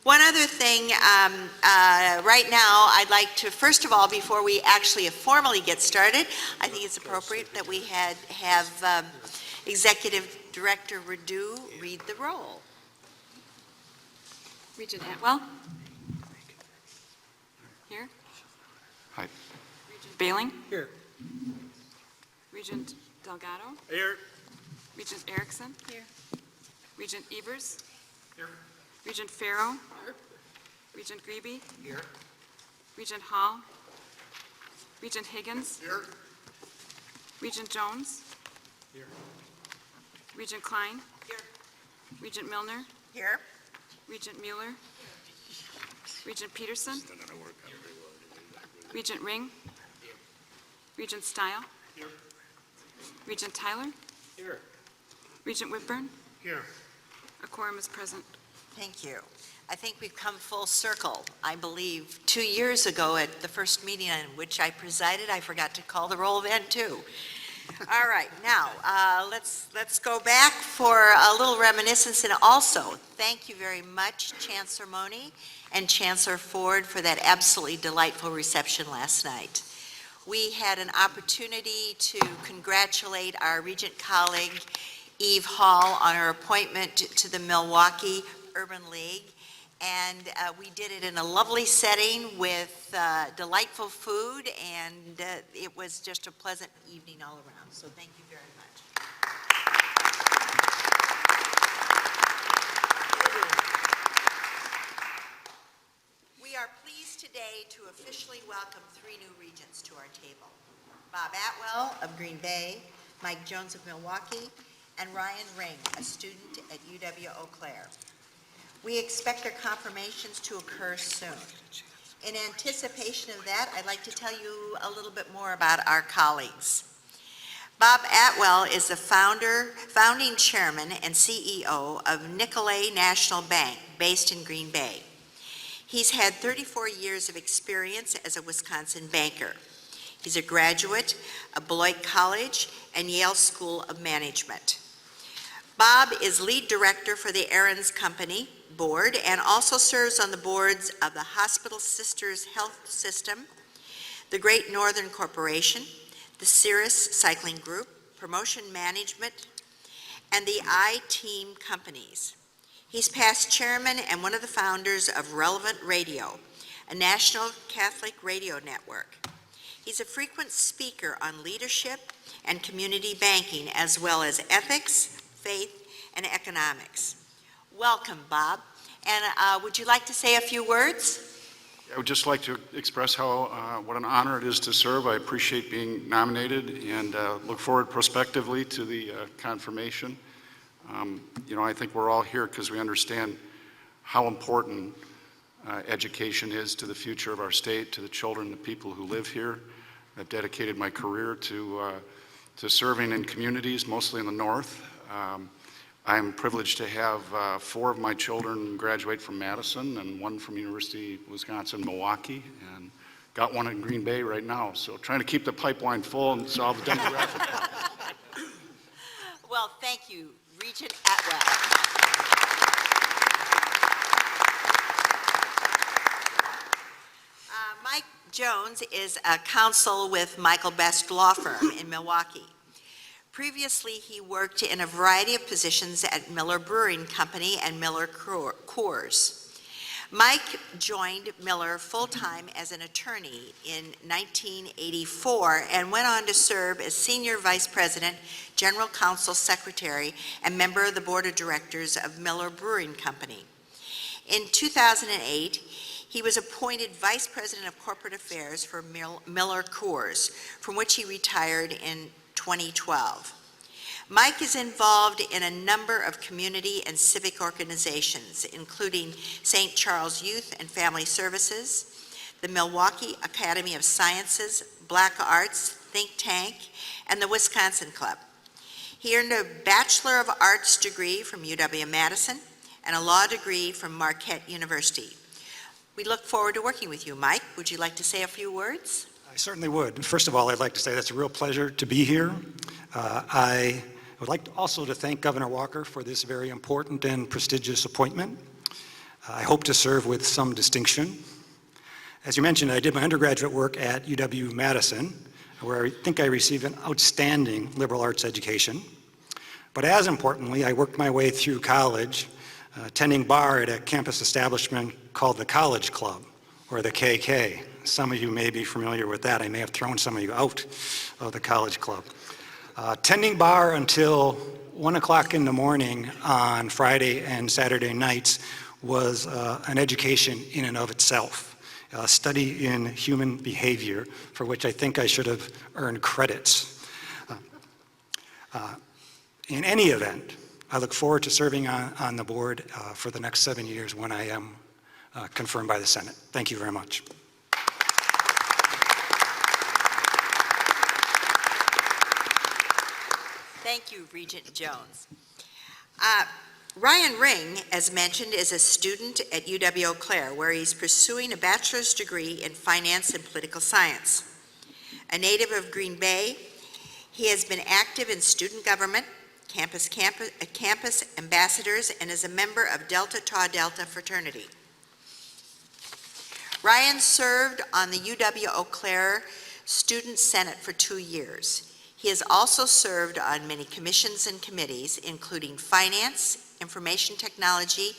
One other thing, right now, I'd like to, first of all, before we actually formally get started, I think it's appropriate that we have Executive Director Redu read the roll. Regent Atwell? Here. Hi. Regent Bailing? Here. Regent Delgado? Here. Regent Erickson? Here. Regent Evers? Here. Regent Farrow? Here. Regent Grebe? Here. Regent Hall? Regent Higgins? Here. Regent Jones? Here. Regent Klein? Here. Regent Milner? Here. Regent Mueller? Regent Peterson? Regent Ring? Regent Stile? Here. Regent Tyler? Here. Regent Whitburn? Here. A quorum is present. Thank you. I think we've come full circle. I believe 2 years ago at the first meeting on which I presided, I forgot to call the roll then too. All right, now let's go back for a little reminiscence, and also thank you very much, Chancellor Mone and Chancellor Ford, for that absolutely delightful reception last night. We had an opportunity to congratulate our Regent colleague, Eve Hall, on her appointment to the Milwaukee Urban League. And we did it in a lovely setting with delightful food, and it was just a pleasant evening all around. So thank you very much. We are pleased today to officially welcome 3 new regents to our table. Bob Atwell of Green Bay, Mike Jones of Milwaukee, and Ryan Ring, a student at UW-Eau Claire. We expect their confirmations to occur soon. In anticipation of that, I'd like to tell you a little bit more about our colleagues. Bob Atwell is the founding chairman and CEO of Nicolet National Bank, based in Green Bay. He's had 34 years of experience as a Wisconsin banker. He's a graduate of Beloit College and Yale School of Management. Bob is lead director for the Aaron's Company board and also serves on the boards of the Hospital Sisters Health System, the Great Northern Corporation, the Cirrus Cycling Group, Promotion Management, and the I-Team companies. He's past chairman and one of the founders of Relevant Radio, a national Catholic radio network. He's a frequent speaker on leadership and community banking, as well as ethics, faith, and economics. Welcome, Bob. And would you like to say a few words? I would just like to express how what an honor it is to serve. I appreciate being nominated and look forward prospectively to the confirmation. You know, I think we're all here because we understand how important education is to the future of our state, to the children, the people who live here. I've dedicated my career to serving in communities, mostly in the north. I'm privileged to have 4 of my children graduate from Madison and 1 from University of Wisconsin-Milwaukee, and got 1 in Green Bay right now. So trying to keep the pipeline full and solve the demographic. Well, thank you, Regent Atwell. Mike Jones is a counsel with Michael Best Law Firm in Milwaukee. Previously, he worked in a variety of positions at Miller Brewing Company and Miller Coors. Mike joined Miller full-time as an attorney in 1984 and went on to serve as Senior Vice President, General Counsel Secretary, and member of the Board of Directors of Miller Brewing Company. In 2008, he was appointed Vice President of Corporate Affairs for Miller Coors, from which he retired in 2012. Mike is involved in a number of community and civic organizations, including St. Charles Youth and Family Services, the Milwaukee Academy of Sciences, Black Arts Think Tank, and the Wisconsin Club. He earned a Bachelor of Arts degree from UW-Madison and a law degree from Marquette University. We look forward to working with you. Mike, would you like to say a few words? I certainly would. First of all, I'd like to say that's a real pleasure to be here. I would like also to thank Governor Walker for this very important and prestigious appointment. I hope to serve with some distinction. As you mentioned, I did my undergraduate work at UW-Madison, where I think I received an outstanding liberal arts education. But as importantly, I worked my way through college, attending bar at a campus establishment called the College Club, or the KK. Some of you may be familiar with that. I may have thrown some of you out of the College Club. Attending bar until 1 o'clock in the morning on Friday and Saturday nights was an education in and of itself. A study in human behavior, for which I think I should have earned credits. In any event, I look forward to serving on the board for the next 7 years when I am confirmed by the Senate. Thank you very much. Thank you, Regent Jones. Ryan Ring, as mentioned, is a student at UW-Eau Claire, where he's pursuing a bachelor's degree in finance and political science. A native of Green Bay, he has been active in student government, campus ambassadors, and is a member of Delta Tau Delta fraternity. Ryan served on the UW-Eau Claire Student Senate for 2 years. He has also served on many commissions and committees, including finance, information technology,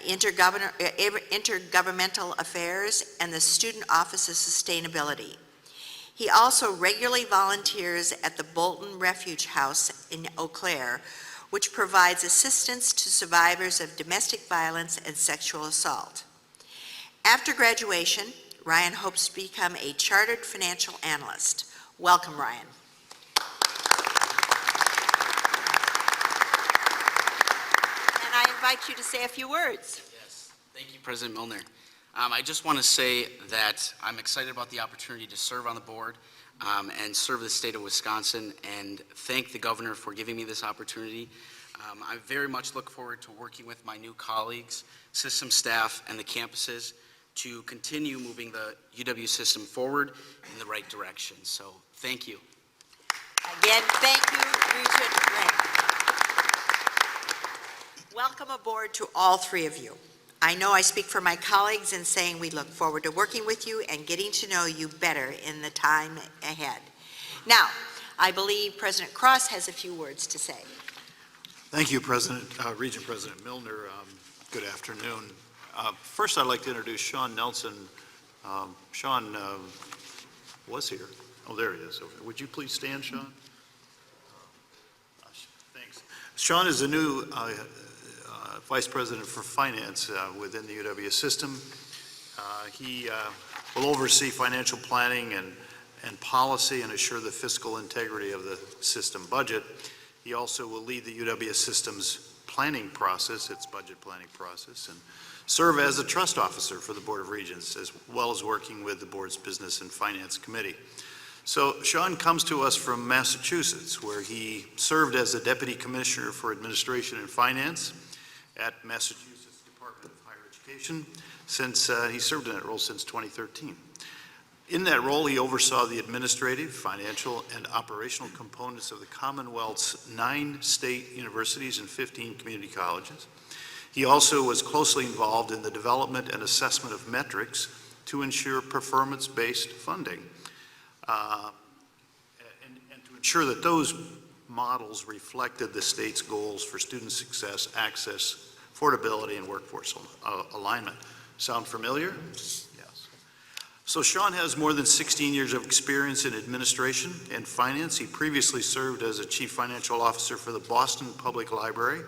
intergovernmental affairs, and the Student Office of Sustainability. He also regularly volunteers at the Bolton Refuge House in Eau Claire, which provides assistance to survivors of domestic violence and sexual assault. After graduation, Ryan hopes to become a chartered financial analyst. Welcome, Ryan. I invite you to say a few words. Yes, thank you, President Milner. I just want to say that I'm excited about the opportunity to serve on the board and serve the state of Wisconsin, and thank the governor for giving me this opportunity. I very much look forward to working with my new colleagues, system staff, and the campuses to continue moving the UW system forward in the right direction. So thank you. Again, thank you, Regent Ring. Welcome aboard to all three of you. I know I speak for my colleagues in saying we look forward to working with you and getting to know you better in the time ahead. Now, I believe President Cross has a few words to say. Thank you, Regent President Milner. Good afternoon. First, I'd like to introduce Sean Nelson. Sean was here. Oh, there he is. Would you please stand, Sean? Thanks. Sean is the new Vice President for Finance within the UW system. He will oversee financial planning and policy and assure the fiscal integrity of the system budget. He also will lead the UW system's planning process, its budget planning process, and serve as a trust officer for the Board of Regents, as well as working with the board's Business and Finance Committee. So Sean comes to us from Massachusetts, where he served as a Deputy Commissioner for Administration and Finance at Massachusetts Department of Higher Education since he served in that role since 2013. In that role, he oversaw the administrative, financial, and operational components of the Commonwealth's 9 state universities and 15 community colleges. He also was closely involved in the development and assessment of metrics to ensure performance-based funding, and to ensure that those models reflected the state's goals for student success, access, affordability, and workforce alignment. Sound familiar? Yes. So Sean has more than 16 years of experience in administration and finance. He previously served as a Chief Financial Officer for the Boston Public Library.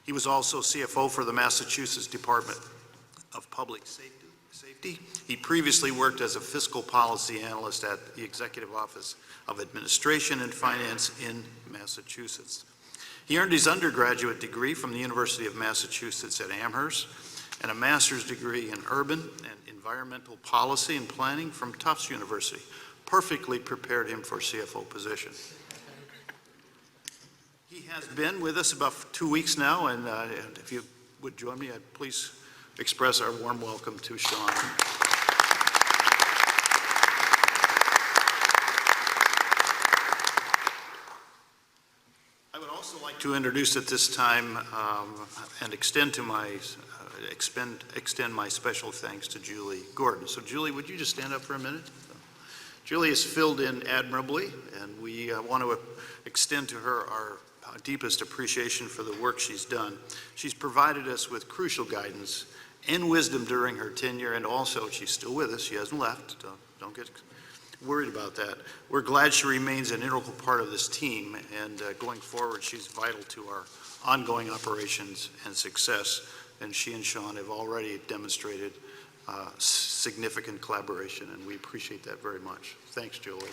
He was also CFO for the Massachusetts Department of Public Safety. He previously worked as a fiscal policy analyst at the Executive Office of Administration and Finance in Massachusetts. He earned his undergraduate degree from the University of Massachusetts at Amherst and a master's degree in urban and environmental policy and planning from Tufts University. Perfectly prepared him for CFO position. He has been with us about 2 weeks now, and if you would join me, I'd please express our warm welcome to Sean. I would also like to introduce at this time and extend to my extend my special thanks to Julie Gordon. So Julie, would you just stand up for a minute? Julie has filled in admirably, and we want to extend to her our deepest appreciation for the work she's done. She's provided us with crucial guidance and wisdom during her tenure, and also she's still with us. She hasn't left. Don't get worried about that. We're glad she remains an integral part of this team, and going forward, she's vital to our ongoing operations and success. And she and Sean have already demonstrated significant collaboration, and we appreciate that very much. Thanks, Julie.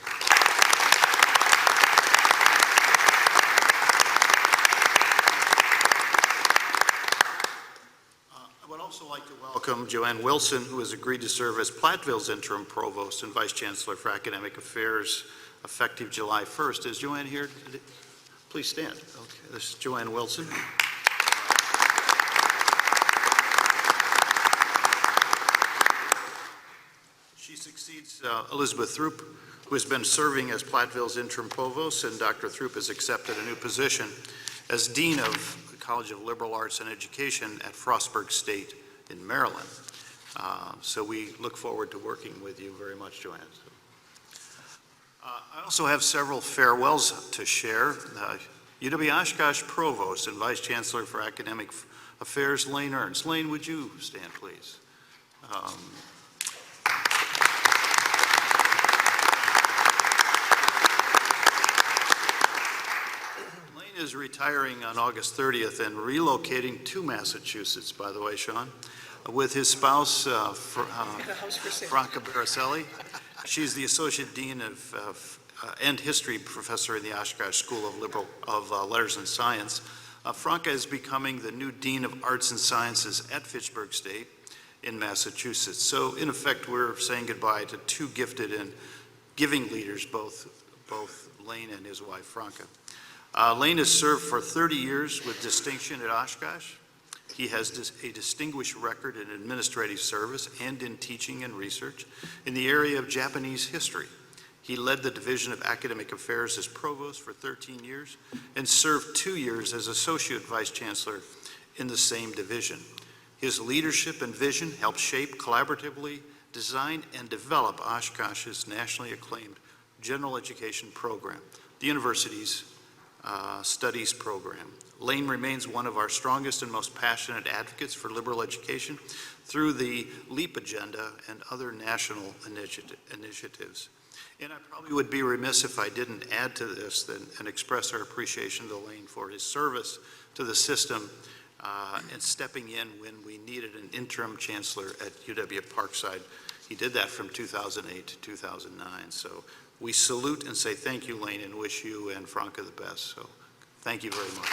I would also like to welcome Joanne Wilson, who has agreed to serve as Platteville's interim provost and vice chancellor for academic affairs effective July 1st. Is Joanne here? Please stand. Okay, this is Joanne Wilson. She succeeds Elizabeth Throop, who has been serving as Platteville's interim provost, and Dr. Throop has accepted a new position as dean of the College of Liberal Arts and Education at Frostburg State in Maryland. So we look forward to working with you very much, Joanne. I also have several farewells to share. UW-Oshkosh Provost and Vice Chancellor for Academic Affairs, Lane Ernst. Lane, would you stand, please? Lane is retiring on August 30th and relocating to Massachusetts, by the way, Sean, with his spouse, Franca Baricelli. She's the Associate Dean and History Professor in the Oshkosh School of Letters and Science. Franca is becoming the new Dean of Arts and Sciences at Fitchburg State in Massachusetts. So in effect, we're saying goodbye to two gifted and giving leaders, both Lane and his wife, Franca. Lane has served for 30 years with distinction at Oshkosh. He has a distinguished record in administrative service and in teaching and research in the area of Japanese history. He led the Division of Academic Affairs as provost for 13 years and served 2 years as associate vice chancellor in the same division. His leadership and vision helped shape, collaboratively design, and develop Oshkosh's nationally acclaimed general education program, the university's studies program. Lane remains one of our strongest and most passionate advocates for liberal education through the LEAP agenda and other national initiatives. And I probably would be remiss if I didn't add to this and express our appreciation to Lane for his service to the system and stepping in when we needed an interim chancellor at UW-Parkside. He did that from 2008 to 2009. So we salute and say thank you, Lane, and wish you and Franca the best. So thank you very much.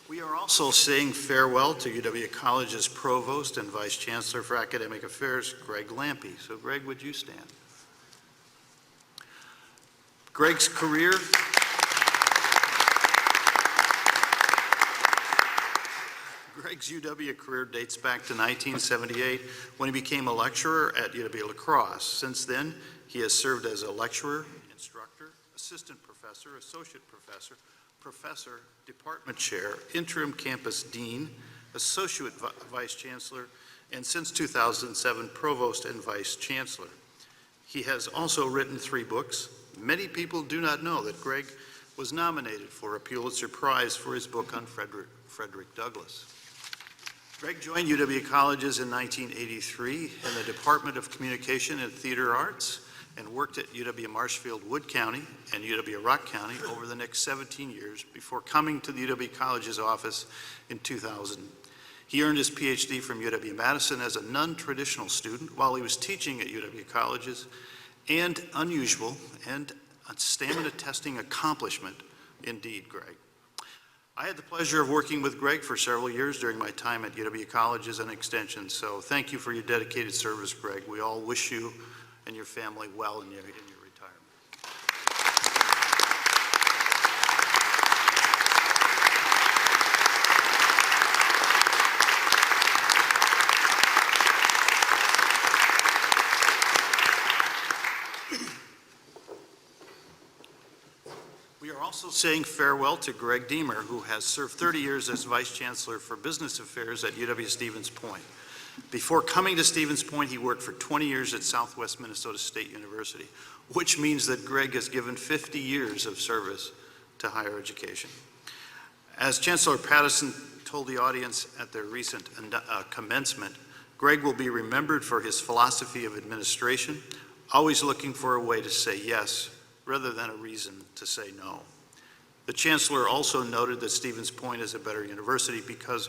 We are also saying farewell to UW College's Provost and Vice Chancellor for Academic Affairs, Greg Lampe. So Greg, would you stand? Greg's career Greg's UW career dates back to 1978 when he became a lecturer at UW-La Crosse. Since then, he has served as a lecturer, instructor, assistant professor, associate professor, professor, department chair, interim campus dean, associate vice chancellor, and since 2007, provost and vice chancellor. He has also written 3 books. Many people do not know that Greg was nominated for a Pulitzer Prize for his book on Frederick Douglass. Greg joined UW Colleges in 1983 in the Department of Communication and Theater Arts and worked at UW Wood County and UW-Rock County over the next 17 years before coming to the UW College's office in 2000. He earned his PhD from UW-Madison as a non-traditional student while he was teaching at UW Colleges, and unusual and a stamina testing accomplishment indeed, Greg. I had the pleasure of working with Greg for several years during my time at UW Colleges and Extension, so thank you for your dedicated service, Greg. We all wish you and your family well in your retirement. saying farewell to Greg Deemer, who has served 30 years as Vice Chancellor for Business Affairs at UW-Stevens Point. Before coming to Stevens Point, he worked for 20 years at Southwest Minnesota State University, which means that Greg has given 50 years of service to higher education. As Chancellor Patterson told the audience at their recent commencement, Greg will be remembered for his philosophy of administration, always looking for a way to say yes rather than a reason to say no. The Chancellor also noted that Stevens Point is a better university because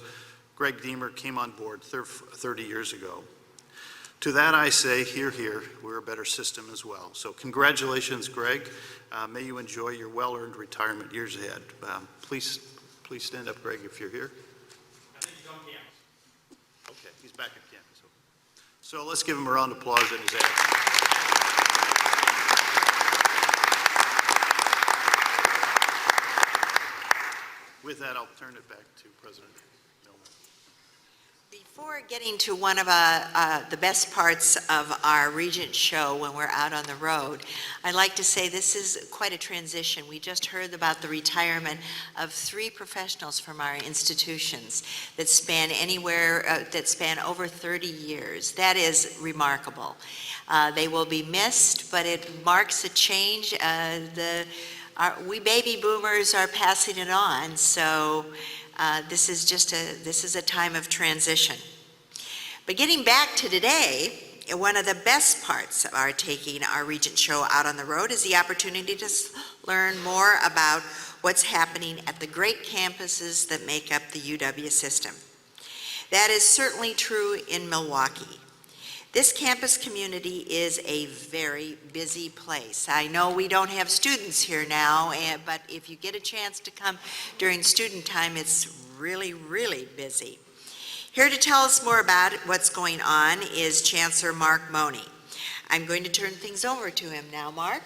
Greg Deemer came on board 30 years ago. To that I say, hear, hear, we're a better system as well. So congratulations, Greg. May you enjoy your well-earned retirement years ahead. Please stand up, Greg, if you're here. I think he's on campus. Okay, he's back at campus. So let's give him a round of applause in his absence. With that, I'll turn it back to President Mone. Before getting to one of the best parts of our Regent show when we're out on the road, I'd like to say this is quite a transition. We just heard about the retirement of 3 professionals from our institutions that span over 30 years. That is remarkable. They will be missed, but it marks a change. We baby boomers are passing it on, so this is a time of transition. But getting back to today, one of the best parts of our taking our Regent show out on the road is the opportunity to learn more about what's happening at the great campuses that make up the UW system. That is certainly true in Milwaukee. This campus community is a very busy place. I know we don't have students here now, but if you get a chance to come during student time, it's really, really busy. Here to tell us more about what's going on is Chancellor Mark Mone. I'm going to turn things over to him now, Mark.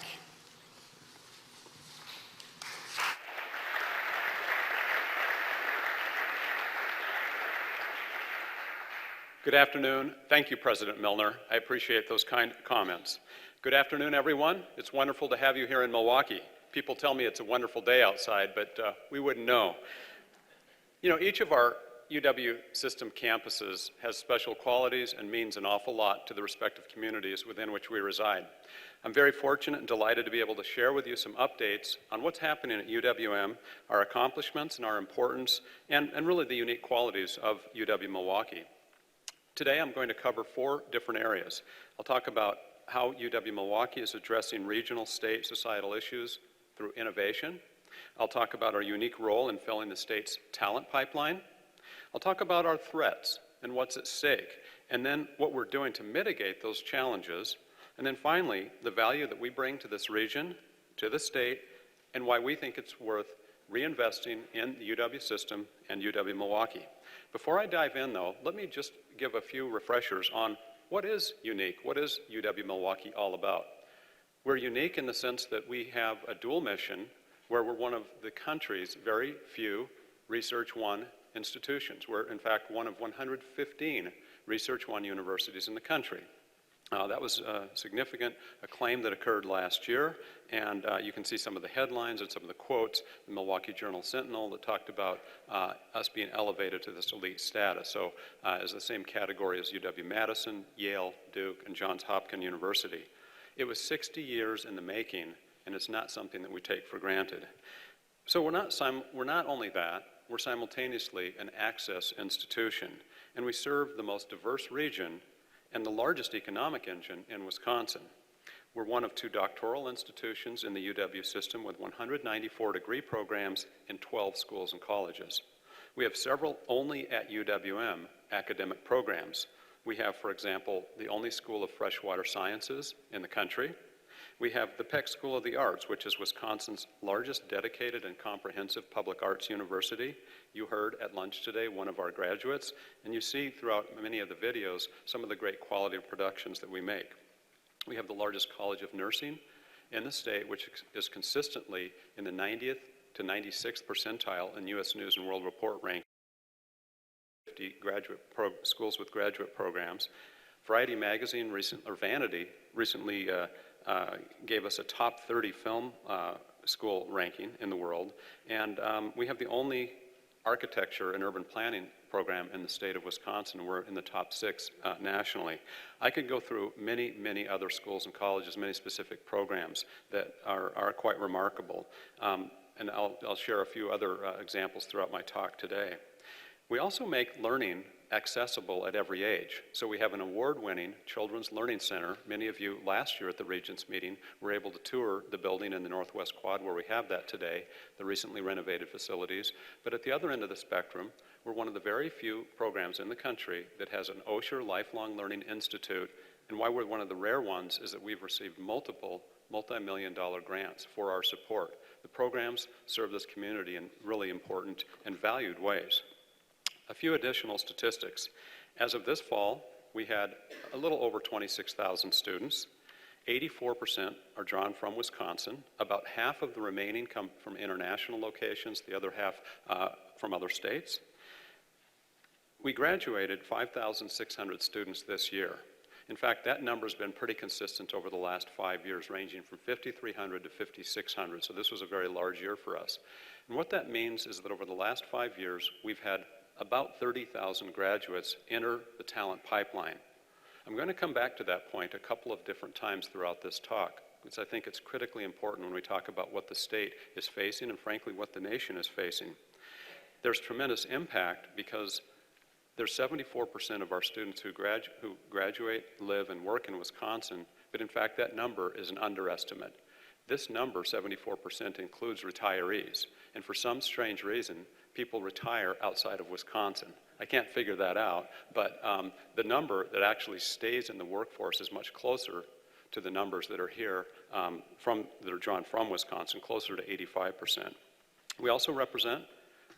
Good afternoon. Thank you, President Milner. I appreciate those kind comments. Good afternoon, everyone. It's wonderful to have you here in Milwaukee. People tell me it's a wonderful day outside, but we wouldn't know. You know, each of our UW system campuses has special qualities and means an awful lot to the respective communities within which we reside. I'm very fortunate and delighted to be able to share with you some updates on what's happening at UWM, our accomplishments and our importance, and really the unique qualities of UW-Milwaukee. Today I'm going to cover 4 different areas. I'll talk about how UW-Milwaukee is addressing regional, state, societal issues through innovation. I'll talk about our unique role in filling the state's talent pipeline. I'll talk about our threats and what's at stake, and then what we're doing to mitigate those challenges. And then finally, the value that we bring to this region, to the state, and why we think it's worth reinvesting in the UW system and UW-Milwaukee. Before I dive in, though, let me just give a few refreshers on what is unique, what is UW-Milwaukee all about. We're unique in the sense that we have a dual mission where we're one of the country's very few Research One institutions. We're, in fact, one of 115 Research One universities in the country. That was a significant acclaim that occurred last year, and you can see some of the headlines and some of the quotes in the Milwaukee Journal-Sentinel that talked about us being elevated to this elite status. So as the same category as UW-Madison, Yale, Duke, and Johns Hopkins University. It was 60 years in the making, and it's not something that we take for granted. So we're not only that, we're simultaneously an access institution, and we serve the most diverse region and the largest economic engine in Wisconsin. We're one of 2 doctoral institutions in the UW system with 194 degree programs in 12 schools and colleges. We have several only at UWM academic programs. We have, for example, the only School of Freshwater Sciences in the country. We have the Peck School of the Arts, which is Wisconsin's largest dedicated and comprehensive public arts university. You heard at lunch today one of our graduates, and you see throughout many of the videos some of the great quality of productions that we make. We have the largest College of Nursing in the state, which is consistently in the 90th to 96th percentile in U.S. News and World Report ranking. 50 schools with graduate programs. Variety Magazine, Vanity, recently gave us a top 30 film school ranking in the world, and we have the only architecture and urban planning program in the state of Wisconsin. We're in the top 6 nationally. I could go through many, many other schools and colleges, many specific programs that are quite remarkable, and I'll share a few other examples throughout my talk today. We also make learning accessible at every age. So we have an award-winning Children's Learning Center. Many of you last year at the Regents meeting were able to tour the building in the Northwest Quad where we have that today, the recently renovated facilities. But at the other end of the spectrum, we're one of the very few programs in the country that has an Osher Lifelong Learning Institute. And why we're one of the rare ones is that we've received multiple multi-million-dollar grants for our support. The programs serve this community in really important and valued ways. A few additional statistics. As of this fall, we had a little over 26,000 students. 84% are drawn from Wisconsin. About half of the remaining come from international locations, the other half from other states. We graduated 5,600 students this year. In fact, that number's been pretty consistent over the last 5 years, ranging from 5,300 to 5,600, so this was a very large year for us. And what that means is that over the last 5 years, we've had about 30,000 graduates enter the talent pipeline. I'm going to come back to that point a couple of different times throughout this talk, because I think it's critically important when we talk about what the state is facing and frankly what the nation is facing. There's tremendous impact because there's 74% of our students who graduate, live, and work in Wisconsin, but in fact that number is an underestimate. This number, 74%, includes retirees, and for some strange reason, people retire outside of Wisconsin. I can't figure that out, but the number that actually stays in the workforce is much closer to the numbers that are here that are drawn from Wisconsin, closer to 85%. We also represent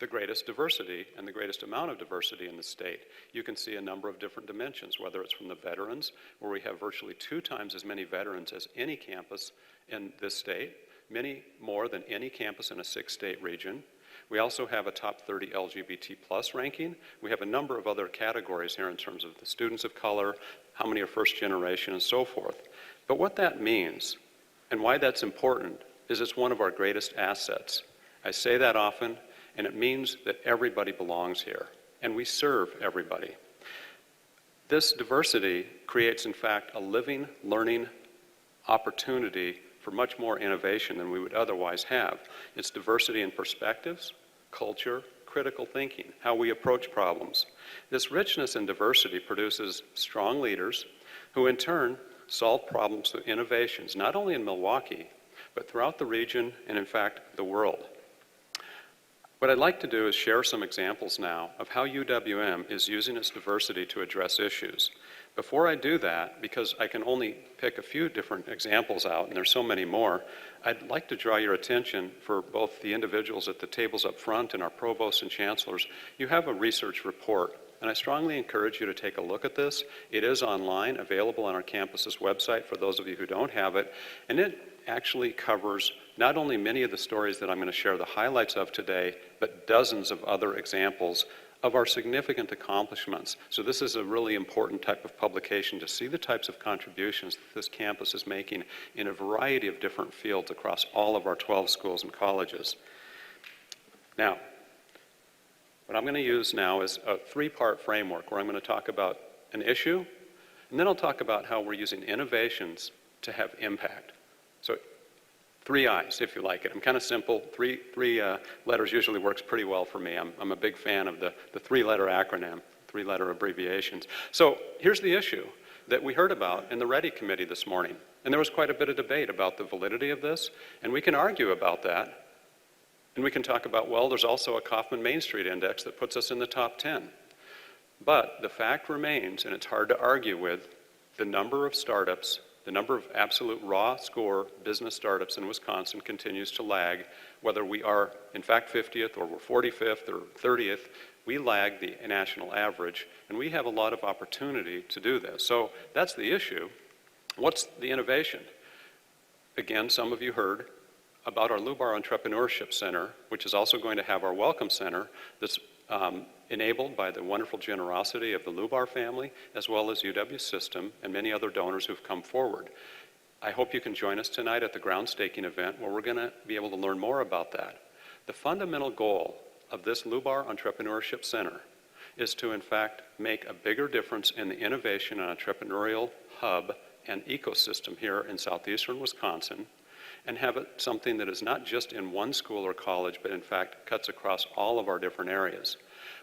the greatest diversity and the greatest amount of diversity in the state. You can see a number of different dimensions, whether it's from the veterans, where we have virtually 2 times as many veterans as any campus in this state, many more than any campus in a 6-state region. We also have a top 30 LGBT plus ranking. We have a number of other categories here in terms of the students of color, how many are first generation, and so forth. But what that means, and why that's important, is it's one of our greatest assets. I say that often, and it means that everybody belongs here, and we serve everybody. This diversity creates, in fact, a living, learning opportunity for much more innovation than we would otherwise have. It's diversity in perspectives, culture, critical thinking, how we approach problems. This richness and diversity produces strong leaders who in turn solve problems through innovations, not only in Milwaukee, but throughout the region and in fact the world. What I'd like to do is share some examples now of how UWM is using its diversity to address issues. Before I do that, because I can only pick a few different examples out, and there's so many more, I'd like to draw your attention for both the individuals at the tables up front and our provosts and chancellors. You have a research report, and I strongly encourage you to take a look at this. It is online, available on our campus's website for those of you who don't have it, and it actually covers not only many of the stories that I'm going to share the highlights of today, but dozens of other examples of our significant accomplishments. So this is a really important type of publication to see the types of contributions that this campus is making in a variety of different fields across all of our 12 schools and colleges. Now, what I'm going to use now is a 3-part framework where I'm going to talk about an issue, and then I'll talk about how we're using innovations to have impact. So 3 I's, if you like it. I'm kind of simple. Three letters usually works pretty well for me. I'm a big fan of the 3-letter acronym, 3-letter abbreviations. So here's the issue that we heard about in the READY committee this morning. And there was quite a bit of debate about the validity of this, and we can argue about that. And we can talk about, well, there's also a Kauffman Main Street Index that puts us in the top 10. But the fact remains, and it's hard to argue with, the number of startups, the number of absolute raw score business startups in Wisconsin continues to lag. Whether we are, in fact, 50th or we're 45th or 30th, we lag the national average, and we have a lot of opportunity to do this. So that's the issue. What's the innovation? Again, some of you heard about our Lubar Entrepreneurship Center, which is also going to have our Welcome Center that's enabled by the wonderful generosity of the Lubar family, as well as UW System and many other donors who've come forward. I hope you can join us tonight at the ground staking event where we're going to be able to learn more about that. The fundamental goal of this Lubar Entrepreneurship Center is to, in fact, make a bigger difference in the innovation and entrepreneurial hub and ecosystem here in southeastern Wisconsin, and have it something that is not just in one school or college, but in fact cuts across all of our different areas.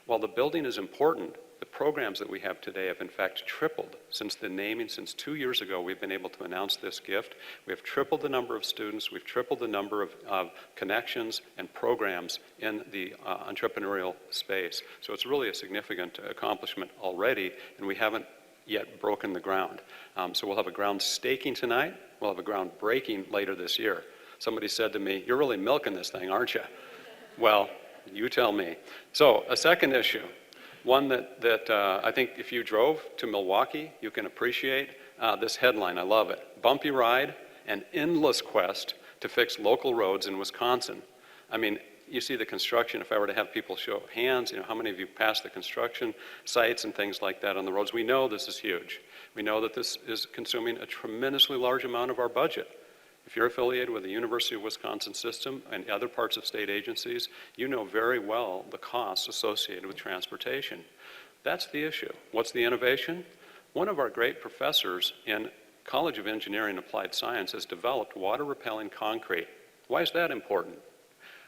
While the building is important, the programs that we have today have in fact tripled since the naming. Since 2 years ago, we've been able to announce this gift. We have tripled the number of students, we've tripled the number of connections and programs in the entrepreneurial space. So it's really a significant accomplishment already, and we haven't yet broken the ground. So we'll have a ground staking tonight, we'll have a ground breaking later this year. Somebody said to me, "You're really milking this thing, aren't you?" Well, you tell me. So a second issue, one that I think if you drove to Milwaukee, you can appreciate this headline. I love it. Bumpy ride, an endless quest to fix local roads in Wisconsin. I mean, you see the construction. If I were to have people show of hands, how many of you passed the construction sites and things like that on the roads? We know this is huge. We know that this is consuming a tremendously large amount of our budget. If you're affiliated with the University of Wisconsin system and other parts of state agencies, you know very well the costs associated with transportation. That's the issue. What's the innovation? One of our great professors in College of Engineering and Applied Science has developed water-repelling concrete. Why is that important?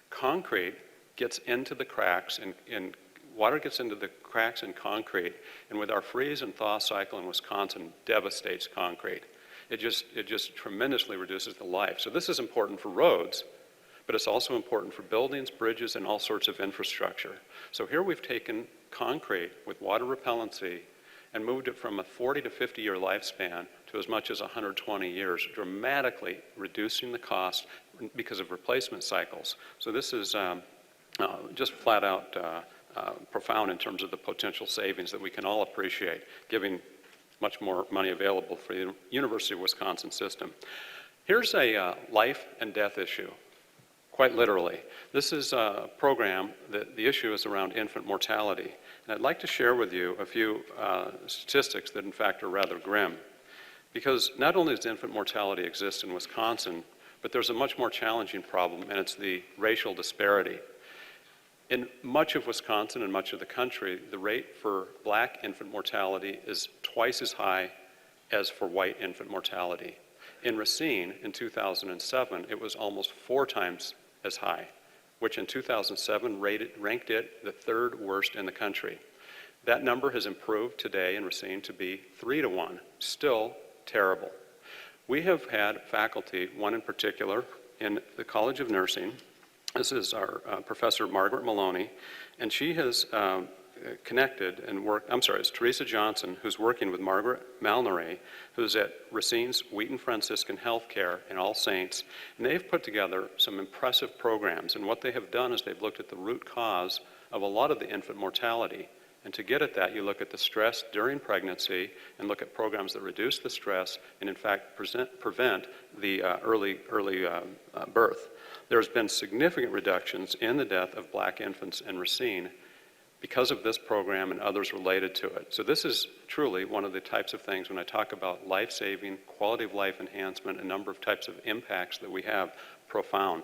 Concrete gets into the cracks, and water gets into the cracks in concrete, and with our freeze and thaw cycle in Wisconsin, devastates concrete. It just tremendously reduces the life. So this is important for roads, but it's also important for buildings, bridges, and all sorts of infrastructure. So here we've taken concrete with water repellency and moved it from a 40 to 50 year lifespan to as much as 120 years, dramatically reducing the cost because of replacement cycles. So this is just flat out profound in terms of the potential savings that we can all appreciate, giving much more money available for the University of Wisconsin system. Here's a life and death issue, quite literally. This is a program that the issue is around infant mortality. And I'd like to share with you a few statistics that in fact are rather grim. Because not only does infant mortality exist in Wisconsin, but there's a much more challenging problem, and it's the racial disparity. In much of Wisconsin and much of the country, the rate for black infant mortality is twice as high as for white infant mortality. In Racine, in 2007, it was almost 4 times as high, which in 2007 ranked it the 3rd worst in the country. That number has improved today in Racine to be 3 to 1, still terrible. We have had faculty, one in particular, in the College of Nursing. This is our Professor Margaret Maloney, and she has connected and worked, it's Teresa Johnson, who's working with Margaret Malnery, who's at Racine's Wheaton Franciscan Healthcare in All Saints, and they've put together some impressive programs, and what they have done is they've looked at the root cause of a lot of the infant mortality. And to get at that, you look at the stress during pregnancy and look at programs that reduce the stress and in fact prevent the early birth. There's been significant reductions in the death of black infants in Racine because of this program and others related to it. So this is truly one of the types of things when I talk about life-saving, quality of life enhancement, a number of types of impacts that we have, profound.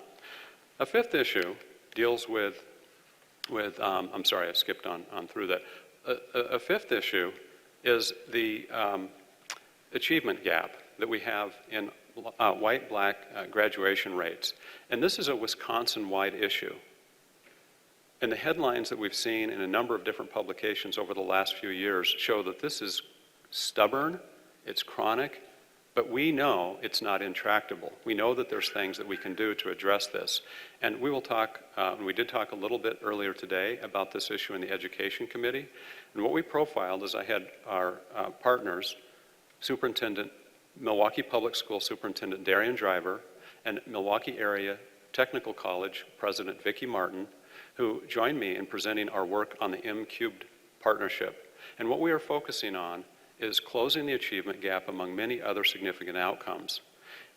A 5th issue deals with I skipped on through that. A 5th issue is the achievement gap that we have in white-black graduation rates. And this is a Wisconsin-wide issue. And the headlines that we've seen in a number of different publications over the last few years show that this is stubborn, it's chronic, but we know it's not intractable. We know that there's things that we can do to address this. And we will talk, we did talk a little bit earlier today about this issue in the Education Committee. And what we profiled is I had our partners, Milwaukee Public School Superintendent Darian Driver, and Milwaukee Area Technical College President Vicki Martin, who joined me in presenting our work on the M-Cubed partnership. And what we are focusing on is closing the achievement gap among many other significant outcomes.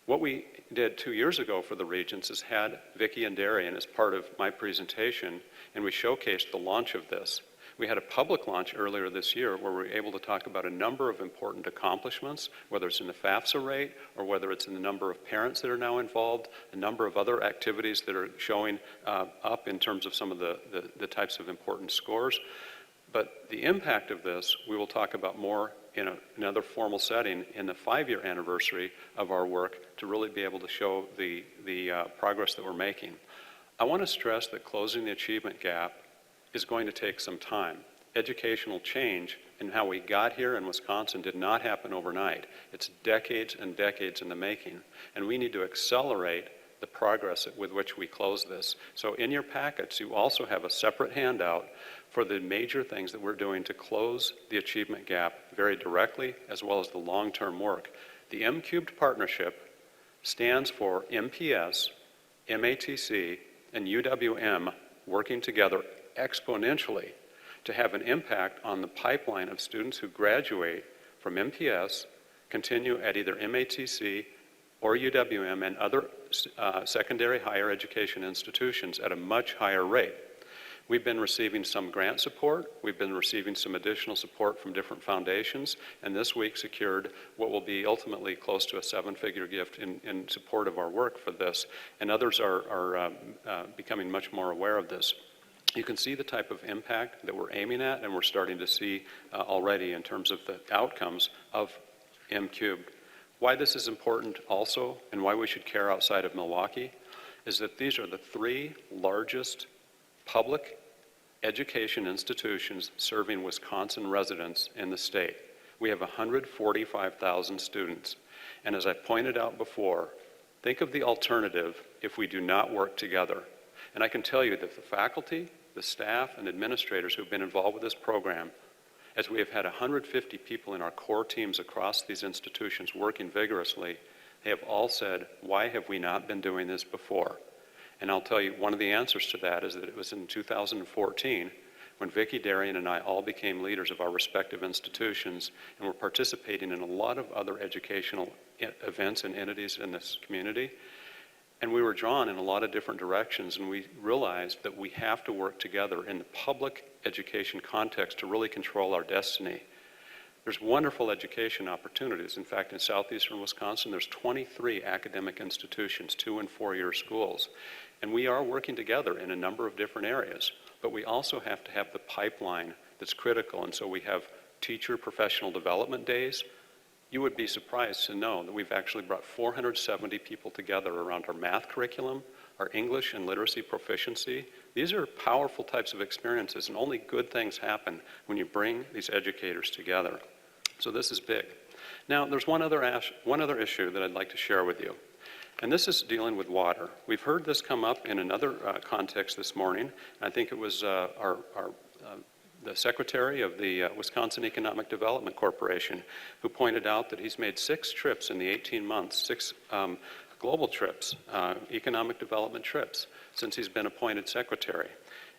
What we did 2 years ago for the Regents is had Vicki and Darian as part of my presentation, and we showcased the launch of this. We had a public launch earlier this year where we were able to talk about a number of important accomplishments, whether it's in the FAFSA rate or whether it's in the number of parents that are now involved, a number of other activities that are showing up in terms of some of the types of important scores. But the impact of this, we will talk about more in another formal setting in the 5-year anniversary of our work to really be able to show the progress that we're making. I want to stress that closing the achievement gap is going to take some time. Educational change and how we got here in Wisconsin did not happen overnight. It's decades and decades in the making, and we need to accelerate the progress with which we close this. So in your packets, you also have a separate handout for the major things that we're doing to close the achievement gap very directly, as well as the long-term work. The M-Cubed partnership stands for MPS, MATC, and UWM working together exponentially to have an impact on the pipeline of students who graduate from MPS, continue at either MATC or UWM and other secondary higher education institutions at a much higher rate. We've been receiving some grant support, we've been receiving some additional support from different foundations, and this week secured what will be ultimately close to a 7-figure gift in support of our work for this, and others are becoming much more aware of this. You can see the type of impact that we're aiming at, and we're starting to see already in terms of the outcomes of M-Cubed. Why this is important also, and why we should care outside of Milwaukee, is that these are the 3 largest public education institutions serving Wisconsin residents in the state. We have 145,000 students. And as I pointed out before, think of the alternative if we do not work together. And I can tell you that the faculty, the staff, and administrators who have been involved with this program, as we have had 150 people in our core teams across these institutions working vigorously, they have all said, why have we not been doing this before? And I'll tell you, one of the answers to that is that it was in 2014 when Vicki, Darian, and I all became leaders of our respective institutions and were participating in a lot of other educational events and entities in this community. And we were drawn in a lot of different directions, and we realized that we have to work together in the public education context to really control our destiny. There's wonderful education opportunities. In fact, in southeastern Wisconsin, there's 23 academic institutions, 2- and 4-year schools. And we are working together in a number of different areas, but we also have to have the pipeline that's critical. And so we have teacher professional development days. You would be surprised to know that we've actually brought 470 people together around our math curriculum, our English and literacy proficiency. These are powerful types of experiences, and only good things happen when you bring these educators together. So this is big. Now, there's one other issue that I'd like to share with you, and this is dealing with water. We've heard this come up in another context this morning. I think it was the secretary of the Wisconsin Economic Development Corporation who pointed out that he's made 6 trips in the 18 months, 6 global trips, economic development trips, since he's been appointed secretary.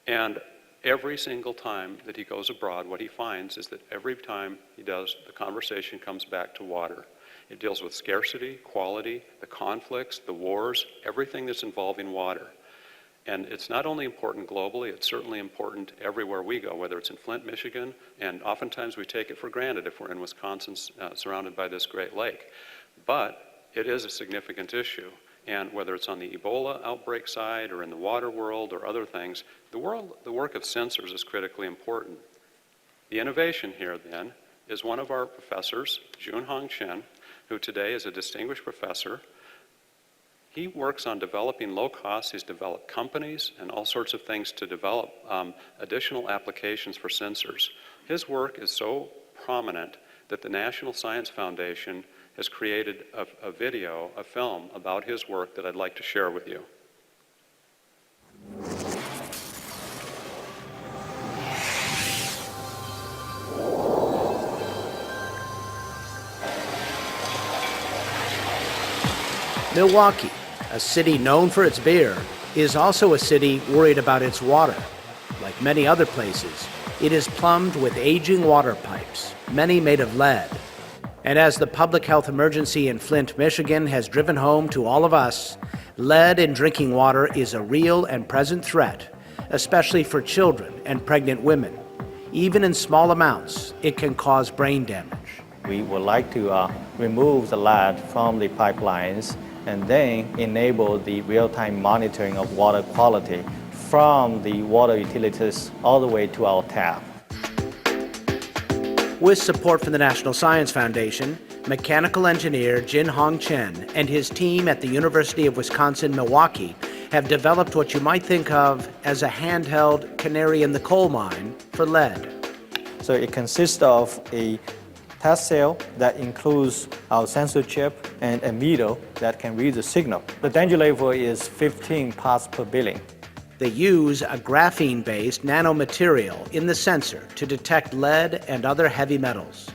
And every single time that he goes abroad, what he finds is that every time he does, the conversation comes back to water. It deals with scarcity, quality, the conflicts, the wars, everything that's involving water. And it's not only important globally, it's certainly important everywhere we go, whether it's in Flint, Michigan, and oftentimes we take it for granted if we're in Wisconsin surrounded by this great lake. But it is a significant issue. And whether it's on the Ebola outbreak side or in the water world or other things, the work of sensors is critically important. The innovation here then is one of our professors, Jun-Hong Chen, who today is a distinguished professor. He works on developing low costs. He's developed companies and all sorts of things to develop additional applications for sensors. His work is so prominent that the National Science Foundation has created a video, a film about his work that I'd like to share with you. Milwaukee, a city known for its beer, is also a city worried about its water. Like many other places, it is plumbed with aging water pipes, many made of lead. And as the public health emergency in Flint, Michigan has driven home to all of us, lead in drinking water is a real and present threat, especially for children and pregnant women. Even in small amounts, it can cause brain damage. We would like to remove the lead from the pipelines and then enable the real-time monitoring of water quality from the water utilities all the way to our tap. With support from the National Science Foundation, mechanical engineer Jin-Hong Chen and his team at the University of Wisconsin-Milwaukee have developed what you might think of as a handheld canary in the coal mine for lead. So it consists of a test cell that includes our sensor chip and a meter that can read the signal. The danger level is 15 parts per billion. They use a graphene-based nanomaterial in the sensor to detect lead and other heavy metals.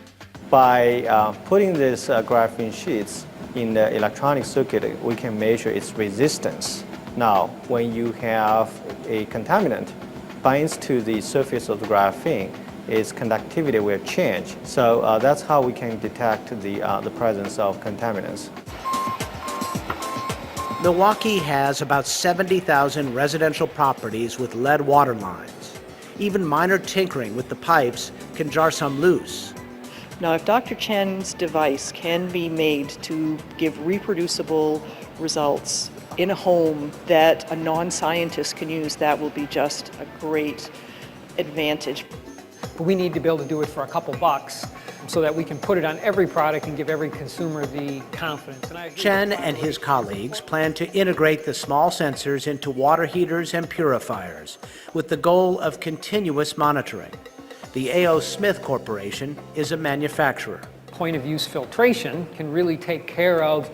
By putting these graphene sheets in the electronic circuit, we can measure its resistance. Now, when you have a contaminant binds to the surface of the graphene, its conductivity will change. So that's how we can detect the presence of contaminants. Milwaukee has about 70,000 residential properties with lead water lines. Even minor tinkering with the pipes can jar some loose. Now, if Dr. Chen's device can be made to give reproducible results in a home that a non-scientist can use, that will be just a great advantage. But we need to be able to do it for a couple bucks so that we can put it on every product and give every consumer the confidence. Chen and his colleagues plan to integrate the small sensors into water heaters and purifiers with the goal of continuous monitoring. The A.O. Smith Corporation is a manufacturer. Point-of-use filtration can really take care of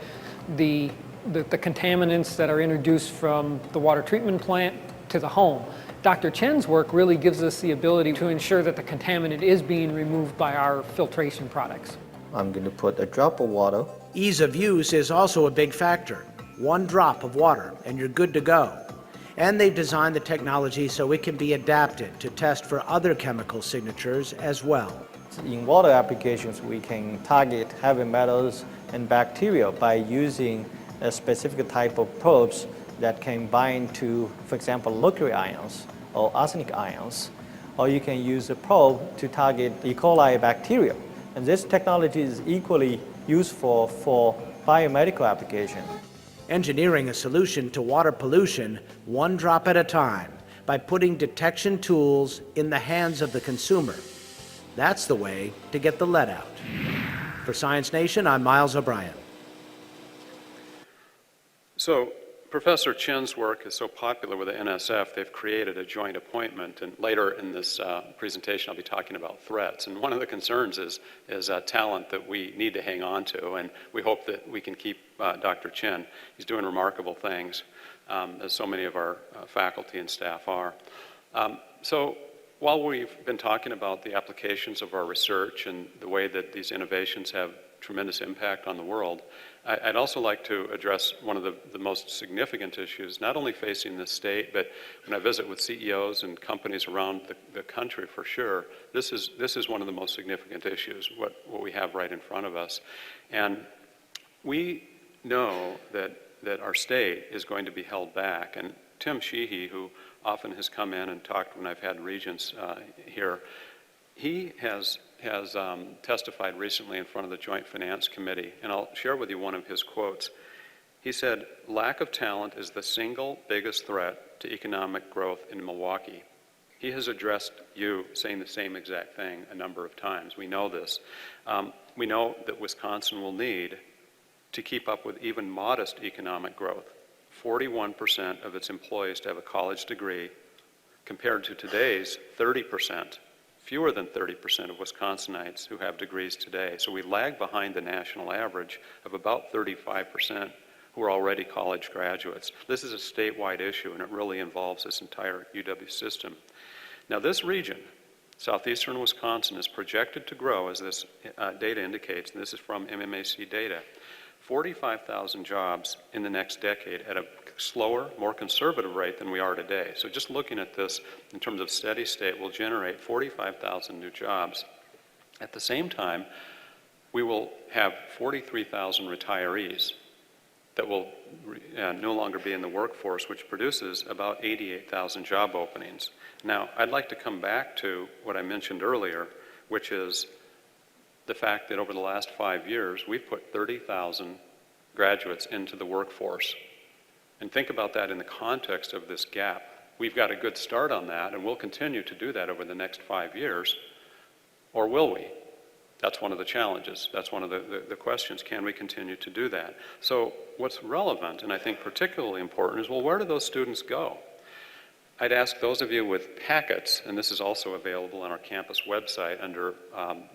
the contaminants that are introduced from the water treatment plant to the home. Dr. Chen's work really gives us the ability to ensure that the contaminant is being removed by our filtration products. I'm going to put a drop of water. Ease of use is also a big factor. One drop of water and you're good to go. And they've designed the technology so it can be adapted to test for other chemical signatures as well. In water applications, we can target heavy metals and bacteria by using a specific type of probes that can bind to, for example, mercury ions or arsenic ions. Or you can use a probe to target E. coli bacteria. And this technology is equally useful for biomedical application. Engineering a solution to water pollution one drop at a time by putting detection tools in the hands of the consumer. That's the way to get the lead out. For Science Nation, I'm Miles O'Brien. So Professor Chen's work is so popular with the NSF, they've created a joint appointment, and later in this presentation I'll be talking about threats. And one of the concerns is talent that we need to hang on to, and we hope that we can keep Dr. Chen. He's doing remarkable things, as so many of our faculty and staff are. So while we've been talking about the applications of our research and the way that these innovations have tremendous impact on the world, I'd also like to address one of the most significant issues, not only facing this state, but when I visit with CEOs and companies around the country for sure, this is one of the most significant issues, what we have right in front of us. And we know that our state is going to be held back. And Tim Sheehy, who often has come in and talked when I've had Regents here, he has testified recently in front of the Joint Finance Committee, and I'll share with you one of his quotes. He said, "Lack of talent is the single biggest threat to economic growth in Milwaukee." He has addressed you saying the same exact thing a number of times. We know this. We know that Wisconsin will need to keep up with even modest economic growth. 41% of its employees to have a college degree, compared to today's 30%. Fewer than 30% of Wisconsinites who have degrees today. So we lag behind the national average of about 35% who are already college graduates. This is a statewide issue, and it really involves this entire UW system. Now, this region, southeastern Wisconsin, is projected to grow, as this data indicates, and this is from MMAC data, 45,000 jobs in the next decade at a slower, more conservative rate than we are today. So just looking at this in terms of steady state, will generate 45,000 new jobs. At the same time, we will have 43,000 retirees. that will no longer be in the workforce, which produces about 88,000 job openings. Now, I'd like to come back to what I mentioned earlier, which is the fact that over the last 5 years, we've put 30,000 graduates into the workforce. And think about that in the context of this gap. We've got a good start on that, and we'll continue to do that over the next 5 years, or will we? That's one of the challenges. That's one of the questions. Can we continue to do that? So what's relevant, and I think particularly important, is, well, where do those students go? I'd ask those of you with packets, and this is also available on our campus website under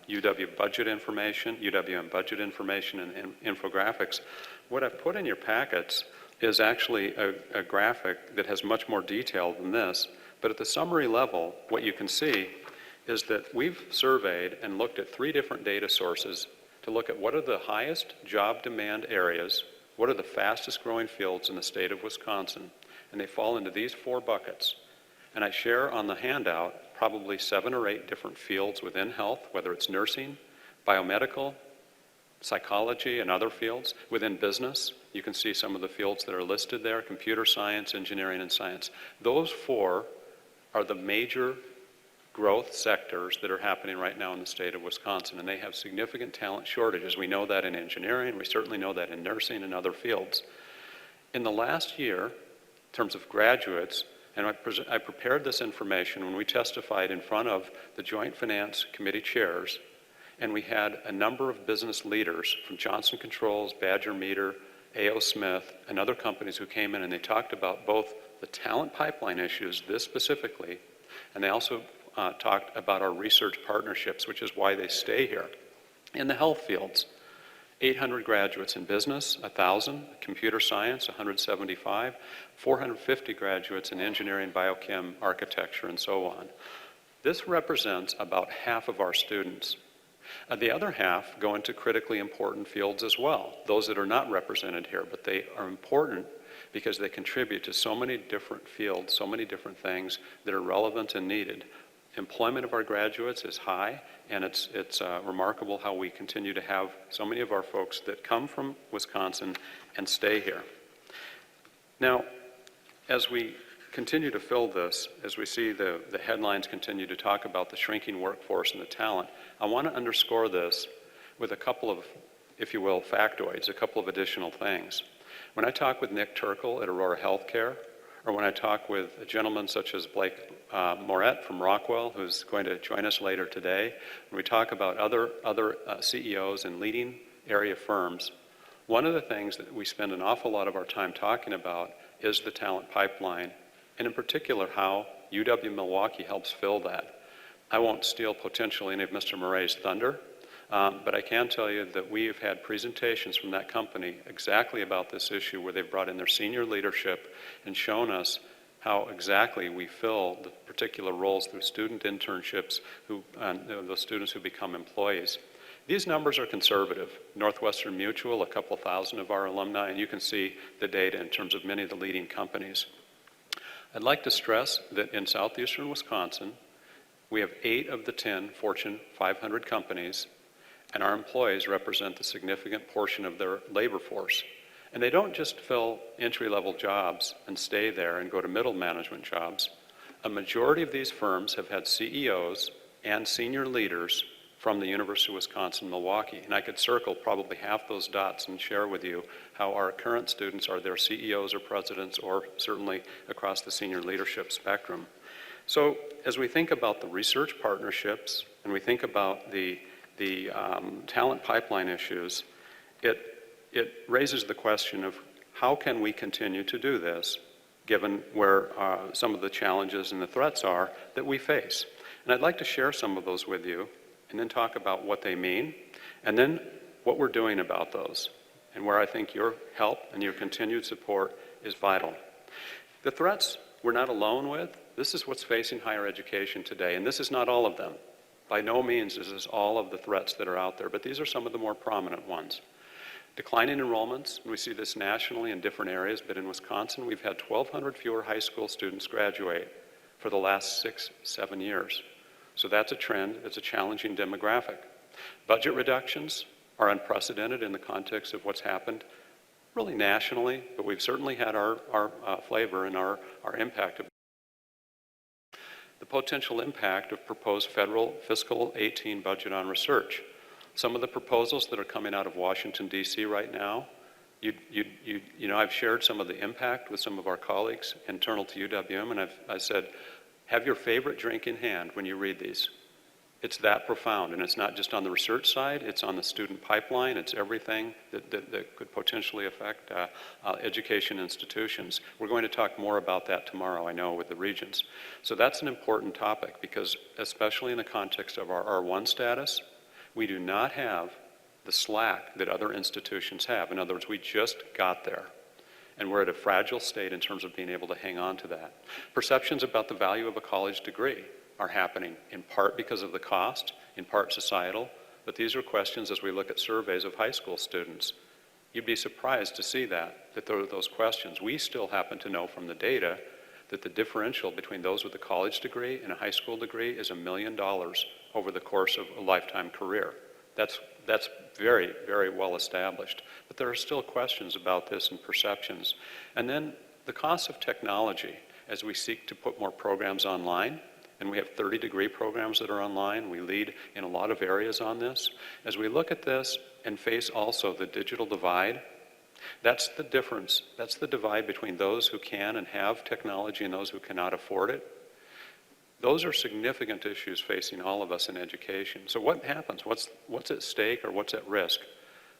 UW budget information, UWM budget information and infographics. What I've put in your packets is actually a graphic that has much more detail than this, but at the summary level, what you can see is that we've surveyed and looked at 3 different data sources to look at what are the highest job demand areas, what are the fastest growing fields in the state of Wisconsin, and they fall into these 4 buckets. And I share on the handout probably 7 or 8 different fields within health, whether it's nursing, biomedical, psychology, and other fields. Within business, you can see some of the fields that are listed there: computer science, engineering, and science. Those 4 are the major growth sectors that are happening right now in the state of Wisconsin, and they have significant talent shortages. We know that in engineering, we certainly know that in nursing and other fields. In the last year, in terms of graduates, and I prepared this information when we testified in front of the Joint Finance Committee chairs, and we had a number of business leaders from Johnson Controls, Badger Meter, A.O. Smith, and other companies who came in, and they talked about both the talent pipeline issues, this specifically, and they also talked about our research partnerships, which is why they stay here. In the health fields, 800 graduates in business, 1,000, computer science, 175, 450 graduates in engineering, biochem, architecture, and so on. This represents about half of our students. The other half go into critically important fields as well, those that are not represented here, but they are important because they contribute to so many different fields, so many different things that are relevant and needed. Employment of our graduates is high, and it's remarkable how we continue to have so many of our folks that come from Wisconsin and stay here. Now, as we continue to fill this, as we see the headlines continue to talk about the shrinking workforce and the talent, I want to underscore this with a couple of, if you will, factoids, a couple of additional things. When I talk with Nick Turkle at Aurora Healthcare, or when I talk with a gentleman such as Blake Moret from Rockwell, who's going to join us later today, when we talk about other CEOs in leading area firms, one of the things that we spend an awful lot of our time talking about is the talent pipeline, and in particular how UW-Milwaukee helps fill that. I won't steal potentially any of Mr. Moret's thunder, but I can tell you that we have had presentations from that company exactly about this issue, where they've brought in their senior leadership and shown us how exactly we fill the particular roles through student internships, those students who become employees. These numbers are conservative. Northwestern Mutual, a couple thousand of our alumni, and you can see the data in terms of many of the leading companies. I'd like to stress that in southeastern Wisconsin, we have 8 of the 10 Fortune 500 companies, and our employees represent a significant portion of their labor force. And they don't just fill entry-level jobs and stay there and go to middle management jobs. A majority of these firms have had CEOs and senior leaders from the University of Wisconsin-Milwaukee. And I could circle probably half those dots and share with you how our current students are their CEOs or presidents, or certainly across the senior leadership spectrum. So as we think about the research partnerships and we think about the talent pipeline issues, it raises the question of how can we continue to do this given where some of the challenges and the threats are that we face. And I'd like to share some of those with you and then talk about what they mean and then what we're doing about those and where I think your help and your continued support is vital. The threats we're not alone with. This is what's facing higher education today, and this is not all of them. By no means is this all of the threats that are out there, but these are some of the more prominent ones. Declining enrollments, and we see this nationally in different areas, but in Wisconsin, we've had 1,200 fewer high school students graduate for the last 6-7 years. So that's a trend, it's a challenging demographic. Budget reductions are unprecedented in the context of what's happened really nationally, but we've certainly had our flavor and our impact. The potential impact of proposed federal fiscal 18 budget on research. Some of the proposals that are coming out of Washington, D.C. right now, you know, I've shared some of the impact with some of our colleagues internal to UWM, and I said, have your favorite drink in hand when you read these. It's that profound, and it's not just on the research side, it's on the student pipeline, it's everything that could potentially affect education institutions. We're going to talk more about that tomorrow, I know, with the Regents. So that's an important topic because, especially in the context of our R1 status, we do not have the slack that other institutions have. In other words, we just got there. And we're at a fragile state in terms of being able to hang on to that. Perceptions about the value of a college degree are happening in part because of the cost, in part societal, but these are questions as we look at surveys of high school students. You'd be surprised to see that there are those questions. We still happen to know from the data that the differential between those with a college degree and a high school degree is $1 million over the course of a lifetime career. That's very, very well established. But there are still questions about this and perceptions. And then the cost of technology as we seek to put more programs online. And we have 30-degree programs that are online. We lead in a lot of areas on this. As we look at this and face also the digital divide, that's the difference. That's the divide between those who can and have technology and those who cannot afford it. Those are significant issues facing all of us in education. So what happens? What's at stake or what's at risk?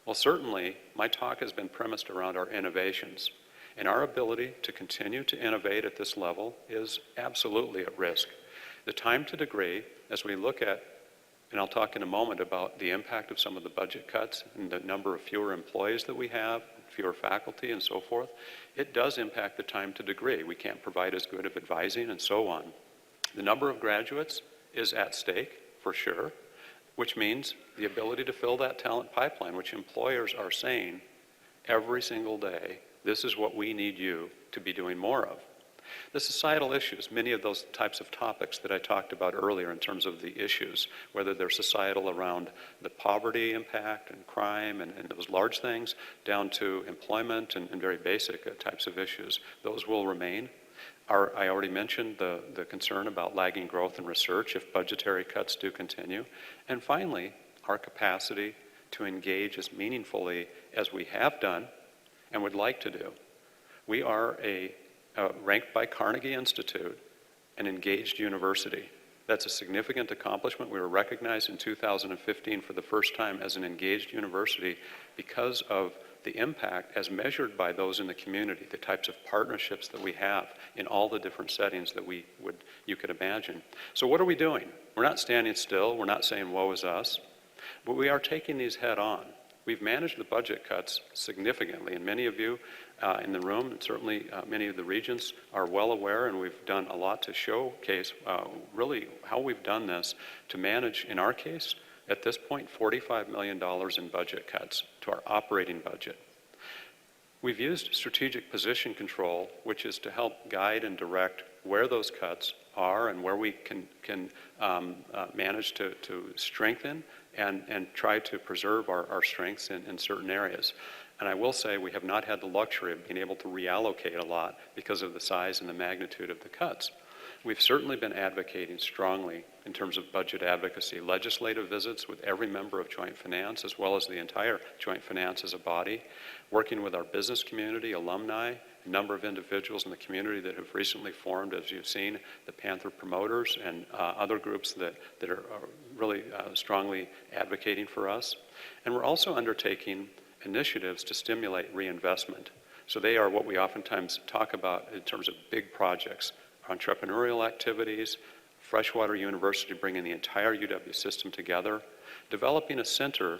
Well, certainly, my talk has been premised around our innovations. And our ability to continue to innovate at this level is absolutely at risk. The time to degree, as we look at, and I'll talk in a moment about the impact of some of the budget cuts and the number of fewer employees that we have, fewer faculty and so forth, it does impact the time to degree. We can't provide as good of advising and so on. The number of graduates is at stake, for sure, which means the ability to fill that talent pipeline, which employers are saying every single day, this is what we need you to be doing more of. The societal issues, many of those types of topics that I talked about earlier in terms of the issues, whether they're societal around the poverty impact and crime and those large things, down to employment and very basic types of issues, those will remain. I already mentioned the concern about lagging growth in research if budgetary cuts do continue. And finally, our capacity to engage as meaningfully as we have done and would like to do. We are ranked by Carnegie Institute, an engaged university. That's a significant accomplishment. We were recognized in 2015 for the first time as an engaged university because of the impact as measured by those in the community, the types of partnerships that we have in all the different settings that you could imagine. So what are we doing? We're not standing still. We're not saying woe is us, but we are taking these head on. We've managed the budget cuts significantly, and many of you in the room, and certainly many of the regents are well aware, and we've done a lot to showcase really how we've done this to manage, in our case, at this point, $45 million in budget cuts to our operating budget. We've used strategic position control, which is to help guide and direct where those cuts are and where we can manage to strengthen and try to preserve our strengths in certain areas. And I will say we have not had the luxury of being able to reallocate a lot because of the size and the magnitude of the cuts. We've certainly been advocating strongly in terms of budget advocacy, legislative visits with every member of Joint Finance, as well as the entire Joint Finance as a body, working with our business community, alumni, a number of individuals in the community that have recently formed, as you've seen, the Panther Promoters and other groups that are really strongly advocating for us. And we're also undertaking initiatives to stimulate reinvestment. So they are what we oftentimes talk about in terms of big projects, entrepreneurial activities, Freshwater University bringing the entire UW system together, developing a center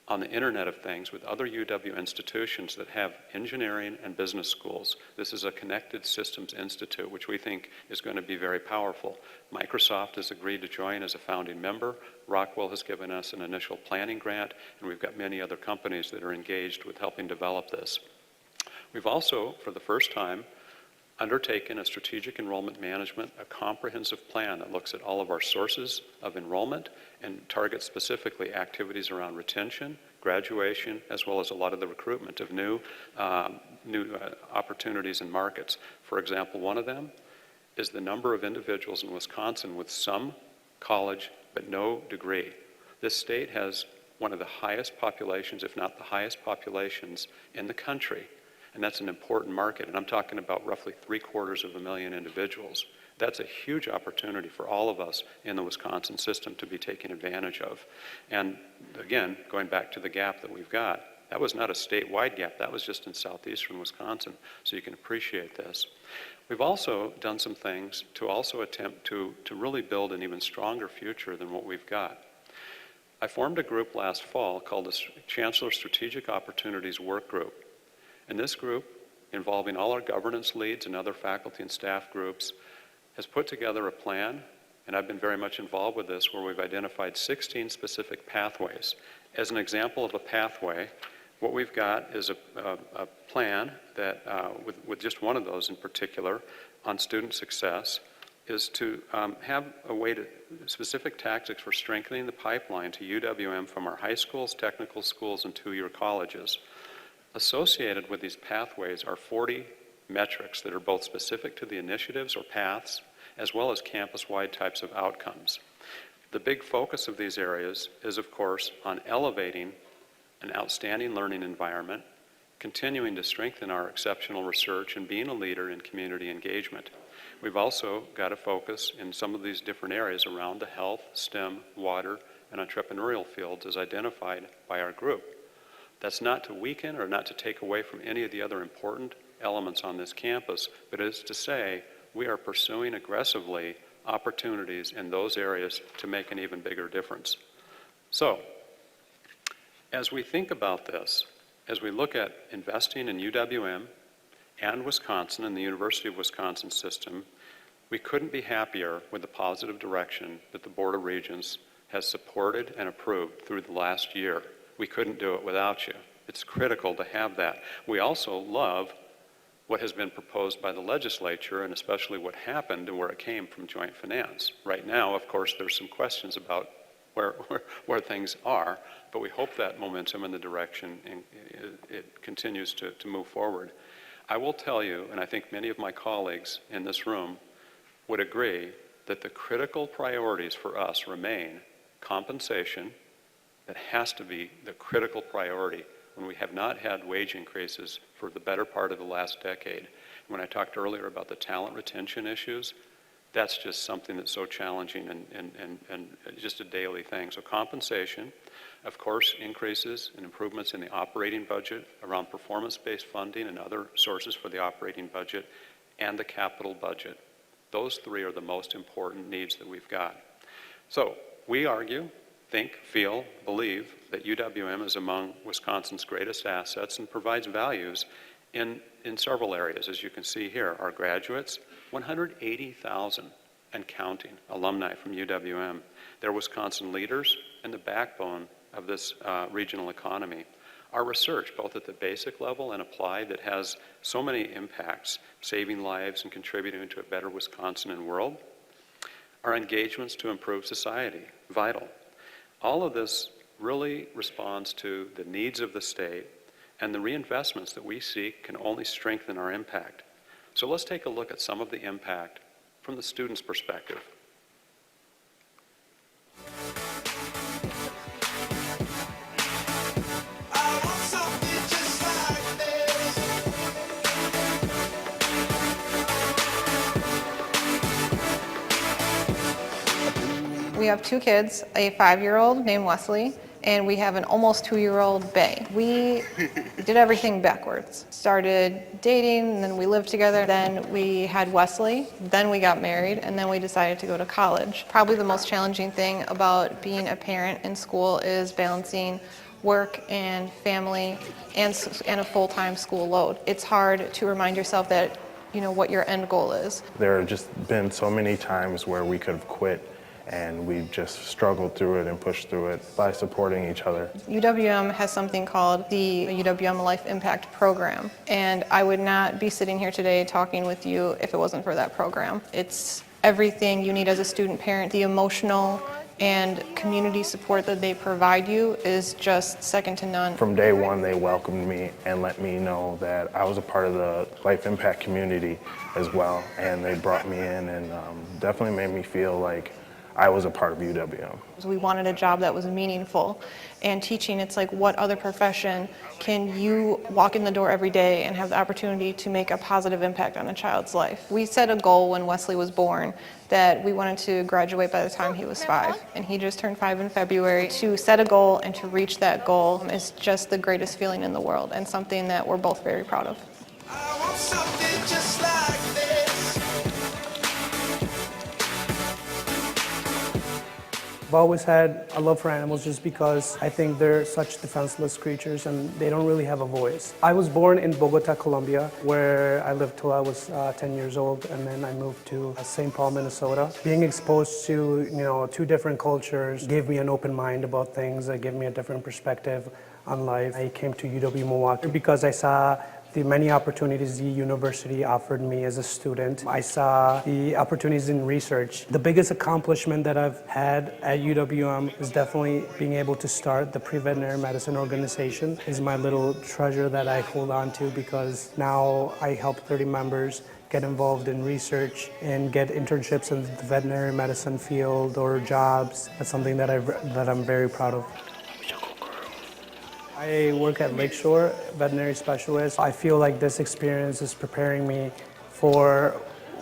on the Internet of Things with other UW institutions that have engineering and business schools. This is a Connected Systems Institute, which we think is going to be very powerful. Microsoft has agreed to join as a founding member. Rockwell has given us an initial planning grant, and we've got many other companies that are engaged with helping develop this. We've also, for the first time, undertaken a strategic enrollment management, a comprehensive plan that looks at all of our sources of enrollment and targets specifically activities around retention, graduation, as well as a lot of the recruitment of new opportunities and markets. For example, one of them is the number of individuals in Wisconsin with some college but no degree. This state has one of the highest populations, if not the highest populations in the country, and that's an important market, and I'm talking about roughly 750,000 individuals. That's a huge opportunity for all of us in the Wisconsin system to be taking advantage of. And again, going back to the gap that we've got, that was not a statewide gap, that was just in southeastern Wisconsin, so you can appreciate this. We've also done some things to also attempt to really build an even stronger future than what we've got. I formed a group last fall called the Chancellor Strategic Opportunities Work Group. And this group, involving all our governance leads and other faculty and staff groups, has put together a plan, and I've been very much involved with this, where we've identified 16 specific pathways. As an example of a pathway, what we've got is a plan that, with just one of those in particular, on student success, is to have a way to, specific tactics for strengthening the pipeline to UWM from our high schools, technical schools, and two-year colleges. Associated with these pathways are 40 metrics that are both specific to the initiatives or paths, as well as campus-wide types of outcomes. The big focus of these areas is, of course, on elevating an outstanding learning environment, continuing to strengthen our exceptional research, and being a leader in community engagement. We've also got to focus in some of these different areas around the health, STEM, water, and entrepreneurial fields as identified by our group. That's not to weaken or not to take away from any of the other important elements on this campus, but it is to say we are pursuing aggressively opportunities in those areas to make an even bigger difference. So, as we think about this, as we look at investing in UWM and Wisconsin and the University of Wisconsin system, we couldn't be happier with the positive direction that the Board of Regents has supported and approved through the last year. We couldn't do it without you. It's critical to have that. We also love what has been proposed by the legislature, and especially what happened and where it came from joint finance. Right now, of course, there's some questions about where things are, but we hope that momentum and the direction it continues to move forward. I will tell you, and I think many of my colleagues in this room would agree, that the critical priorities for us remain compensation. That has to be the critical priority when we have not had wage increases for the better part of the last decade. When I talked earlier about the talent retention issues, that's just something that's so challenging and just a daily thing. So compensation, of course, increases and improvements in the operating budget around performance-based funding and other sources for the operating budget, and the capital budget. Those three are the most important needs that we've got. So we argue, think, feel, believe that UWM is among Wisconsin's greatest assets and provides values in several areas. As you can see here, our graduates, 180,000 and counting alumni from UWM. They're Wisconsin leaders and the backbone of this regional economy. Our research, both at the basic level and applied, that has so many impacts, saving lives and contributing to a better Wisconsin and world. Our engagements to improve society, vital. All of this really responds to the needs of the state, and the reinvestments that we seek can only strengthen our impact. So let's take a look at some of the impact from the student's perspective. We have two kids, a 5-year-old named Wesley, and we have an almost 2-year-old Bay. We did everything backwards. Started dating, and then we lived together. Then we had Wesley, then we got married, and then we decided to go to college. Probably the most challenging thing about being a parent in school is balancing work and family and a full-time school load. It's hard to remind yourself that, you know, what your end goal is. There have just been so many times where we could have quit, and we've just struggled through it and pushed through it by supporting each other. UWM has something called the UWM Life Impact Program, and I would not be sitting here today talking with you if it wasn't for that program. It's everything you need as a student parent, the emotional and community support that they provide you is just second to none. From day one, they welcomed me and let me know that I was a part of the Life Impact community as well. And they brought me in and definitely made me feel like I was a part of UWM. We wanted a job that was meaningful. And teaching, it's like, what other profession can you walk in the door every day and have the opportunity to make a positive impact on a child's life? We set a goal when Wesley was born that we wanted to graduate by the time he was 5. And he just turned 5 in February. To set a goal and to reach that goal is just the greatest feeling in the world and something that we're both very proud of. I want something just like this. I've always had a love for animals just because I think they're such defenseless creatures and they don't really have a voice. I was born in Bogota, Colombia, where I lived till I was 10 years old, and then I moved to St. Paul, Minnesota. Being exposed to, 2 different cultures gave me an open mind about things. It gave me a different perspective on life. I came to UW-Milwaukee because I saw the many opportunities the university offered me as a student. I saw the opportunities in research. The biggest accomplishment that I've had at UWM is definitely being able to start the pre-veterinary medicine organization. Is my little treasure that I hold on to, because now I help 30 members get involved in research and get internships in the veterinary medicine field or jobs. That's something that I'm very proud of. I work at Lakeshore, veterinary specialist. I feel like this experience is preparing me for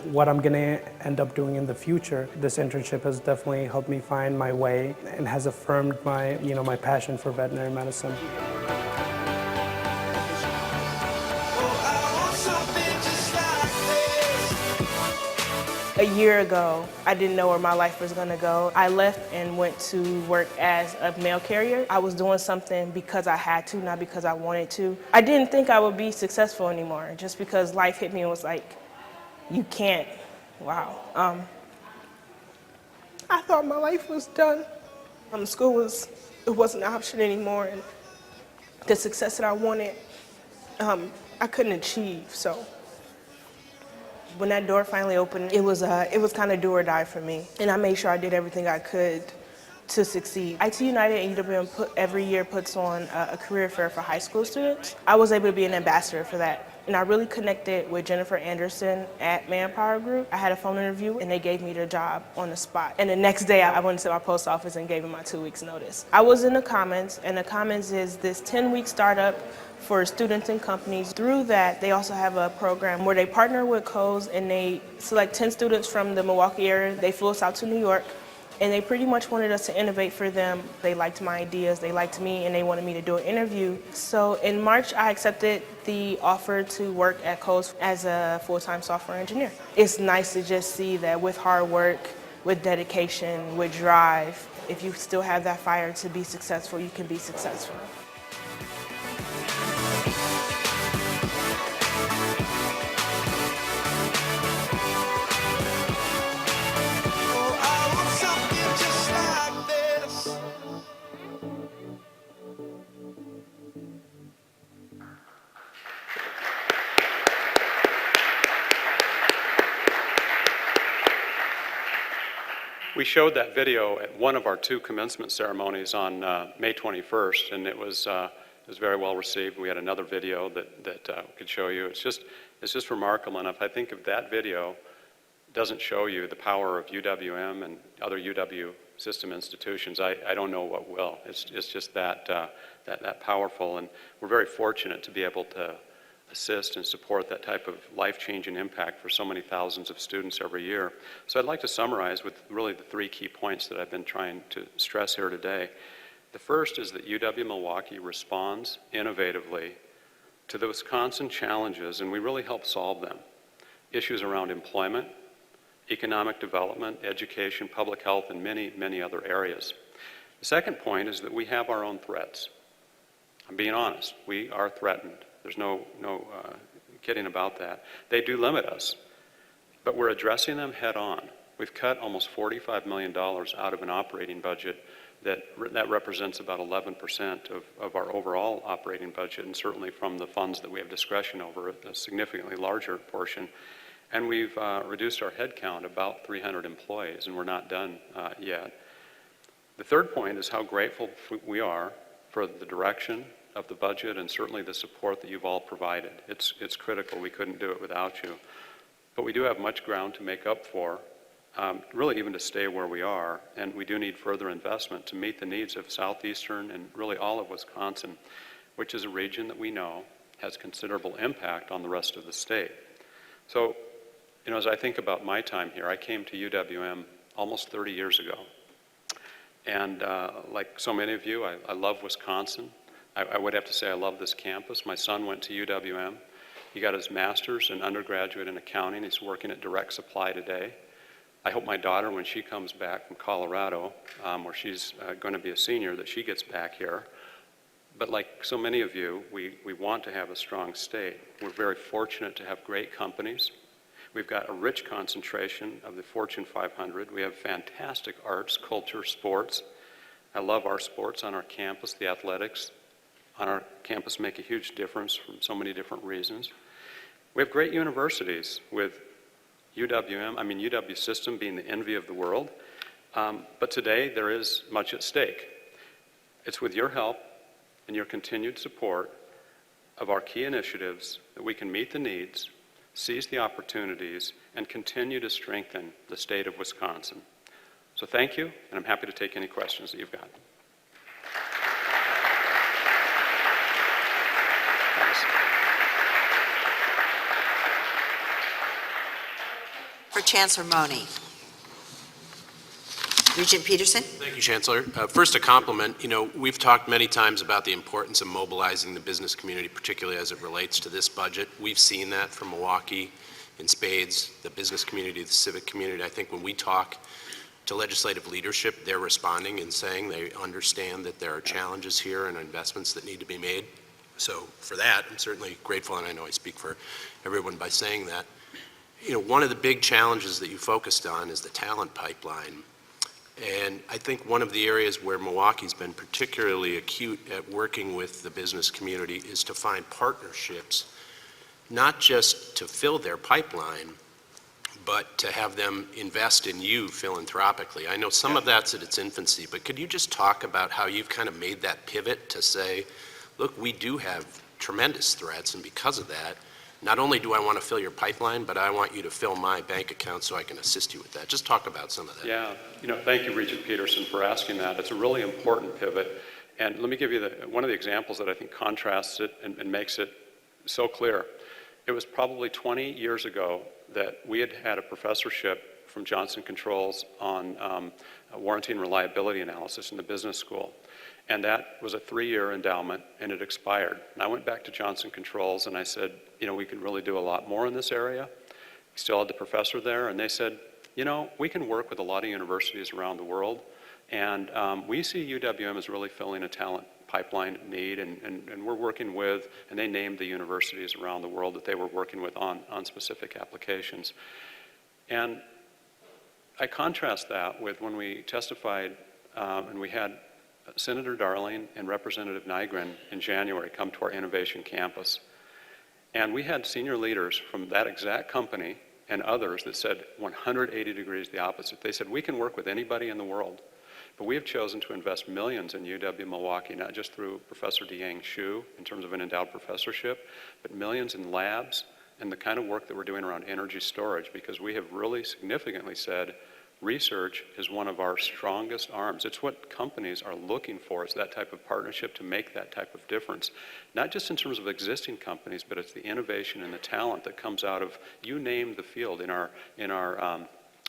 what I'm going to end up doing in the future. This internship has definitely helped me find my way and has affirmed my, my passion for veterinary medicine. A year ago, I didn't know where my life was gonna go. I left and went to work as a mail carrier. I was doing something because I had to, not because I wanted to. I didn't think I would be successful anymore, just because life hit me and was like, you can't. Wow. I thought my life was done. School wasn't an option anymore, and the success that I wanted, I couldn't achieve, so. When that door finally opened, it was kind of do or die for me. And I made sure I did everything I could to succeed. IT United and UWM every year puts on a career fair for high school students. I was able to be an ambassador for that. And I really connected with Jennifer Anderson at Manpower Group. I had a phone interview and they gave me the job on the spot. And the next day I went to my post office and gave them my 2 weeks notice. I was in the Commons, and the Commons is this 10-week startup for students and companies. Through that, they also have a program where they partner with Coles and they select 10 students from the Milwaukee area. They flew us out to New York, and they pretty much wanted us to innovate for them. They liked my ideas, they liked me, and they wanted me to do an interview. So in March, I accepted the offer to work at Coles as a full-time software engineer. It's nice to just see that with hard work, with dedication, with drive, if you still have that fire to be successful, you can be successful. We showed that video at one of our 2 commencement ceremonies on May 21st, and it was very well received. We had another video that could show you. It's just remarkable enough. I think if that video doesn't show you the power of UWM and other UW system institutions, I don't know what will. It's just that powerful, and we're very fortunate to be able to assist and support that type of life-changing impact for so many thousands of students every year. So I'd like to summarize with really the 3 key points that I've been trying to stress here today. The first is that UW-Milwaukee responds innovatively to the Wisconsin challenges, and we really help solve them. Issues around employment, economic development, education, public health, and many, many other areas. The second point is that we have our own threats. I'm being honest, we are threatened. There's no kidding about that. They do limit us, but we're addressing them head on. We've cut almost $45 million out of an operating budget that represents about 11% of our overall operating budget, and certainly from the funds that we have discretion over, a significantly larger portion. And we've reduced our headcount about 300 employees, and we're not done yet. The third point is how grateful we are for the direction of the budget and certainly the support that you've all provided. It's critical. We couldn't do it without you. But we do have much ground to make up for, really even to stay where we are, and we do need further investment to meet the needs of southeastern and really all of Wisconsin, which is a region that we know has considerable impact on the rest of the state. So, as I think about my time here, I came to UWM almost 30 years ago. And like so many of you, I love Wisconsin. I would have to say I love this campus. My son went to UWM. He got his master's and undergraduate in accounting. He's working at Direct Supply today. I hope my daughter, when she comes back from Colorado, where she's going to be a senior, that she gets back here. But like so many of you, we want to have a strong state. We're very fortunate to have great companies. We've got a rich concentration of the Fortune 500. We have fantastic arts, culture, sports. I love our sports on our campus. The athletics on our campus make a huge difference for so many different reasons. We have great universities with UW system being the envy of the world. But today there is much at stake. It's with your help and your continued support of our key initiatives that we can meet the needs, seize the opportunities, and continue to strengthen the state of Wisconsin. So thank you, and I'm happy to take any questions that you've got. Thanks. For Chancellor Mone. Regent Peterson. Thank you, Chancellor. First, a compliment. We've talked many times about the importance of mobilizing the business community, particularly as it relates to this budget. We've seen that from Milwaukee in spades, the business community, the civic community. I think when we talk to legislative leadership, they're responding and saying they understand that there are challenges here and investments that need to be made. So for that, I'm certainly grateful, and I know I speak for everyone by saying that. One of the big challenges that you focused on is the talent pipeline. And I think one of the areas where Milwaukee's been particularly acute at working with the business community is to find partnerships, not just to fill their pipeline, but to have them invest in you philanthropically. I know some of that's at its infancy, but could you just talk about how you've kind of made that pivot to say, look, we do have tremendous threats, and because of that, not only do I want to fill your pipeline, but I want you to fill my bank account so I can assist you with that. Just talk about some of that. Yeah, thank you, Regent Peterson, for asking that. It's a really important pivot. And let me give you one of the examples that I think contrasts it and makes it so clear. It was probably 20 years ago that we had a professorship from Johnson Controls on warranty and reliability analysis in the business school. And that was a 3-year endowment, and it expired. And I went back to Johnson Controls, and I said, we can really do a lot more in this area. We still had the professor there, and they said, we can work with a lot of universities around the world, and we see UWM as really filling a talent pipeline need, and we're working with, and they named the universities around the world that they were working with on specific applications. And I contrast that with when we testified, and we had Senator Darling and Representative Nygren in January come to our innovation campus. And we had senior leaders from that exact company and others that said 180 degrees the opposite. They said, we can work with anybody in the world, but we have chosen to invest millions in UW-Milwaukee, not just through Professor DeYang Xu in terms of an endowed professorship, but millions in labs and the kind of work that we're doing around energy storage, because we have really significantly said research is one of our strongest arms. It's what companies are looking for, is that type of partnership to make that type of difference. Not just in terms of existing companies, but it's the innovation and the talent that comes out of, you name the field.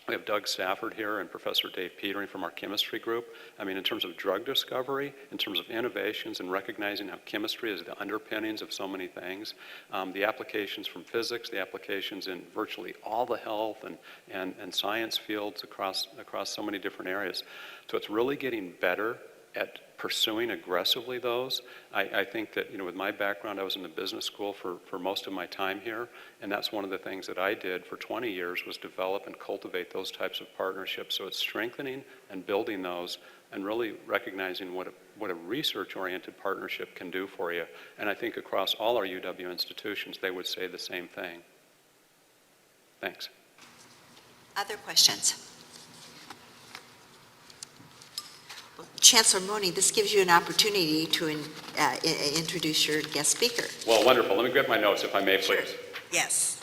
We have Doug Safford here and Professor Dave Petering from our chemistry group. In terms of drug discovery, in terms of innovations and recognizing how chemistry is the underpinnings of so many things, the applications from physics, the applications in virtually all the health and science fields across so many different areas. So it's really getting better at pursuing aggressively those. I think that, with my background, I was in the business school for most of my time here, and that's one of the things that I did for 20 years was develop and cultivate those types of partnerships. So it's strengthening and building those and really recognizing what a research-oriented partnership can do for you. And I think across all our UW institutions, they would say the same thing. Thanks. Other questions? Chancellor Mone, this gives you an opportunity to introduce your guest speaker. Well, wonderful. Let me grab my notes, if I may, please. Yes.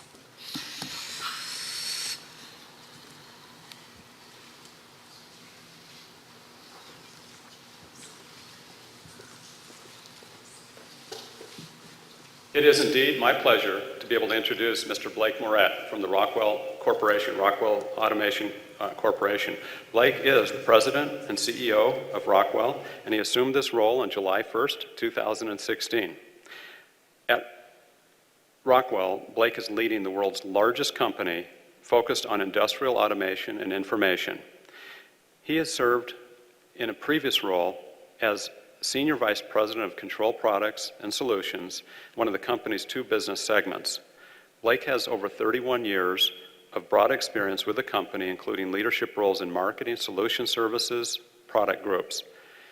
It is indeed my pleasure to be able to introduce Mr. Blake Moret from the Rockwell Corporation, Rockwell Automation Corporation. Blake is the president and CEO of Rockwell, and he assumed this role on July 1st, 2016. At Rockwell, Blake is leading the world's largest company focused on industrial automation and information. He has served in a previous role as Senior Vice President of Control Products and Solutions, one of the company's two business segments. Blake has over 31 years of broad experience with the company, including leadership roles in marketing, solution services, product groups.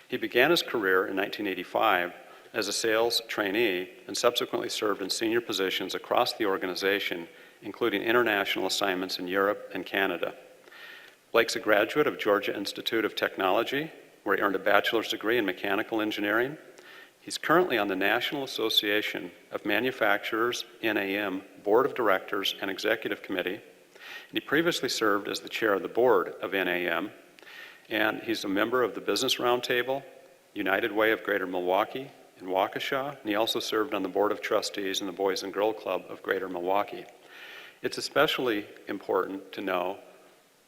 He began his career in 1985 as a sales trainee and subsequently served in senior positions across the organization, including international assignments in Europe and Canada. Blake's a graduate of Georgia Institute of Technology, where he earned a bachelor's degree in mechanical engineering. He's currently on the National Association of Manufacturers, NAM, Board of Directors and Executive Committee. And he previously served as the chair of the board of NAM, and he's a member of the Business Roundtable, United Way of Greater Milwaukee in Waukesha, and he also served on the Board of Trustees in the Boys and Girl Club of Greater Milwaukee. It's especially important to know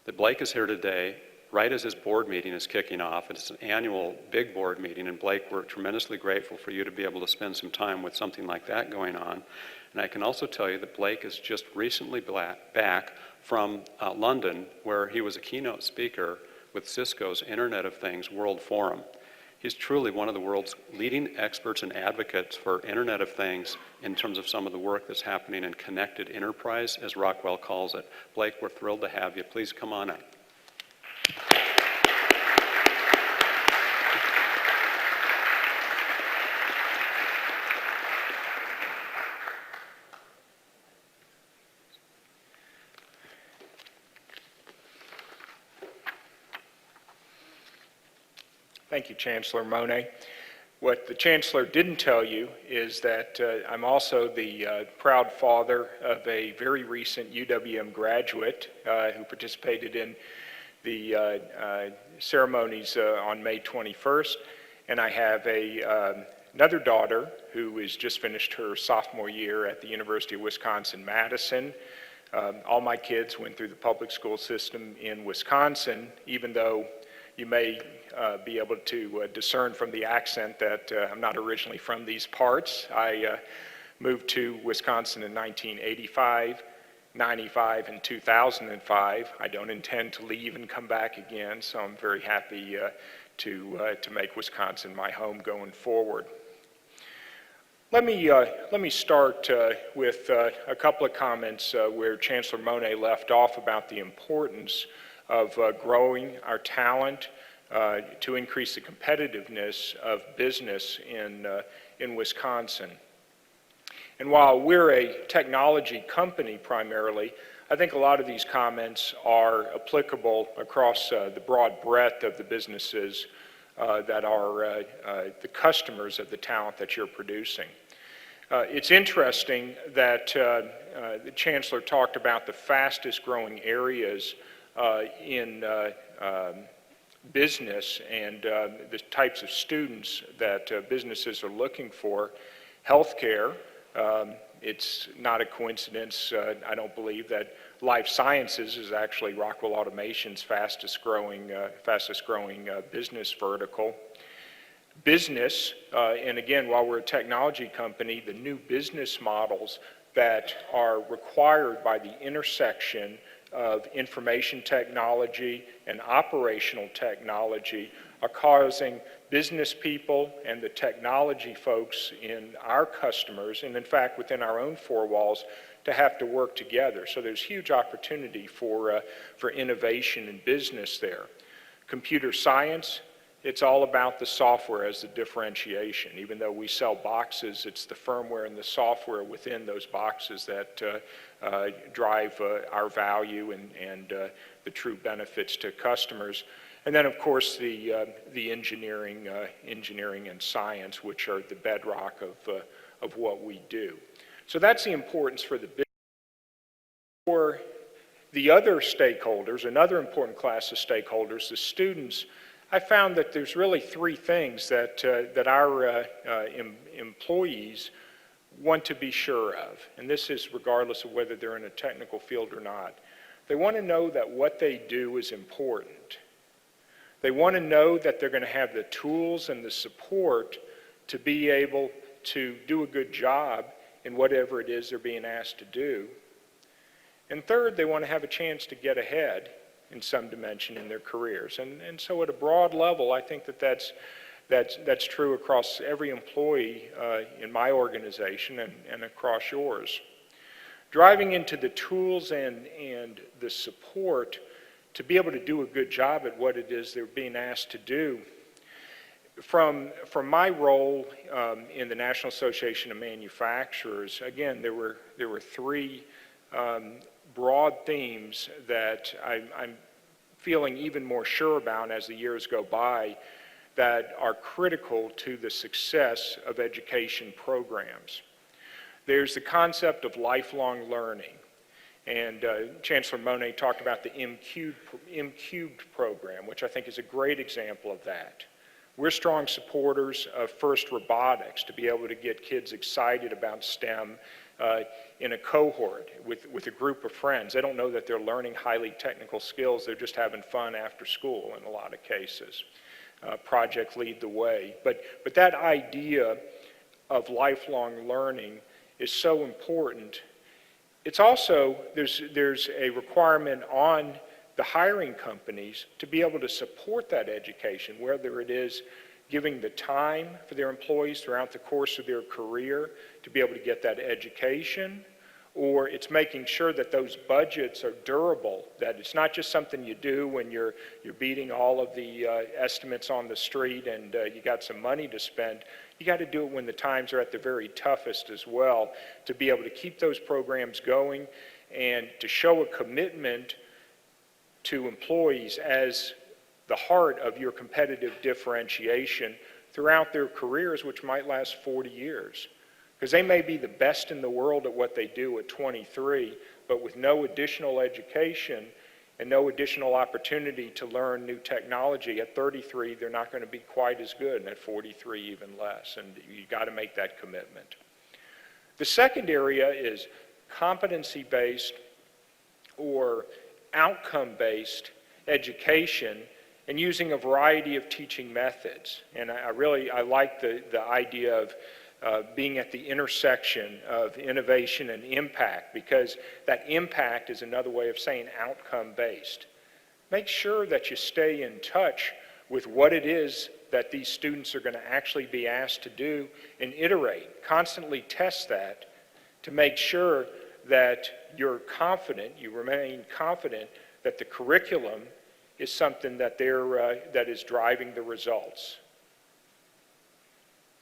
that Blake is here today right as his board meeting is kicking off. It's an annual big board meeting, and Blake, we're tremendously grateful for you to be able to spend some time with something like that going on. And I can also tell you that Blake is just recently back from London, where he was a keynote speaker with Cisco's Internet of Things World Forum. He's truly one of the world's leading experts and advocates for Internet of Things in terms of some of the work that's happening in connected enterprise, as Rockwell calls it. Blake, we're thrilled to have you. Please come on up. Thank you, Chancellor Mone. What the Chancellor didn't tell you is that I'm also the proud father of a very recent UWM graduate who participated in the ceremonies on May 21st, and I have another daughter who has just finished her sophomore year at the University of Wisconsin-Madison. All my kids went through the public school system in Wisconsin, even though you may be able to discern from the accent that I'm not originally from these parts. I moved to Wisconsin in 1985, 95, and 2005. I don't intend to leave and come back again, so I'm very happy to make Wisconsin my home going forward. Let me start with a couple of comments where Chancellor Mone left off about the importance of growing our talent to increase the competitiveness of business in Wisconsin. And while we're a technology company primarily, I think a lot of these comments are applicable across the broad breadth of the businesses that are the customers of the talent that you're producing. It's interesting that the Chancellor talked about the fastest growing areas in business and the types of students that businesses are looking for. Healthcare, it's not a coincidence, I don't believe, that life sciences is actually Rockwell Automation's fastest growing business vertical. Business, and again, while we're a technology company, the new business models that are required by the intersection of information technology and operational technology are causing business people and the technology folks in our customers, and in fact within our own four walls, to have to work together. So there's huge opportunity for innovation in business there. Computer science, it's all about the software as the differentiation. Even though we sell boxes, it's the firmware and the software within those boxes that drive our value and the true benefits to customers. And then, of course, the engineering and science, which are the bedrock of what we do. So that's the importance for the business. For the other stakeholders, another important class of stakeholders, the students, I found that there's really three things that our employees want to be sure of, and this is regardless of whether they're in a technical field or not. They want to know that what they do is important. They want to know that they're going to have the tools and the support to be able to do a good job in whatever it is they're being asked to do. And third, they want to have a chance to get ahead in some dimension in their careers. And so at a broad level, I think that's true across every employee in my organization and across yours. Driving into the tools and the support to be able to do a good job at what it is they're being asked to do. From my role in the National Association of Manufacturers, again, there were three broad themes that I'm feeling even more sure about as the years go by that are critical to the success of education programs. There's the concept of lifelong learning, and Chancellor Mone talked about the M-Cubed program, which I think is a great example of that. We're strong supporters of FIRST Robotics to be able to get kids excited about STEM in a cohort with a group of friends. They don't know that they're learning highly technical skills, they're just having fun after school in a lot of cases. Project Lead the Way. But that idea of lifelong learning is so important. It's also, there's a requirement on the hiring companies to be able to support that education, whether it is giving the time for their employees throughout the course of their career to be able to get that education, or it's making sure that those budgets are durable, that it's not just something you do when you're beating all of the estimates on the street and you got some money to spend. You got to do it when the times are at the very toughest as well, to be able to keep those programs going and to show a commitment to employees as the heart of your competitive differentiation throughout their careers, which might last 40 years. Because they may be the best in the world at what they do at 23, but with no additional education and no additional opportunity to learn new technology, at 33, they're not going to be quite as good, and at 43, even less, and you got to make that commitment. The second area is competency-based or outcome-based education and using a variety of teaching methods. And I like the idea of being at the intersection of innovation and impact, because that impact is another way of saying outcome-based. Make sure that you stay in touch with what it is that these students are going to actually be asked to do and iterate. Constantly test that to make sure that you're confident, you remain confident that the curriculum is something that that is driving the results.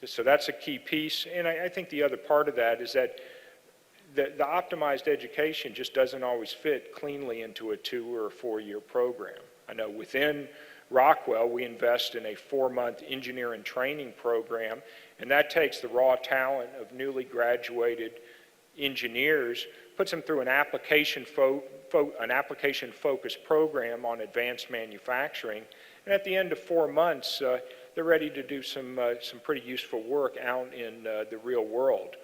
So that's a key piece, and I think the other part of that is that the optimized education just doesn't always fit cleanly into a 2 or 4 year program. I know within Rockwell we invest in a 4-month engineering training program, and that takes the raw talent of newly graduated engineers, puts them through an application-focused program on advanced manufacturing, and at the end of 4 months, they're ready to do some pretty useful work out in the real world.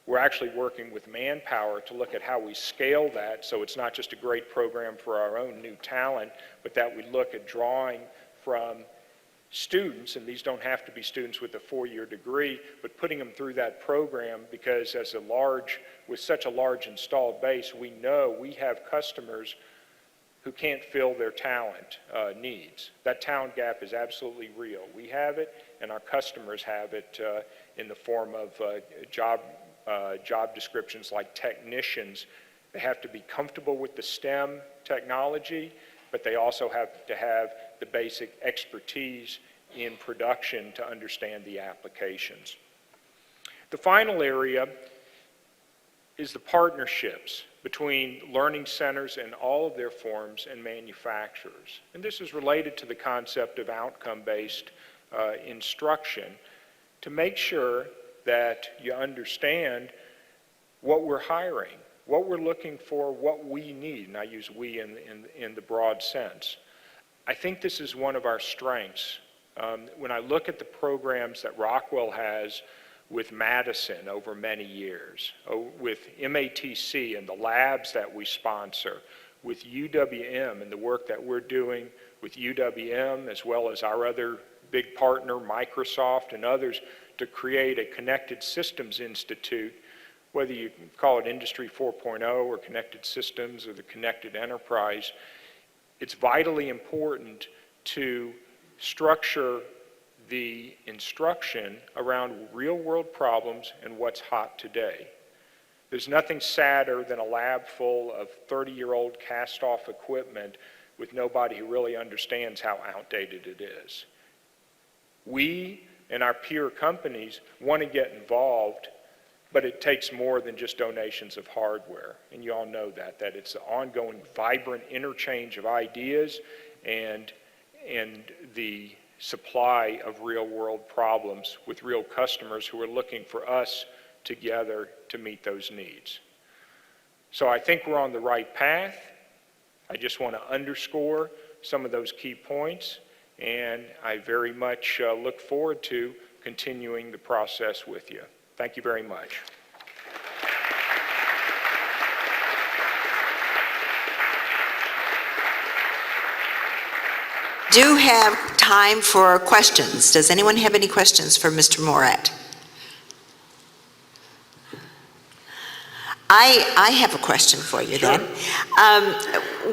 We're actually working with Manpower to look at how we scale that, so it's not just a great program for our own new talent, but that we look at drawing from students, and these don't have to be students with a 4-year degree, but putting them through that program, because with such a large installed base, we know we have customers who can't fill their talent needs. That talent gap is absolutely real. We have it, and our customers have it in the form of job descriptions like technicians. They have to be comfortable with the STEM technology, but they also have to have the basic expertise in production to understand the applications. The final area is the partnerships between learning centers in all of their forms and manufacturers. And this is related to the concept of outcome-based instruction, to make sure that you understand what we're hiring, what we're looking for, what we need, and I use we in the broad sense. I think this is one of our strengths. When I look at the programs that Rockwell has with Madison over many years, with MATC and the labs that we sponsor, with UWM and the work that we're doing with UWM, as well as our other big partner, Microsoft and others, to create a Connected Systems Institute, whether you call it Industry 4.0 or Connected Systems or the Connected Enterprise, it's vitally important to structure the instruction around real-world problems and what's hot today. There's nothing sadder than a lab full of 30-year-old cast-off equipment with nobody who really understands how outdated it is. We and our peer companies want to get involved, but it takes more than just donations of hardware. And you all know that it's an ongoing, vibrant interchange of ideas and the supply of real-world problems with real customers who are looking for us together to meet those needs. So I think we're on the right path. I just want to underscore some of those key points, and I very much look forward to continuing the process with you. Thank you very much. Do have time for questions. Does anyone have any questions for Mr. Moret? I have a question for you then.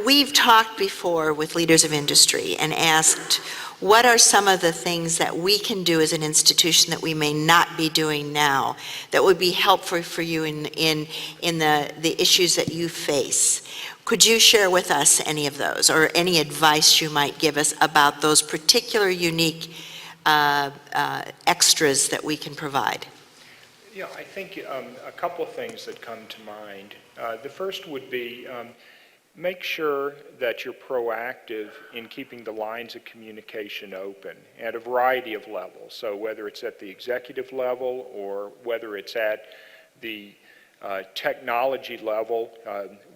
We've talked before with leaders of industry and asked, what are some of the things that we can do as an institution that we may not be doing now that would be helpful for you in the issues that you face? Could you share with us any of those, or any advice you might give us about those particular unique extras that we can provide? Yeah, I think a couple of things that come to mind. The first would be make sure that you're proactive in keeping the lines of communication open at a variety of levels. So whether it's at the executive level or whether it's at the technology level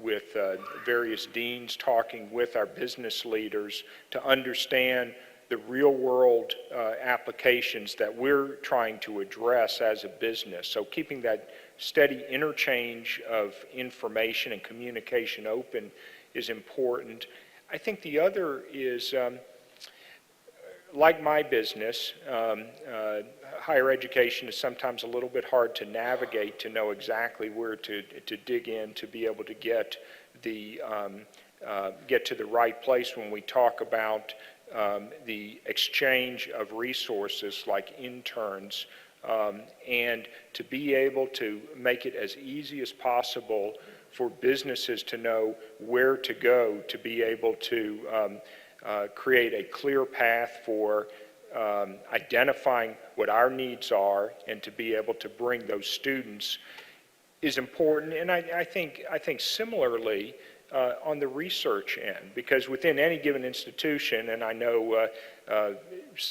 with various deans talking with our business leaders to understand the real-world applications that we're trying to address as a business. So keeping that steady interchange of information and communication open is important. I think the other is, like my business, higher education is sometimes a little bit hard to navigate, to know exactly where to dig in to be able to get to the right place when we talk about the exchange of resources like interns, and to be able to make it as easy as possible for businesses to know where to go to be able to create a clear path for identifying what our needs are and to be able to bring those students is important. And I think similarly on the research end, because within any given institution, and I know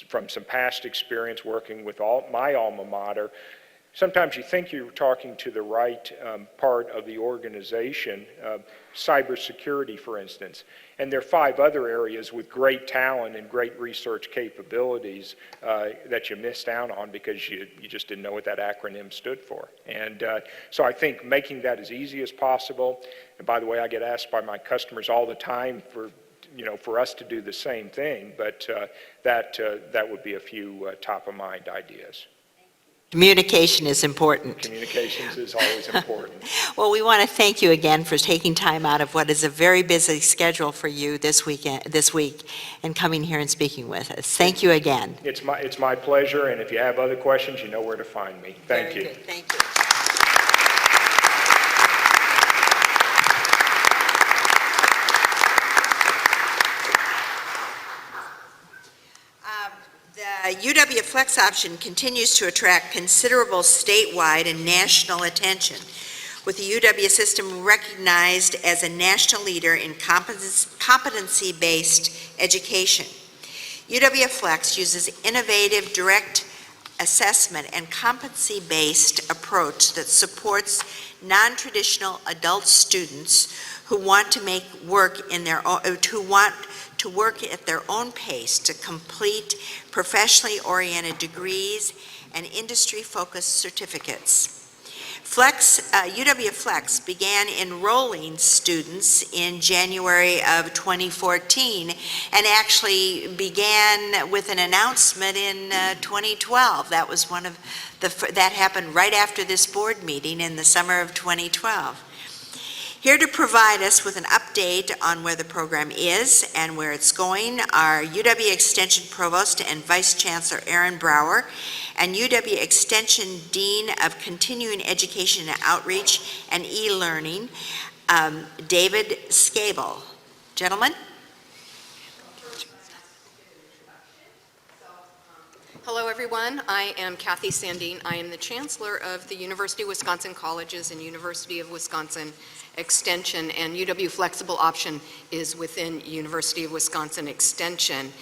from some past experience working with my alma mater, sometimes you think you're talking to the right part of the organization, cybersecurity, for instance, and there are 5 other areas with great talent and great research capabilities that you missed out on because you just didn't know what that acronym stood for. And so I think making that as easy as possible, and by the way, I get asked by my customers all the time for us to do the same thing, but that would be a few top-of-mind ideas. Communication is important. Communications is always important. Well, we want to thank you again for taking time out of what is a very busy schedule for you this week and coming here and speaking with us. Thank you again. It's my pleasure, and if you have other questions, you know where to find me. Thank you. Very good. Thank you. The UW Flex option continues to attract considerable statewide and national attention. with the UW system recognized as a national leader in competency-based education. UW Flex uses innovative direct assessment and competency-based approach that supports non-traditional adult students who want to make work in their own, who want to work at their own pace to complete professionally oriented degrees and industry-focused certificates. UW Flex began enrolling students in January of 2014 and actually began with an announcement in 2012. That was that happened right after this board meeting in the summer of 2012. Here to provide us with an update on where the program is and where it's going are UW Extension Provost and Vice Chancellor Aaron Brower and UW Extension Dean of Continuing Education and Outreach and E-Learning, David Scable. Gentlemen? Hello, everyone. I am Kathy Sandine. I am the Chancellor of the University of Wisconsin Colleges and University of Wisconsin Extension, and UW Flexible Option is within University of Wisconsin Extension.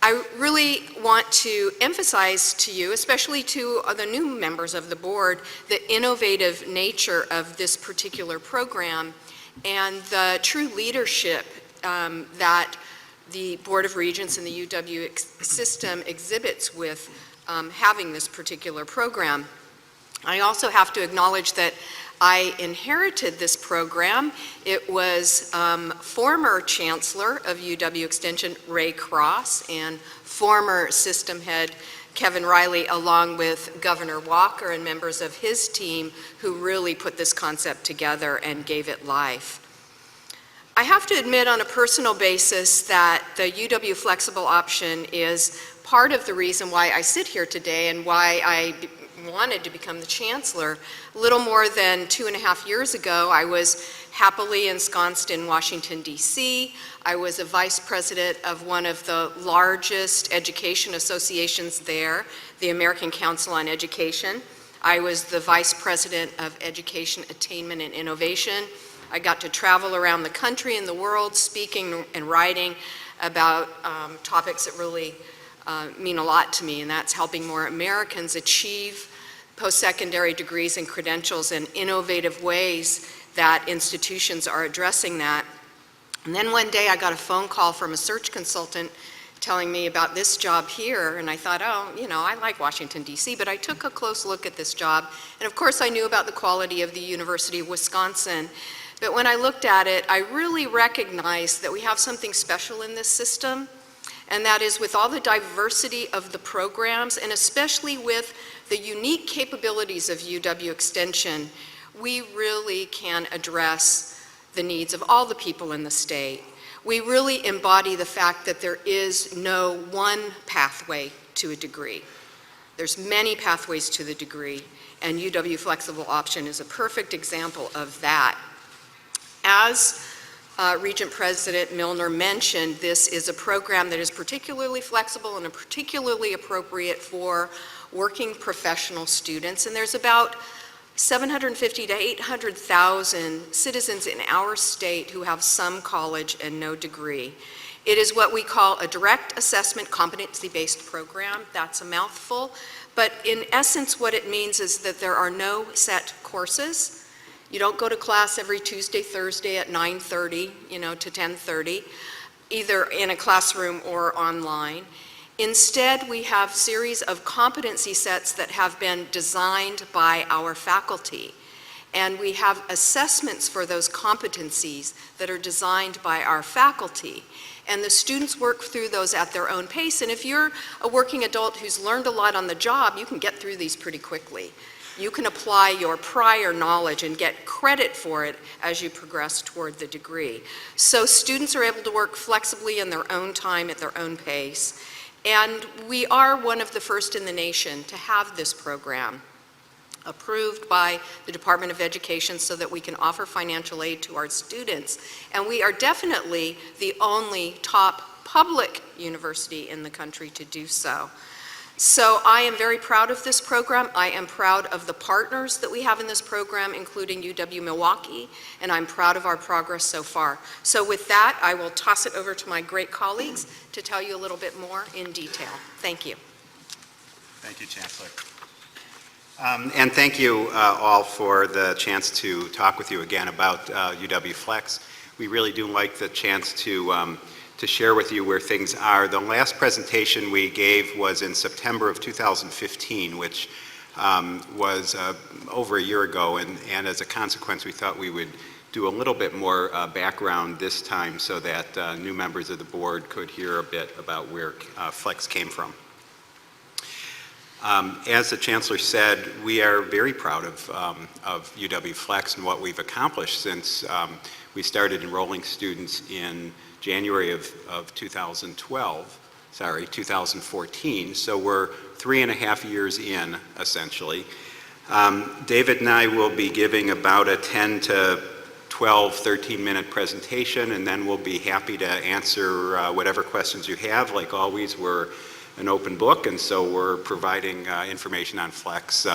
I really want to emphasize to you, especially to the new members of the board, the innovative nature of this particular program and the true leadership that the Board of Regents and the UW system exhibits with having this particular program. I also have to acknowledge that I inherited this program. It was former Chancellor of UW Extension, Ray Cross, and former system head Kevin Riley, along with Governor Walker and members of his team, who really put this concept together and gave it life. I have to admit on a personal basis that the UW Flexible Option is part of the reason why I sit here today and why I wanted to become the chancellor. A little more than 2.5 years ago, I was happily ensconced in Washington, D.C. I was a vice president of one of the largest education associations there, the American Council on Education. I was the vice president of Education Attainment and Innovation. I got to travel around the country and the world speaking and writing about topics that really mean a lot to me, and that's helping more Americans achieve post-secondary degrees and credentials in innovative ways that institutions are addressing that. And then one day I got a phone call from a search consultant telling me about this job here, and I thought, oh, you know, I like Washington, D.C., but I took a close look at this job, and of course I knew about the quality of the University of Wisconsin. But when I looked at it, I really recognized that we have something special in this system, and that is with all the diversity of the programs, and especially with the unique capabilities of UW Extension, we really can address the needs of all the people in the state. We really embody the fact that there is no one pathway to a degree. There's many pathways to the degree, and UW Flexible Option is a perfect example of that. As Regent President Milner mentioned, this is a program that is particularly flexible and particularly appropriate for working professional students, and there's about 750 to 800,000 citizens in our state who have some college and no degree. It is what we call a direct assessment competency-based program. That's a mouthful, but in essence what it means is that there are no set courses. You don't go to class every Tuesday, Thursday at 9:30, to 10:30, either in a classroom or online. Instead, we have a series of competency sets that have been designed by our faculty. And we have assessments for those competencies that are designed by our faculty. And the students work through those at their own pace. And if you're a working adult who's learned a lot on the job, you can get through these pretty quickly. You can apply your prior knowledge and get credit for it as you progress toward the degree. So students are able to work flexibly in their own time at their own pace. And we are one of the first in the nation to have this program approved by the Department of Education so that we can offer financial aid to our students. And we are definitely the only top public university in the country to do so. So I am very proud of this program. I am proud of the partners that we have in this program, including UW-Milwaukee, and I'm proud of our progress so far. So with that, I will toss it over to my great colleagues to tell you a little bit more in detail. Thank you. Thank you, Chancellor. And thank you all for the chance to talk with you again about UW Flex. We really do like the chance to share with you where things are. The last presentation we gave was in September of 2015, which was over a year ago, and as a consequence, we thought we would do a little bit more background this time so that new members of the board could hear a bit about where Flex came from. As the Chancellor said, we are very proud of UW Flex and what we've accomplished since we started enrolling students in January of 2014. So we're 3.5 years in, essentially. David and I will be giving about a 10 to 12, 13-minute presentation, and then we'll be happy to answer whatever questions you have. Like always, we're an open book, and so we're providing information on Flex,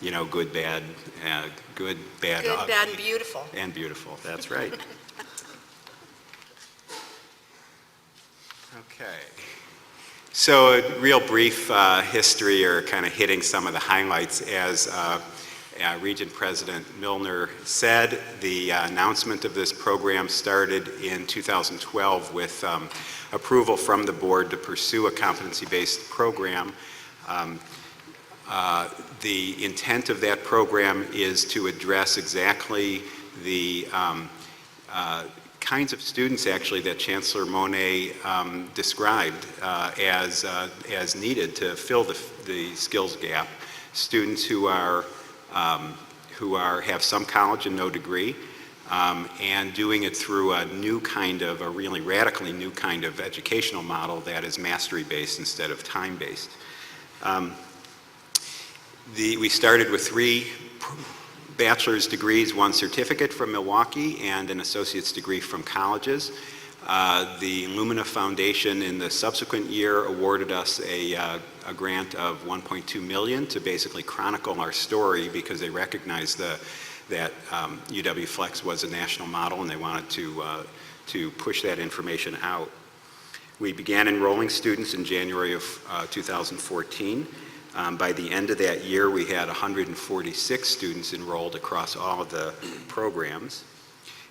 you know, good, bad, Good, bad, and beautiful. And beautiful, that's right. Okay. So a real brief history, or kind of hitting some of the highlights. As Regent President Milner said, the announcement of this program started in 2012 with approval from the board to pursue a competency-based program. The intent of that program is to address exactly the kinds of students, actually, that Chancellor Mone described as needed to fill the skills gap. Students who have some college and no degree, and doing it through a really radically new kind of educational model that is mastery-based instead of time-based. We started with 3 bachelor's degrees, 1 certificate from Milwaukee, and an associate's degree from colleges. The Lumina Foundation in the subsequent year awarded us a grant of $1.2 million to basically chronicle our story, because they recognized that UW Flex was a national model and they wanted to push that information out. We began enrolling students in January of 2014. By the end of that year, we had 146 students enrolled across all of the programs.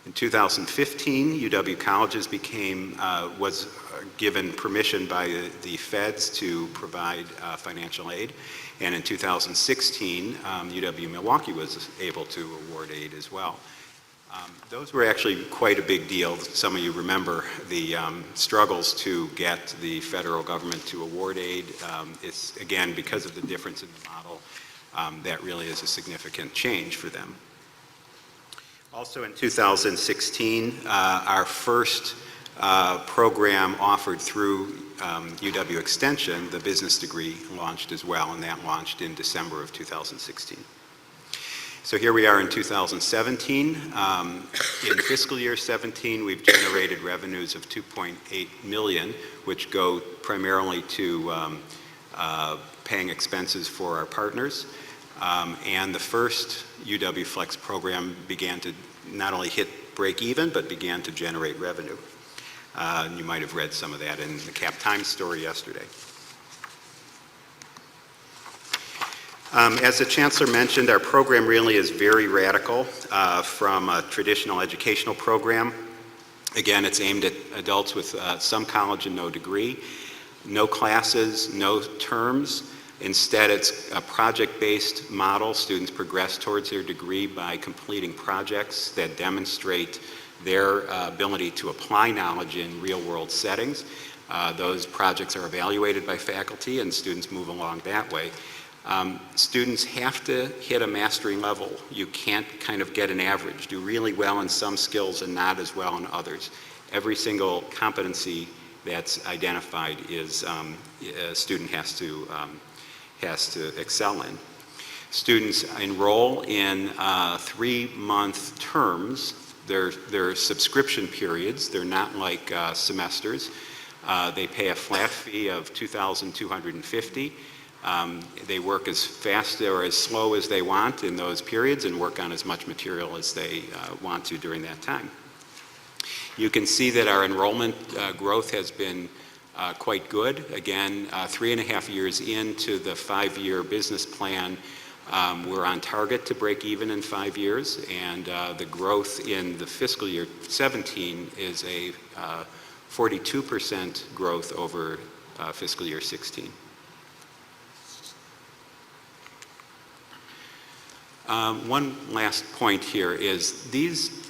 In 2015, UW Colleges was given permission by the feds to provide financial aid. And in 2016, UW-Milwaukee was able to award aid as well. Those were actually quite a big deal. Some of you remember the struggles to get the federal government to award aid. It's, again, because of the difference in the model, that really is a significant change for them. Also in 2016, our first program offered through UW Extension, the business degree, launched as well, and that launched in December of 2016. So here we are in 2017. In fiscal year 17, we've generated revenues of $2.8 million, which go primarily to paying expenses for our partners. And the first UW Flex program began to not only hit break even, but began to generate revenue. You might have read some of that in the Cap Times story yesterday. As the Chancellor mentioned, our program really is very radical from a traditional educational program. Again, it's aimed at adults with some college and no degree, no classes, no terms. Instead, it's a project-based model. Students progress towards their degree by completing projects that demonstrate their ability to apply knowledge in real-world settings. Those projects are evaluated by faculty, and students move along that way. Students have to hit a mastery level. You can't kind of get an average, do really well in some skills and not as well in others. Every single competency that's identified is a student has to excel in. Students enroll in 3-month terms. They're subscription periods. They're not like semesters. They pay a flat fee of $2,250. They work as fast or as slow as they want in those periods and work on as much material as they want to during that time. You can see that our enrollment growth has been quite good. Again, 3.5 years into the 5-year business plan, we're on target to break even in 5 years, and the growth in the fiscal year 17 is a 42% growth over fiscal year 16. One last point here is these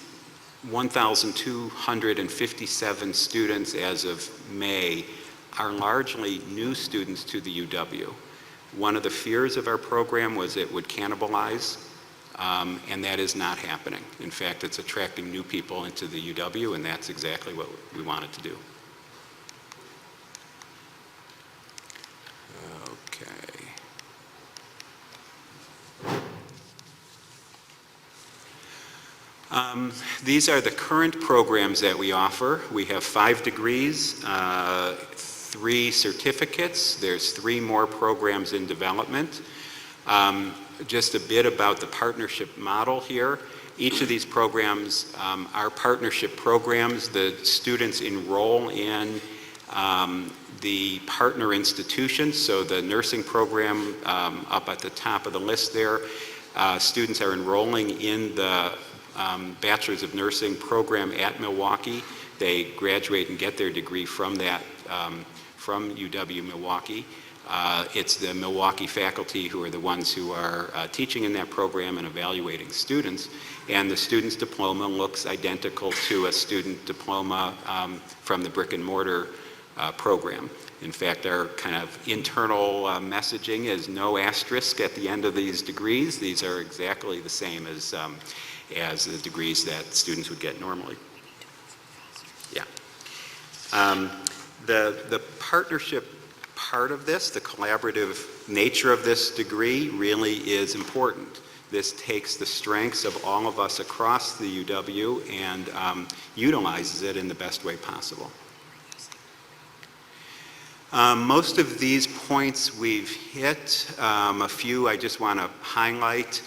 1,257 students as of May are largely new students to the UW. One of the fears of our program was it would cannibalize, and that is not happening. In fact, it's attracting new people into the UW, and that's exactly what we wanted to do. Okay. These are the current programs that we offer. We have 5 degrees, 3 certificates. There's 3 more programs in development. Just a bit about the partnership model here. Each of these programs are partnership programs. The students enroll in the partner institutions. So the nursing program up at the top of the list there, students are enrolling in the Bachelor's of Nursing program at Milwaukee. They graduate and get their degree from that, from UW-Milwaukee. It's the Milwaukee faculty who are the ones who are teaching in that program and evaluating students. And the student's diploma looks identical to a student diploma from the brick and mortar program. In fact, our kind of internal messaging is no asterisk at the end of these degrees. These are exactly the same as the degrees that students would get normally. Yeah. The partnership part of this, the collaborative nature of this degree really is important. This takes the strengths of all of us across the UW and utilizes it in the best way possible. Most of these points we've hit. A few I just want to highlight.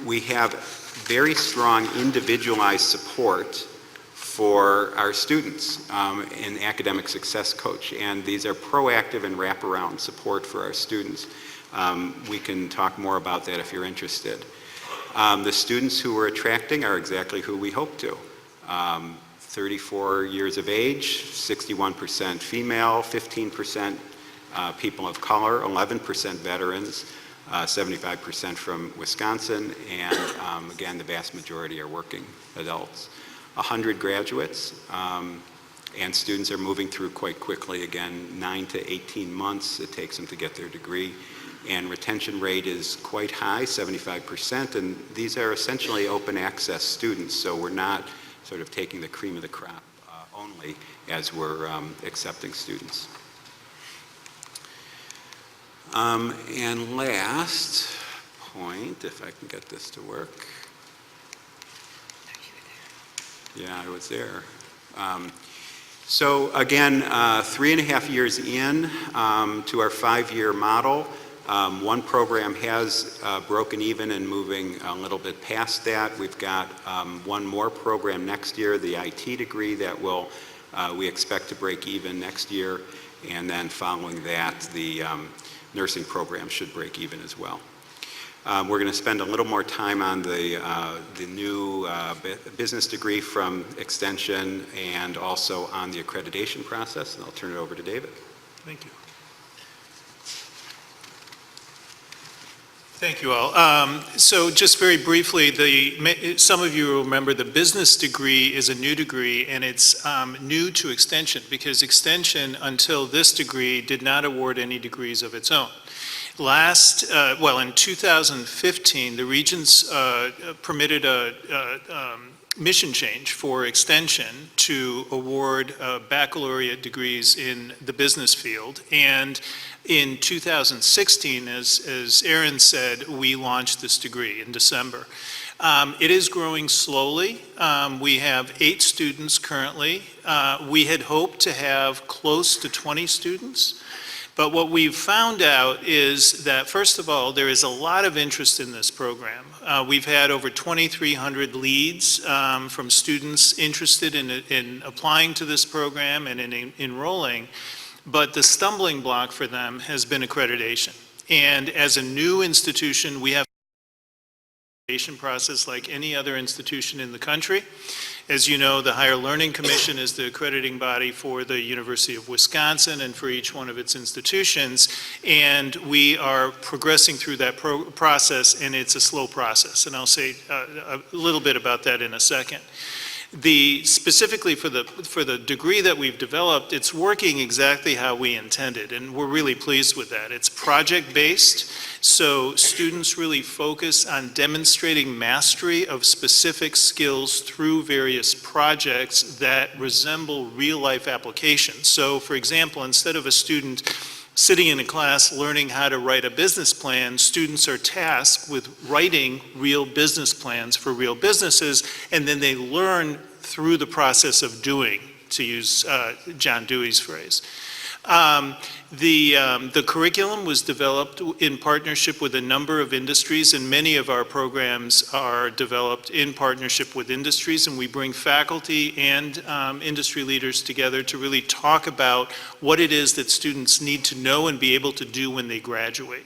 We have very strong individualized support for our students in Academic Success Coach, and these are proactive and wraparound support for our students. We can talk more about that if you're interested. The students who we're attracting are exactly who we hope to. 34 years of age, 61% female, 15% people of color, 11% veterans, 75% from Wisconsin, and again, the vast majority are working adults. 100 graduates, and students are moving through quite quickly. Again, 9 to 18 months it takes them to get their degree, and retention rate is quite high, 75%, and these are essentially open access students, so we're not sort of taking the cream of the crop only as we're accepting students. And last point, if I can get this to work. Yeah, I was there. So again, 3.5 years in to our 5-year model. One program has broken even and moving a little bit past that. We've got one more program next year, the IT degree, that will we expect to break even next year, and then following that, the nursing program should break even as well. We're going to spend a little more time on the new business degree from Extension and also on the accreditation process, and I'll turn it over to David. Thank you. Thank you all. So just very briefly, some of you will remember the business degree is a new degree, and it's new to Extension because Extension, until this degree, did not award any degrees of its own. In 2015, the Regents permitted a mission change for Extension to award baccalaureate degrees in the business field. And in 2016, as Aaron said, we launched this degree in December. It is growing slowly. We have 8 students currently. We had hoped to have close to 20 students. But what we've found out is that, first of all, there is a lot of interest in this program. We've had over 2,300 leads from students interested in applying to this program and in enrolling. But the stumbling block for them has been accreditation. And as a new institution, we have process like any other institution in the country. As you know, the Higher Learning Commission is the accrediting body for the University of Wisconsin and for each one of its institutions, and we are progressing through that process, and it's a slow process, and I'll say a little bit about that in a second. Specifically for the degree that we've developed, it's working exactly how we intended, and we're really pleased with that. It's project-based, so students really focus on demonstrating mastery of specific skills through various projects that resemble real-life applications. So, for example, instead of a student sitting in a class learning how to write a business plan, students are tasked with writing real business plans for real businesses, and then they learn through the process of doing, to use John Dewey's phrase. The curriculum was developed in partnership with a number of industries, and many of our programs are developed in partnership with industries, and we bring faculty and industry leaders together to really talk about what it is that students need to know and be able to do when they graduate.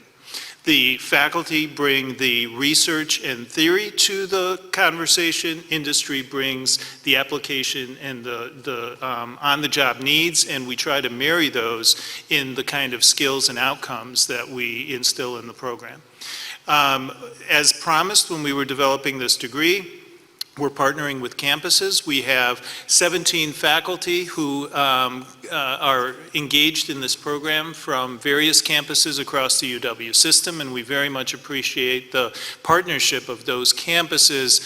The faculty bring the research and theory to the conversation. Industry brings the application and the on-the-job needs, and we try to marry those in the kind of skills and outcomes that we instill in the program. As promised when we were developing this degree, we're partnering with campuses. We have 17 faculty who are engaged in this program from various campuses across the UW system, and we very much appreciate the partnership of those campuses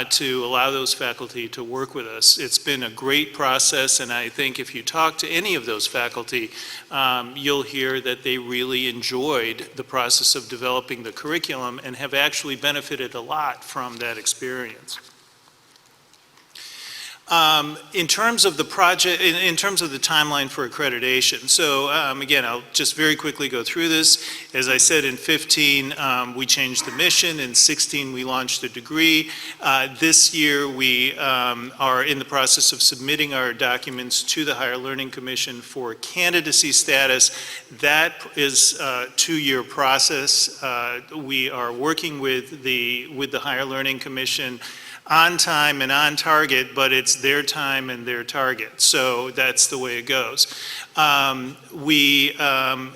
to allow those faculty to work with us. It's been a great process, and I think if you talk to any of those faculty, you'll hear that they really enjoyed the process of developing the curriculum and have actually benefited a lot from that experience. In terms of the project, in terms of the timeline for accreditation, so again, I'll just very quickly go through this. As I said, in 15, we changed the mission. In 16, we launched a degree. This year, we are in the process of submitting our documents to the Higher Learning Commission for candidacy status. That is a 2-year process. We are working with the Higher Learning Commission on time and on target, but it's their time and their target. So that's the way it goes. We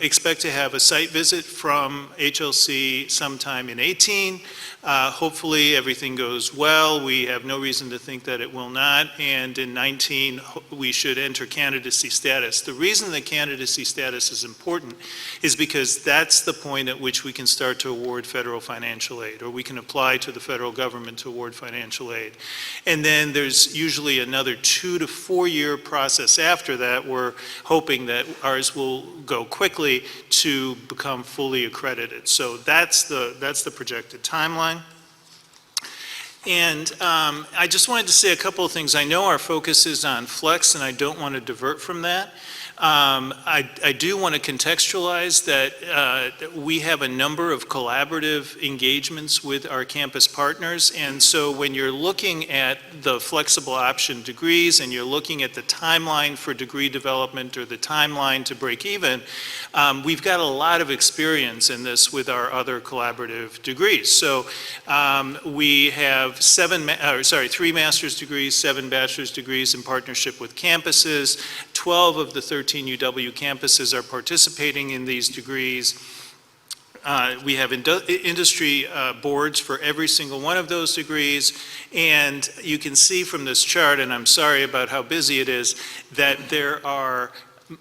expect to have a site visit from HLC sometime in 18. Hopefully everything goes well. We have no reason to think that it will not. And in 19, we should enter candidacy status. The reason that candidacy status is important is because that's the point at which we can start to award federal financial aid, or we can apply to the federal government to award financial aid. And then there's usually another 2 to 4 year process after that. We're hoping that ours will go quickly to become fully accredited. So that's the projected timeline. And I just wanted to say a couple of things. I know our focus is on flex, and I don't want to divert from that. I do want to contextualize that we have a number of collaborative engagements with our campus partners, and so when you're looking at the flexible option degrees and you're looking at the timeline for degree development or the timeline to break even, we've got a lot of experience in this with our other collaborative degrees. So we have 3 master's degrees, 7 bachelor's degrees in partnership with campuses. 12 of the 13 UW campuses are participating in these degrees. We have industry boards for every single one of those degrees, and you can see from this chart, and I'm sorry about how busy it is, that there are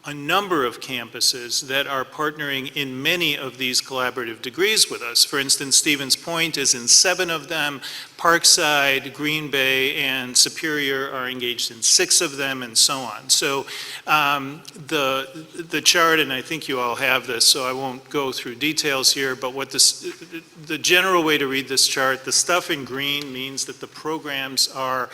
a number of campuses that are partnering in many of these collaborative degrees with us. For instance, Stevens Point is in 7 of them, Parkside, Green Bay, and Superior are engaged in 6 of them, and so on. So the chart, and I think you all have this, so I won't go through details here, but what the general way to read this chart, the stuff in green means that the programs are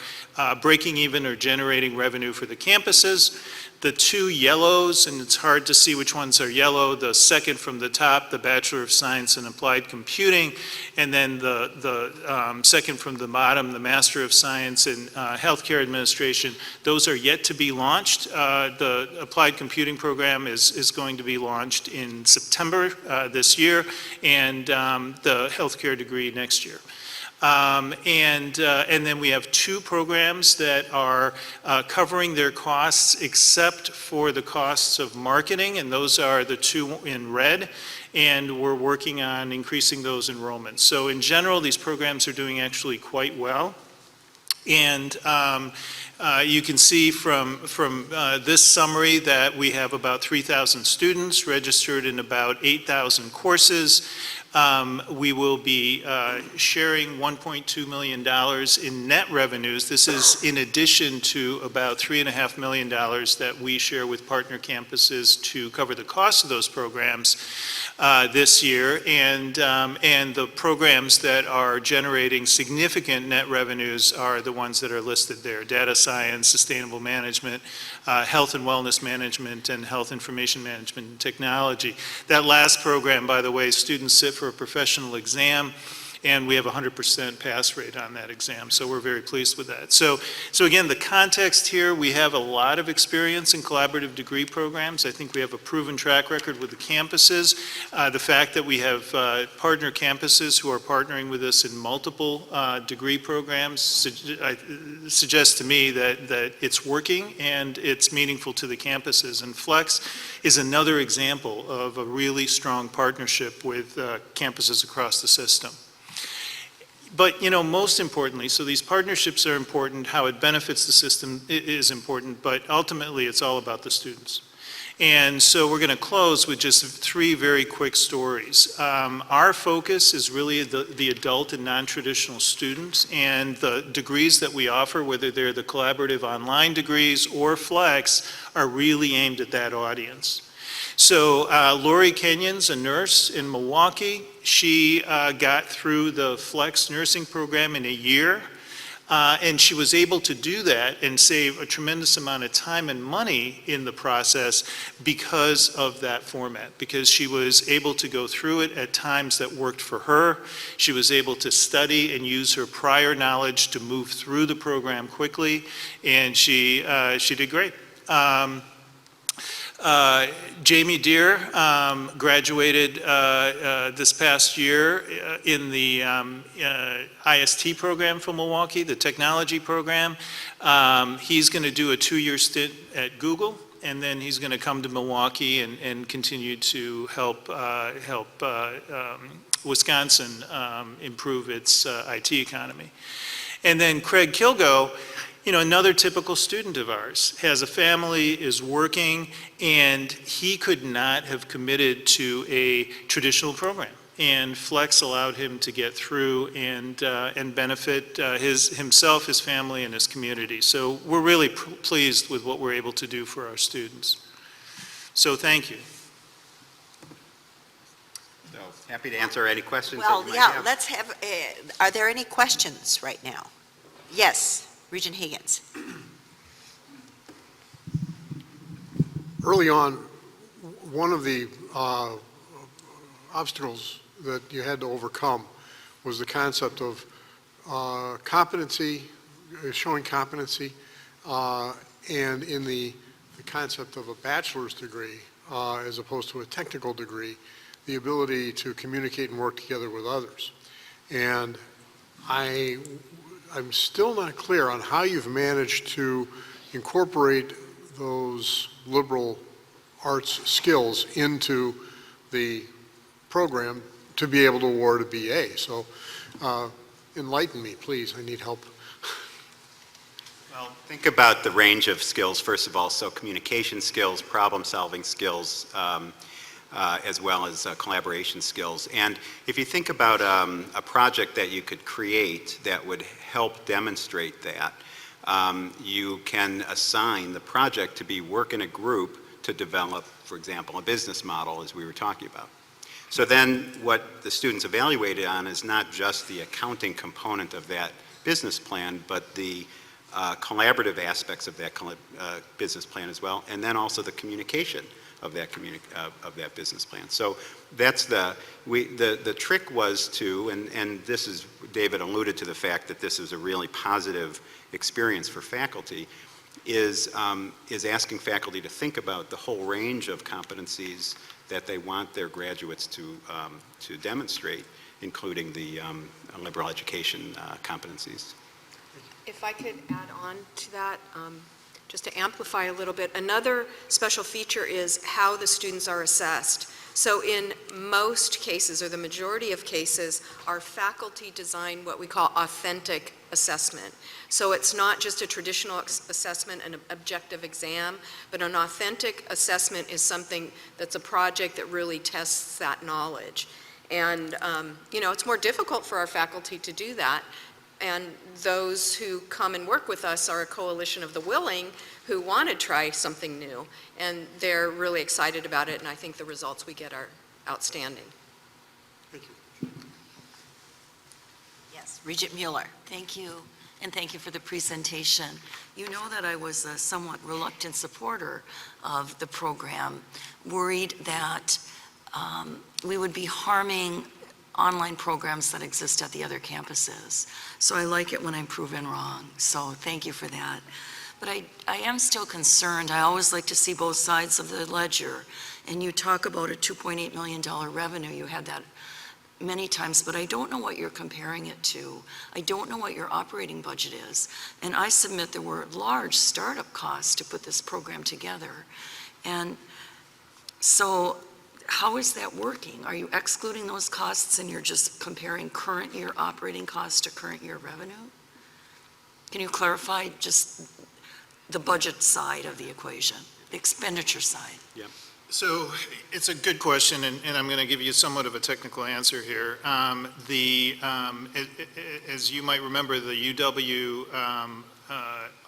breaking even or generating revenue for the campuses. The 2 yellows, and it's hard to see which ones are yellow, the second from the top, the Bachelor of Science in Applied Computing, and then the second from the bottom, the Master of Science in Healthcare Administration. Those are yet to be launched. The Applied Computing program is going to be launched in September this year, and the healthcare degree next year. And then we have 2 programs that are covering their costs except for the costs of marketing, and those are the 2 in red, and we're working on increasing those enrollments. So in general, these programs are doing actually quite well. And you can see from this summary that we have about 3,000 students registered in about 8,000 courses. We will be sharing $1.2 million in net revenues. This is in addition to about $3.5 million that we share with partner campuses to cover the cost of those programs this year. And the programs that are generating significant net revenues are the ones that are listed there: data science, sustainable management, health and wellness management, and health information management and technology. That last program, by the way, students sit for a professional exam, and we have a 100% pass rate on that exam, so we're very pleased with that. So again, the context here, we have a lot of experience in collaborative degree programs. I think we have a proven track record with the campuses. The fact that we have partner campuses who are partnering with us in multiple degree programs suggests to me that it's working and it's meaningful to the campuses. And Flex is another example of a really strong partnership with campuses across the system. But, you know, most importantly, so these partnerships are important, how it benefits the system is important, but ultimately it's all about the students. And so we're going to close with just 3 very quick stories. Our focus is really the adult and non-traditional students, and the degrees that we offer, whether they're the collaborative online degrees or Flex, are really aimed at that audience. So Lori Kenyon's a nurse in Milwaukee. She got through the Flex nursing program in a year, and she was able to do that and save a tremendous amount of time and money in the process because of that format, because she was able to go through it at times that worked for her. She was able to study and use her prior knowledge to move through the program quickly, and she did great. Jamie Deere graduated this past year in the IST program from Milwaukee, the technology program. He's going to do a 2-year stint at Google, and then he's going to come to Milwaukee and continue to help Wisconsin improve its IT economy. And then Craig Kilgo, you know, another typical student of ours, has a family, is working, and he could not have committed to a traditional program. And Flex allowed him to get through and benefit himself, his family, and his community. So we're really pleased with what we're able to do for our students. So thank you. So happy to answer any questions Well, that you might yeah, have. let's have, are there any questions right now? Yes, Regent Higgins. Early on, one of the obstacles that you had to overcome was the concept of competency, showing competency, and in the concept of a bachelor's degree as opposed to a technical degree, the ability to communicate and work together with others. And I'm still not clear on how you've managed to incorporate those liberal arts skills into the program to be able to award a BA. So enlighten me, please. I need help. Well, think about the range of skills, first of all. So communication skills, problem-solving skills, as well as collaboration skills. And if you think about a project that you could create that would help demonstrate that, you can assign the project to be work in a group to develop, for example, a business model, as we were talking about. So then what the students evaluated on is not just the accounting component of that business plan, but the collaborative aspects of that business plan as well, and then also the communication of that business plan. So that's the trick was to, and this is, David alluded to the fact that this is a really positive experience for faculty, is asking faculty to think about the whole range of competencies that they want their graduates to demonstrate, including the liberal education competencies. If I could add on to that, just to amplify a little bit, another special feature is how the students are assessed. So in most cases, or the majority of cases, our faculty design what we call authentic assessment. So it's not just a traditional assessment, an objective exam, but an authentic assessment is something that's a project that really tests that knowledge. And, you know, it's more difficult for our faculty to do that. And those who come and work with us are a coalition of the willing who want to try something new. And they're really excited about it, and I think the results we get are outstanding. Thank you. Yes, Regent Mueller. Thank you, and thank you for the presentation. You know that I was a somewhat reluctant supporter of the program, worried that we would be harming online programs that exist at the other campuses. So I like it when I'm proven wrong. So thank you for that. But I am still concerned. I always like to see both sides of the ledger. And you talk about a $2.8 million revenue. You had that many times, but I don't know what you're comparing it to. I don't know what your operating budget is. And I submit there were large startup costs to put this program together. And so how is that working? Are you excluding those costs and you're just comparing current year operating costs to current year revenue? Can you clarify just the budget side of the equation, the expenditure side? Yeah. So it's a good question, and I'm going to give you somewhat of a technical answer here. As you might remember, the UW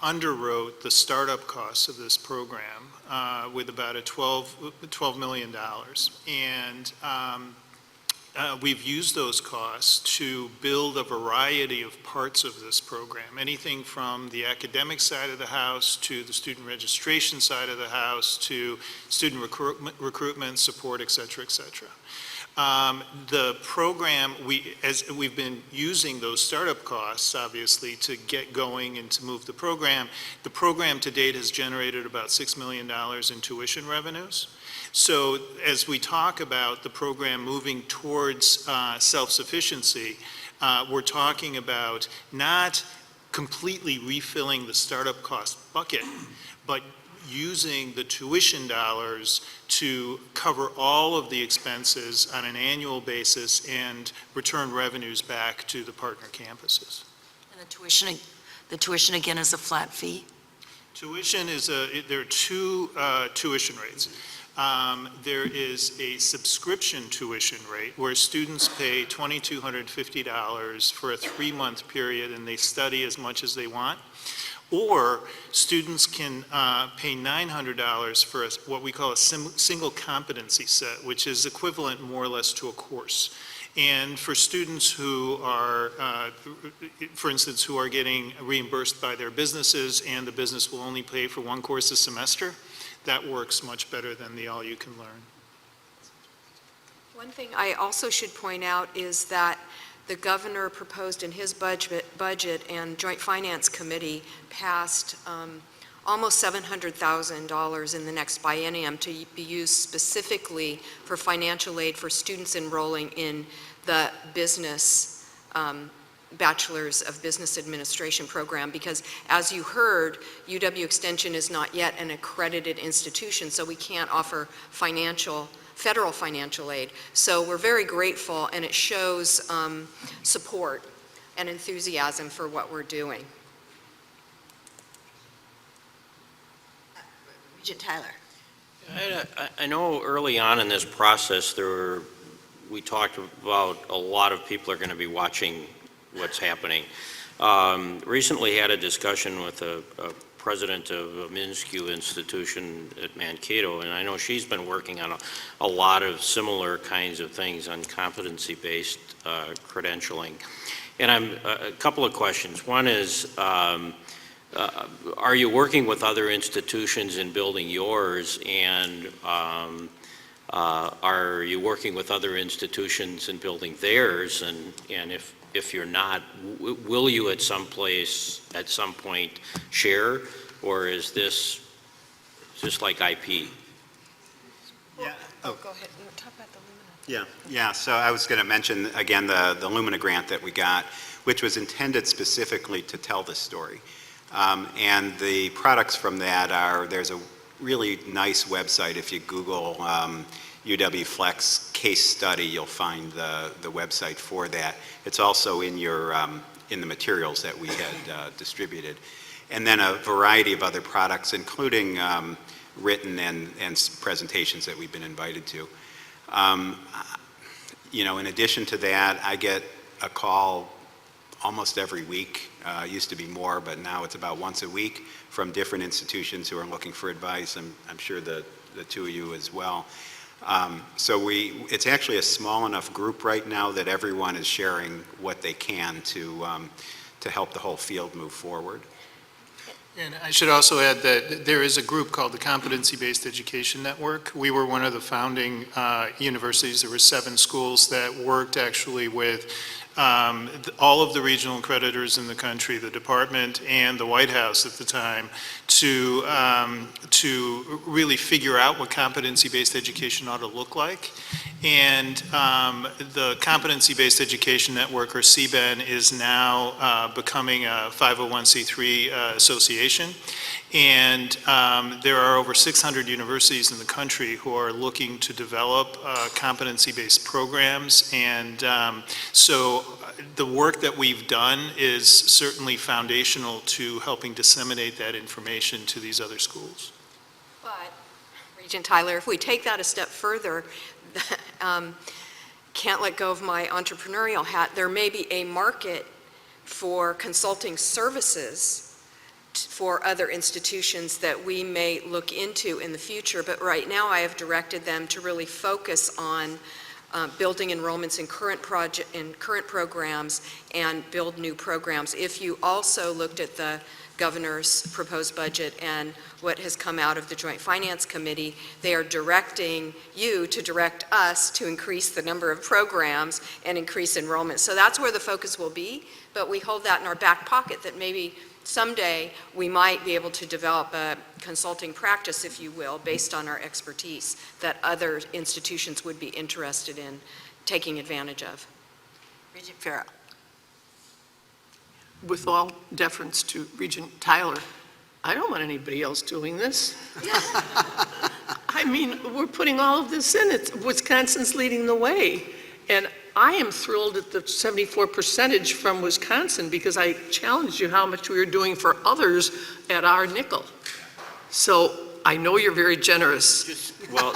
underwrote the startup costs of this program with about $12 million. And we've used those costs to build a variety of parts of this program, anything from the academic side of the house to the student registration side of the house to student recruitment support, et cetera, et cetera. The program, as we've been using those startup costs, obviously, to get going and to move the program to date has generated about $6 million in tuition revenues. So as we talk about the program moving towards self-sufficiency, we're talking about not completely refilling the startup cost bucket, but using the tuition dollars to cover all of the expenses on an annual basis and return revenues back to the partner campuses. And the tuition again is a flat fee? Tuition is there are two tuition rates. There is a subscription tuition rate where students pay $2,250 for a 3-month period and they study as much as they want. Or students can pay $900 for what we call a single competency set, which is equivalent more or less to a course. And for students who are, for instance, who are getting reimbursed by their businesses and the business will only pay for one course a semester, that works much better than the all-you-can-learn. One thing I also should point out is that the governor proposed in his budget and Joint Finance Committee passed almost $700,000 in the next biennium to be used specifically for financial aid for students enrolling in the business Bachelor's of Business Administration program, because as you heard, UW Extension is not yet an accredited institution, so we can't offer federal financial aid. So we're very grateful, and it shows support and enthusiasm for what we're doing. Regent Tyler. I know early on in this process, we talked about a lot of people are going to be watching what's happening. Recently had a discussion with a president of a minuscule institution at Mankato, and I know she's been working on a lot of similar kinds of things on competency-based credentialing. And a couple of questions. One is, are you working with other institutions in building yours, and are you working with other institutions in building theirs? And if you're not, will you at some point share, or is this just like IP? Yeah. Oh, go ahead. Talk about the Lumina. Yeah. So I was going to mention again the Lumina grant that we got, which was intended specifically to tell this story. And the products from that there's a really nice website. If you Google UW Flex case study, you'll find the website for that. It's also in in the materials that we had distributed. And then a variety of other products, including written and presentations that we've been invited to. In addition to that, I get a call almost every week. Used to be more, but now it's about once a week from different institutions who are looking for advice. I'm sure the two of you as well. So it's actually a small enough group right now that everyone is sharing what they can to help the whole field move forward. And I should also add that there is a group called the Competency-Based Education Network. We were one of the founding universities. There were 7 schools that worked actually with all of the regional accreditors in the country, the department and the White House at the time, to really figure out what competency-based education ought to look like. And the Competency-Based Education Network, or CBEN, is now becoming a 501c3 association. And there are over 600 universities in the country who are looking to develop competency-based programs. And so the work that we've done is certainly foundational to helping disseminate that information to these other schools. But, Regent Tyler, if we take that a step further, can't let go of my entrepreneurial hat, there may be a market for consulting services for other institutions that we may look into in the future, but right now I have directed them to really focus on building enrollments in current programs and build new programs. If you also looked at the governor's proposed budget and what has come out of the Joint Finance Committee, they are directing you to direct us to increase the number of programs and increase enrollment. So that's where the focus will be, but we hold that in our back pocket that maybe someday we might be able to develop a consulting practice, if you will, based on our expertise that other institutions would be interested in taking advantage of. Regent Farrell. With all deference to Regent Tyler, I don't want anybody else doing this. I mean, we're putting all of this in. Wisconsin's leading the way. And I am thrilled at the 74% from Wisconsin because I challenged you how much we were doing for others at our nickel. So I know you're very generous.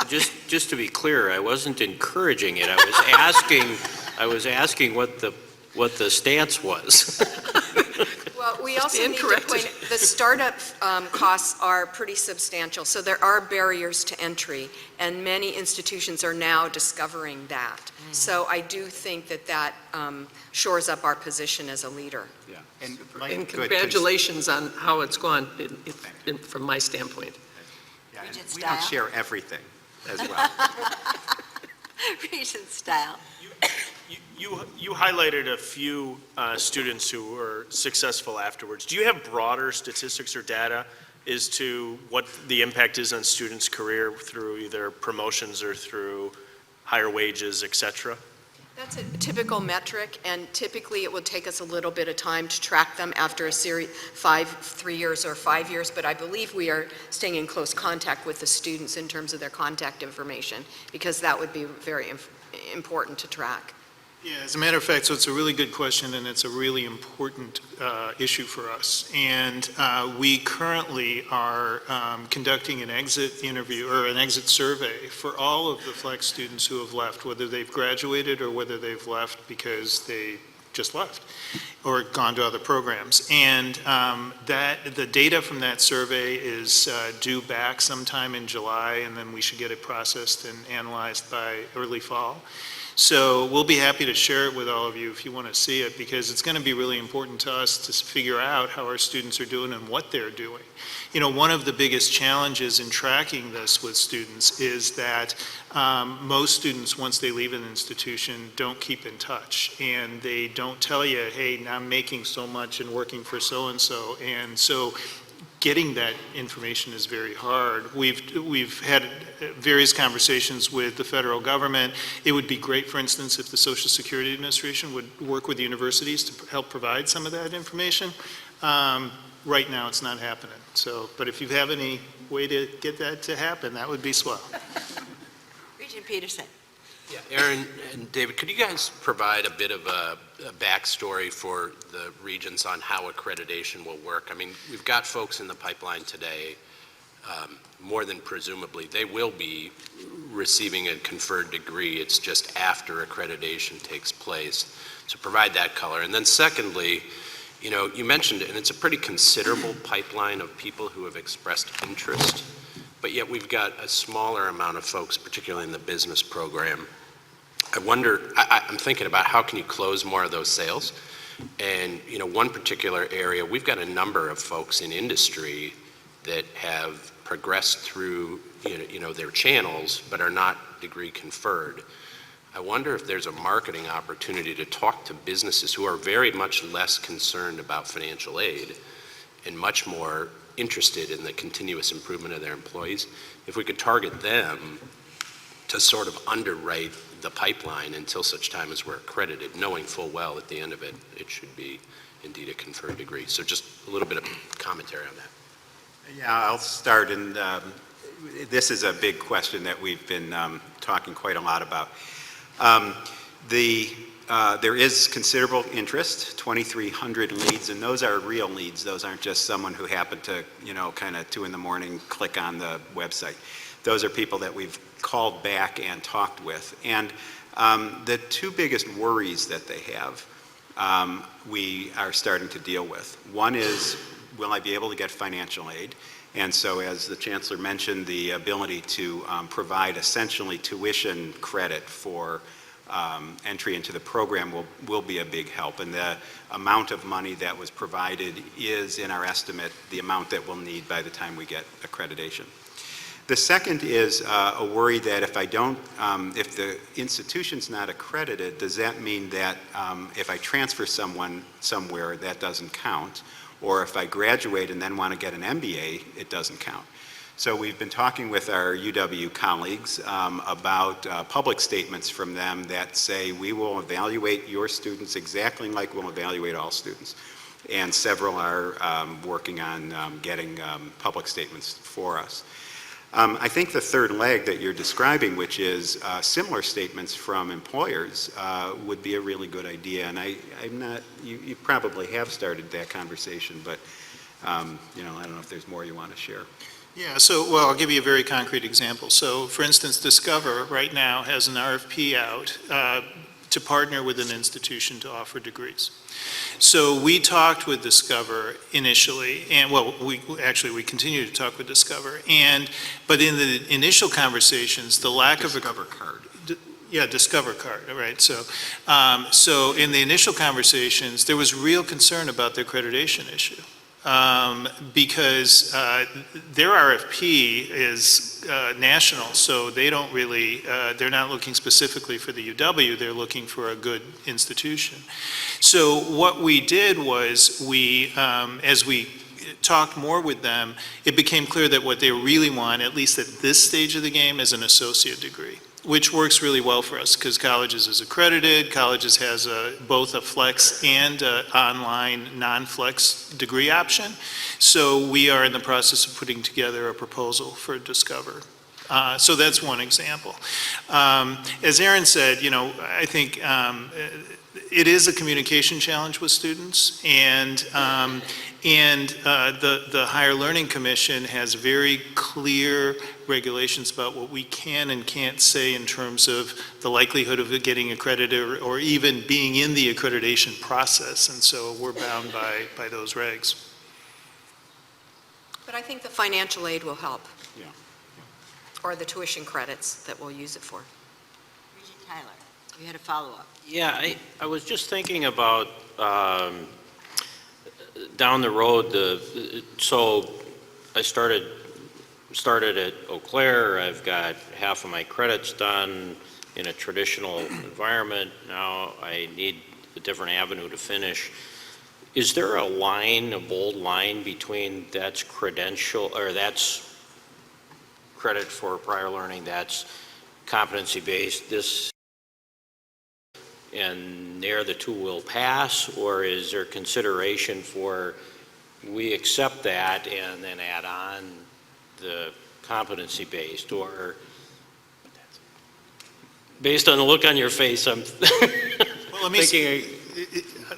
Just to be clear, I wasn't encouraging it. I was asking what the stance was. Well, we also need to point out the startup costs are pretty substantial, so there are barriers to entry, and many institutions are now discovering that. So I do think that shores up our position as a leader. Yeah. And congratulations on how it's gone from my standpoint. Yeah, we don't share everything as well. Regent Style. You highlighted a few students who were successful afterwards. Do you have broader statistics or data as to what the impact is on students' career through either promotions or through higher wages, et cetera? That's a typical metric, and typically it will take us a little bit of time to track them after a series, 3 years or 5 years, but I believe we are staying in close contact with the students in terms of their contact information, because that would be very important to track. Yeah, as a matter of fact, so it's a really good question, and it's a really important issue for us. And we currently are conducting an exit interview or an exit survey for all of the flex students who have left, whether they've graduated or whether they've left because they just left or gone to other programs. And the data from that survey is due back sometime in July, and then we should get it processed and analyzed by early fall. So we'll be happy to share it with all of you if you want to see it, because it's going to be really important to us to figure out how our students are doing and what they're doing. You know, one of the biggest challenges in tracking this with students is that most students, once they leave an institution, don't keep in touch, and they don't tell you, hey, I'm making so much and working for so-and-so, and so getting that information is very hard. We've had various conversations with the federal government. It would be great, for instance, if the Social Security Administration would work with universities to help provide some of that information. Right now, it's not happening. So, but if you have any way to get that to happen, that would be swell. Regent Peterson. Yeah, Aaron and David, could you guys provide a bit of a backstory for the Regents on how accreditation will work? I mean, we've got folks in the pipeline today, more than presumably, they will be receiving a conferred degree. It's just after accreditation takes place. So provide that color. And then secondly, you know, you mentioned it, and it's a pretty considerable pipeline of people who have expressed interest, but yet we've got a smaller amount of folks, particularly in the business program. I wonder, I'm thinking about how can you close more of those sales? And, you know, one particular area, we've got a number of folks in industry that have progressed through, you know, their channels, but are not degree conferred. I wonder if there's a marketing opportunity to talk to businesses who are very much less concerned about financial aid and much more interested in the continuous improvement of their employees. If we could target them to sort of underwrite the pipeline until such time as we're accredited, knowing full well at the end of it, it should be indeed a conferred degree. So just a little bit of commentary on that. Yeah, I'll start, and this is a big question that we've been talking quite a lot about. There is considerable interest, 2,300 leads, and those are real leads. Those aren't just someone who happened to, you know, kind of 2 in the morning click on the website. Those are people that we've called back and talked with. And the two biggest worries that they have, we are starting to deal with. One is, will I be able to get financial aid? And so, as the Chancellor mentioned, the ability to provide essentially tuition credit for entry into the program will be a big help. And the amount of money that was provided is, in our estimate, the amount that we'll need by the time we get accreditation. The second is a worry that if I don't, if the institution's not accredited, does that mean that if I transfer someone somewhere, that doesn't count? Or if I graduate and then want to get an MBA, it doesn't count. So we've been talking with our UW colleagues about public statements from them that say, we will evaluate your students exactly like we'll evaluate all students. And several are working on getting public statements for us. I think the third leg that you're describing, which is similar statements from employers, would be a really good idea. And I'm not, you probably have started that conversation, but you know, I don't know if there's more you want to share. Yeah, so, well, I'll give you a very concrete example. So, for instance, Discover right now has an RFP out to partner with an institution to offer degrees. So we talked with Discover initially, and well, we continue to talk with Discover, but in the initial conversations, the lack of Discover card. Yeah, Discover card, right. So, so in the initial conversations, there was real concern about the accreditation issue. Because their RFP is national, so they don't really, they're not looking specifically for the UW, they're looking for a good institution. So what we did was we, as we talked more with them, it became clear that what they really want, at least at this stage of the game, is an associate degree, which works really well for us because Colleges is accredited. Colleges has both a flex and online non-flex degree option. So we are in the process of putting together a proposal for Discover So that's one example. As Aaron said, I think it is a communication challenge with students, and the Higher Learning Commission has very clear regulations about what we can and can't say in terms of the likelihood of it getting accredited or even being in the accreditation process, and so we're bound by those regs. But I think the financial aid will help. Yeah. Or the tuition credits that we'll use it for. Regent Tyler, you had a follow-up. Yeah, I was just thinking about down the road, so I started at Eau Claire. I've got half of my credits done in a traditional environment. Now I need a different avenue to finish. Is there a bold line between that's credential, or that's credit for prior learning, that's competency-based, this, and there the two will pass, or is there consideration for we accept that and then add on the competency-based, or based on the look on your face, I'm Well, thinking.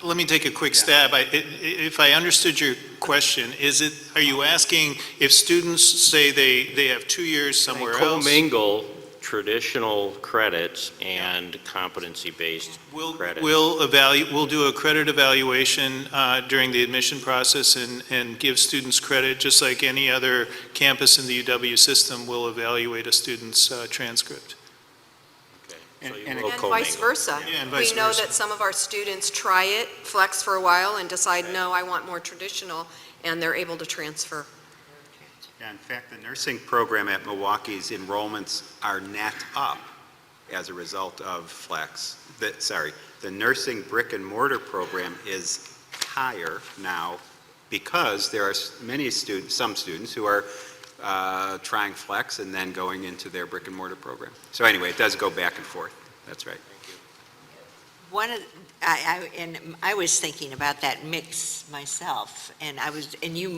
Let me take a quick stab. If I understood your question, are you asking if students say they have 2 years somewhere else? Commingle traditional credits and competency-based credits. We'll do a credit evaluation during the admission process and give students credit, just like any other campus in the UW system will evaluate a student's transcript. And vice versa. Yeah, and vice we know versa. that some of our students try it, flex for a while, and decide, no, I want more traditional, and they're able to transfer. Yeah, in fact, the nursing program at Milwaukee's enrollments are net up as a result of flex. The nursing brick and mortar program is higher now because there are some students who are trying flex and then going into their brick and mortar program. So anyway, it does go back and forth. That's right. I was thinking about that mix myself, and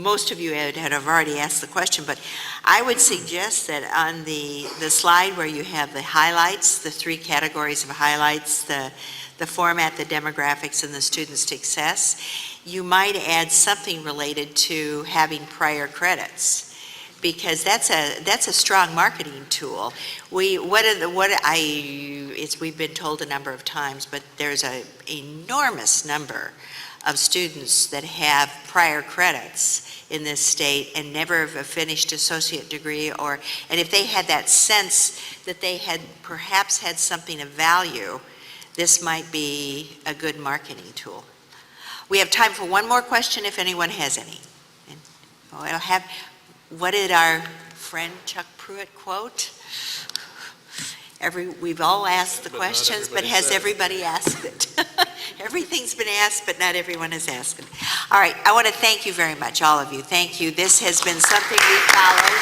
most of you have already asked the question, but I would suggest that on the slide where you have the highlights, the 3 categories of highlights, the format, the demographics, and the student success, you might add something related to having prior credits, because that's a strong marketing tool. We've been told a number of times, but there's an enormous number of students that have prior credits in this state and never have finished associate degree, and if they had that sense that they had perhaps had something of value, this might be a good marketing tool. We have time for one more question if anyone has any. What did our friend Chuck Pruitt quote? We've all asked the questions, but has everybody asked it? Everything's been asked, but not everyone has asked it. All right, I want to thank you very much, all of you. Thank you. This has been something we followed.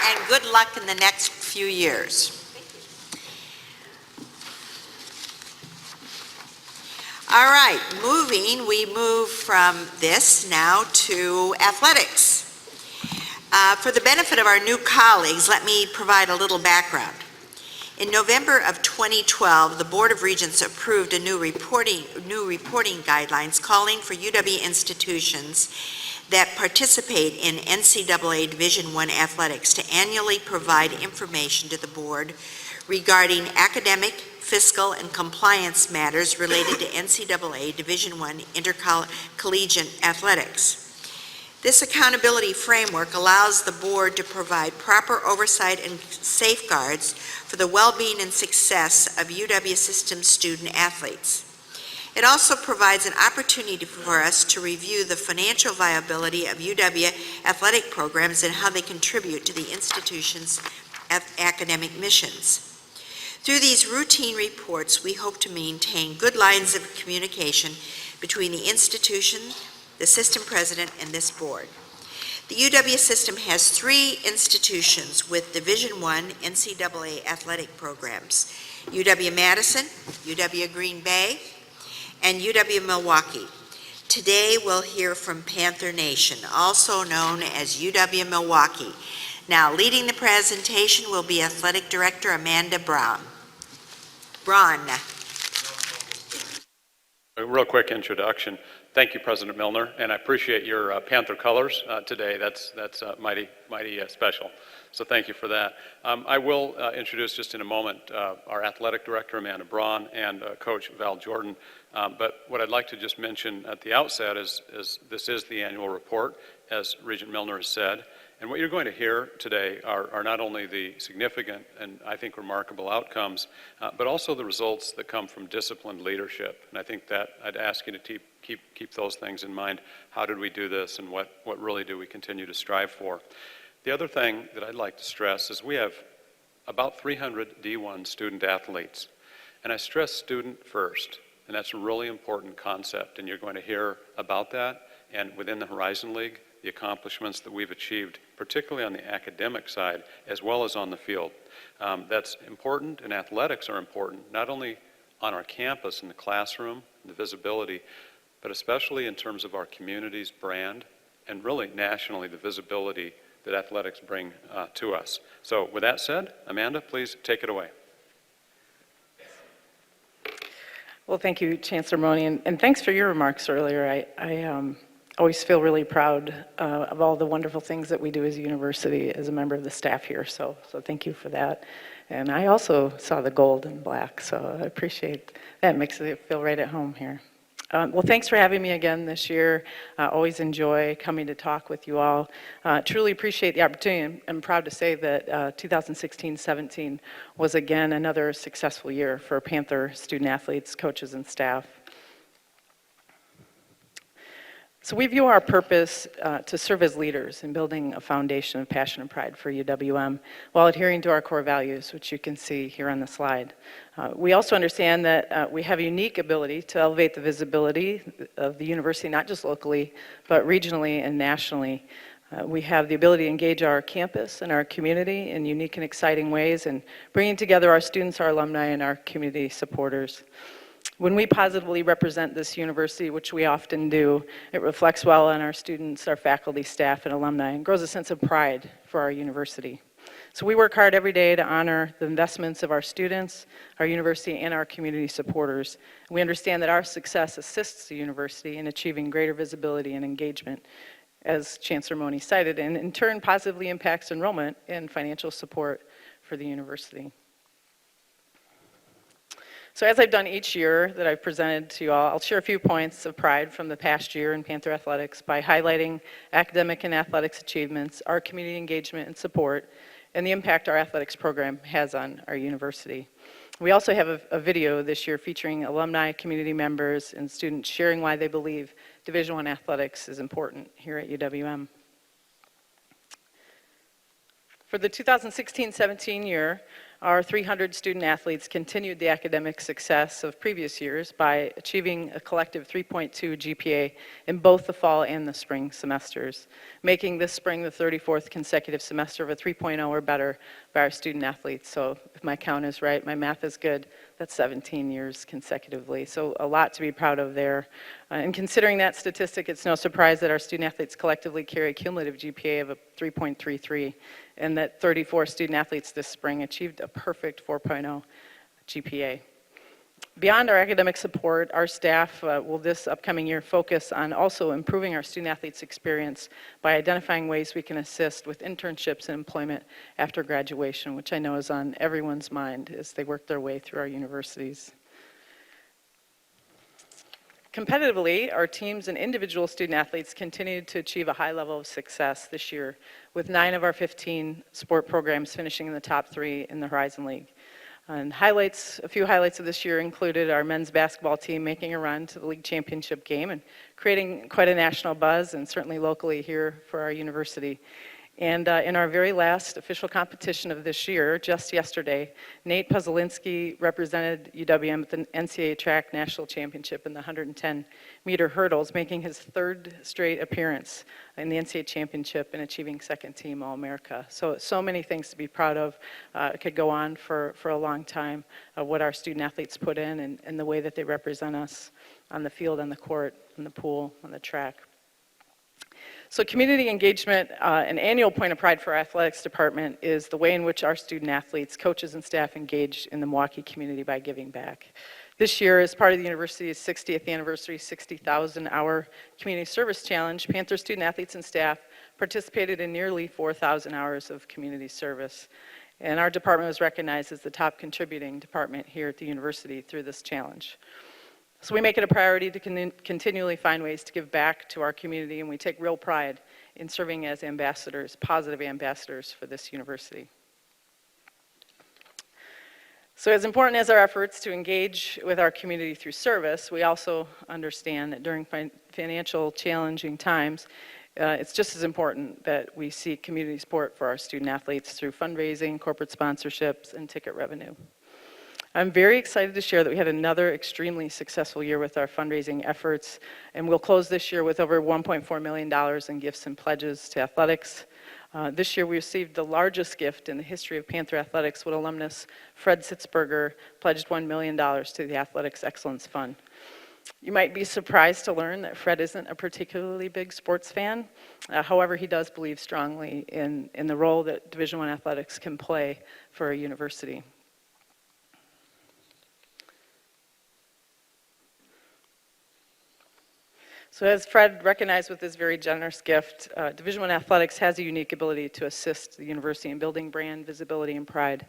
And good luck in the next few years. All right, we move from this now to athletics. For the benefit of our new colleagues, let me provide a little background. In November of 2012, the Board of Regents approved a new reporting guidelines calling for UW institutions that participate in NCAA Division I Athletics to annually provide information to the board regarding academic, fiscal, and compliance matters related to NCAA Division I intercollegiate athletics. This accountability framework allows the board to provide proper oversight and safeguards for the well-being and success of UW system student athletes. It also provides an opportunity for us to review the financial viability of UW athletic programs and how they contribute to the institution's academic missions. Through these routine reports, we hope to maintain good lines of communication between the institution, the system president, and this board. The UW system has 3 institutions with Division I NCAA athletic programs: UW-Madison, UW-Green Bay, and UW-Milwaukee. Today, we'll hear from Panther Nation, also known as UW-Milwaukee. Now, leading the presentation will be Athletic Director Amanda Braun. A real quick introduction. Thank you, President Milner, and I appreciate your Panther colors today. That's mighty special. So thank you for that. I will introduce just in a moment our athletic director, Amanda Braun, and Coach Val Jordan. But what I'd like to just mention at the outset is this is the annual report, as Regent Milner has said. And what you're going to hear today are not only the significant and I think remarkable outcomes, but also the results that come from disciplined leadership. And I think that I'd ask you to keep those things in mind. How did we do this, and what really do we continue to strive for? The other thing that I'd like to stress is we have about 300 D1 student athletes. And I stress student first, and that's a really important concept. And you're going to hear about that, and within the Horizon League, the accomplishments that we've achieved, particularly on the academic side, as well as on the field. That's important, and athletics are important, not only on our campus in the classroom, the visibility, but especially in terms of our community's brand, and really nationally, the visibility that athletics bring to us. So with that said, Amanda, please take it away. Well, thank you, Chancellor Mone, and thanks for your remarks earlier. I always feel really proud of all the wonderful things that we do as a university as a member of the staff here, so thank you for that. And I also saw the gold and black, so I appreciate that. It makes it feel right at home here. Well, thanks for having me again this year. Always enjoy coming to talk with you all. Truly appreciate the opportunity. I'm proud to say that 2016-17 was again another successful year for Panther student athletes, coaches, and staff. So we view our purpose to serve as leaders in building a foundation of passion and pride for UWM while adhering to our core values, which you can see here on the slide. We also understand that we have a unique ability to elevate the visibility of the university, not just locally, but regionally and nationally. We have the ability to engage our campus and our community in unique and exciting ways, and bringing together our students, our alumni, and our community supporters. When we positively represent this university, which we often do, it reflects well on our students, our faculty, staff, and alumni, and grows a sense of pride for our university. So we work hard every day to honor the investments of our students, our university, and our community supporters. We understand that our success assists the university in achieving greater visibility and engagement, as Chancellor Mone cited, and in turn positively impacts enrollment and financial support for the university. So as I've done each year that I've presented to you all, I'll share a few points of pride from the past year in Panther Athletics by highlighting academic and athletics achievements, our community engagement and support, and the impact our athletics program has on our university. We also have a video this year featuring alumni, community members, and students sharing why they believe Division I athletics is important here at UWM. For the 2016-17 year, our 300 student athletes continued the academic success of previous years by achieving a collective 3.2 GPA in both the fall and the spring semesters, making this spring the 34th consecutive semester of a 3.0 or better by our student athletes. So if my count is right, my math is good, that's 17 years consecutively. So a lot to be proud of there. And considering that statistic, it's no surprise that our student athletes collectively carry a cumulative GPA of a 3.33, and that 34 student athletes this spring achieved a perfect 4.0 GPA. Beyond our academic support, our staff will this upcoming year focus on also improving our student athletes' experience by identifying ways we can assist with internships and employment after graduation, which I know is on everyone's mind as they work their way through our universities. Competitively, our teams and individual student athletes continued to achieve a high level of success this year, with 9 of our 15 sport programs finishing in the top 3 in the Horizon League. And a few highlights of this year included our men's basketball team making a run to the league championship game and creating quite a national buzz, and certainly locally here for our university. And in our very last official competition of this year, just yesterday, Nate Puzzlinski represented UWM at the NCAA Track National Championship in the 110-meter hurdles, making his third straight appearance in the NCAA Championship and achieving second team All-America. So many things to be proud of. It could go on for a long time, what our student athletes put in and the way that they represent us on the field, on the court, in the pool, on the track. So community engagement, an annual point of pride for our athletics department, is the way in which our student athletes, coaches, and staff engage in the Milwaukee community by giving back. This year, as part of the university's 60th anniversary 60,000-hour community service challenge, Panther student athletes and staff participated in nearly 4,000 hours of community service. And our department was recognized as the top contributing department here at the university through this challenge. So we make it a priority to continually find ways to give back to our community, and we take real pride in serving as ambassadors, positive ambassadors for this university. So as important as our efforts to engage with our community through service, we also understand that during financial challenging times, it's just as important that we seek community support for our student athletes through fundraising, corporate sponsorships, and ticket revenue. I'm very excited to share that we had another extremely successful year with our fundraising efforts, and we'll close this year with over $1.4 million in gifts and pledges to athletics. This year we received the largest gift in the history of Panther Athletics when alumnus Fred Sitzberger pledged $1 million to the Athletics Excellence Fund. You might be surprised to learn that Fred isn't a particularly big sports fan. However, he does believe strongly in the role that Division I athletics can play for a university. So as Fred recognized with his very generous gift, Division I Athletics has a unique ability to assist the university in building brand visibility and pride.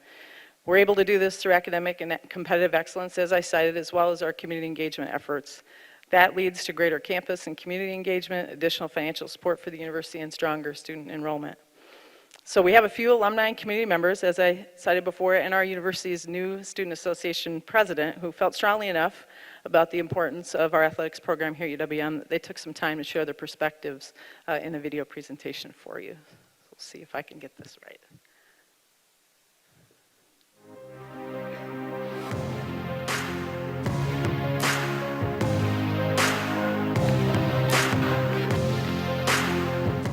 We're able to do this through academic and competitive excellence, as I cited, as well as our community engagement efforts. That leads to greater campus and community engagement, additional financial support for the university, and stronger student enrollment. So we have a few alumni and community members, as I cited before, and our university's new Student Association president, who felt strongly enough about the importance of our athletics program here at UWM, they took some time to share their perspectives in a video presentation for you. We'll see if I can get this right.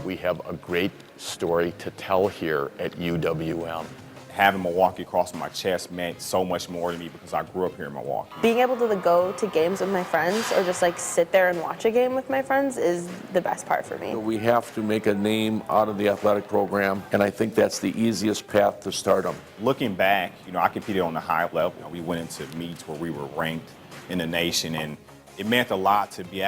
We have a great story to tell here at UWM. Having Milwaukee across my chest meant so much more to me because I grew up here in Milwaukee. Being able to go to games with my friends or just like sit there and watch a game with my friends is the best part for me. We have to make a name out of the athletic program, and I think that's the easiest path to stardom. Looking back, I competed on the high level. We went into meets where we were ranked in the nation, and it meant a lot to be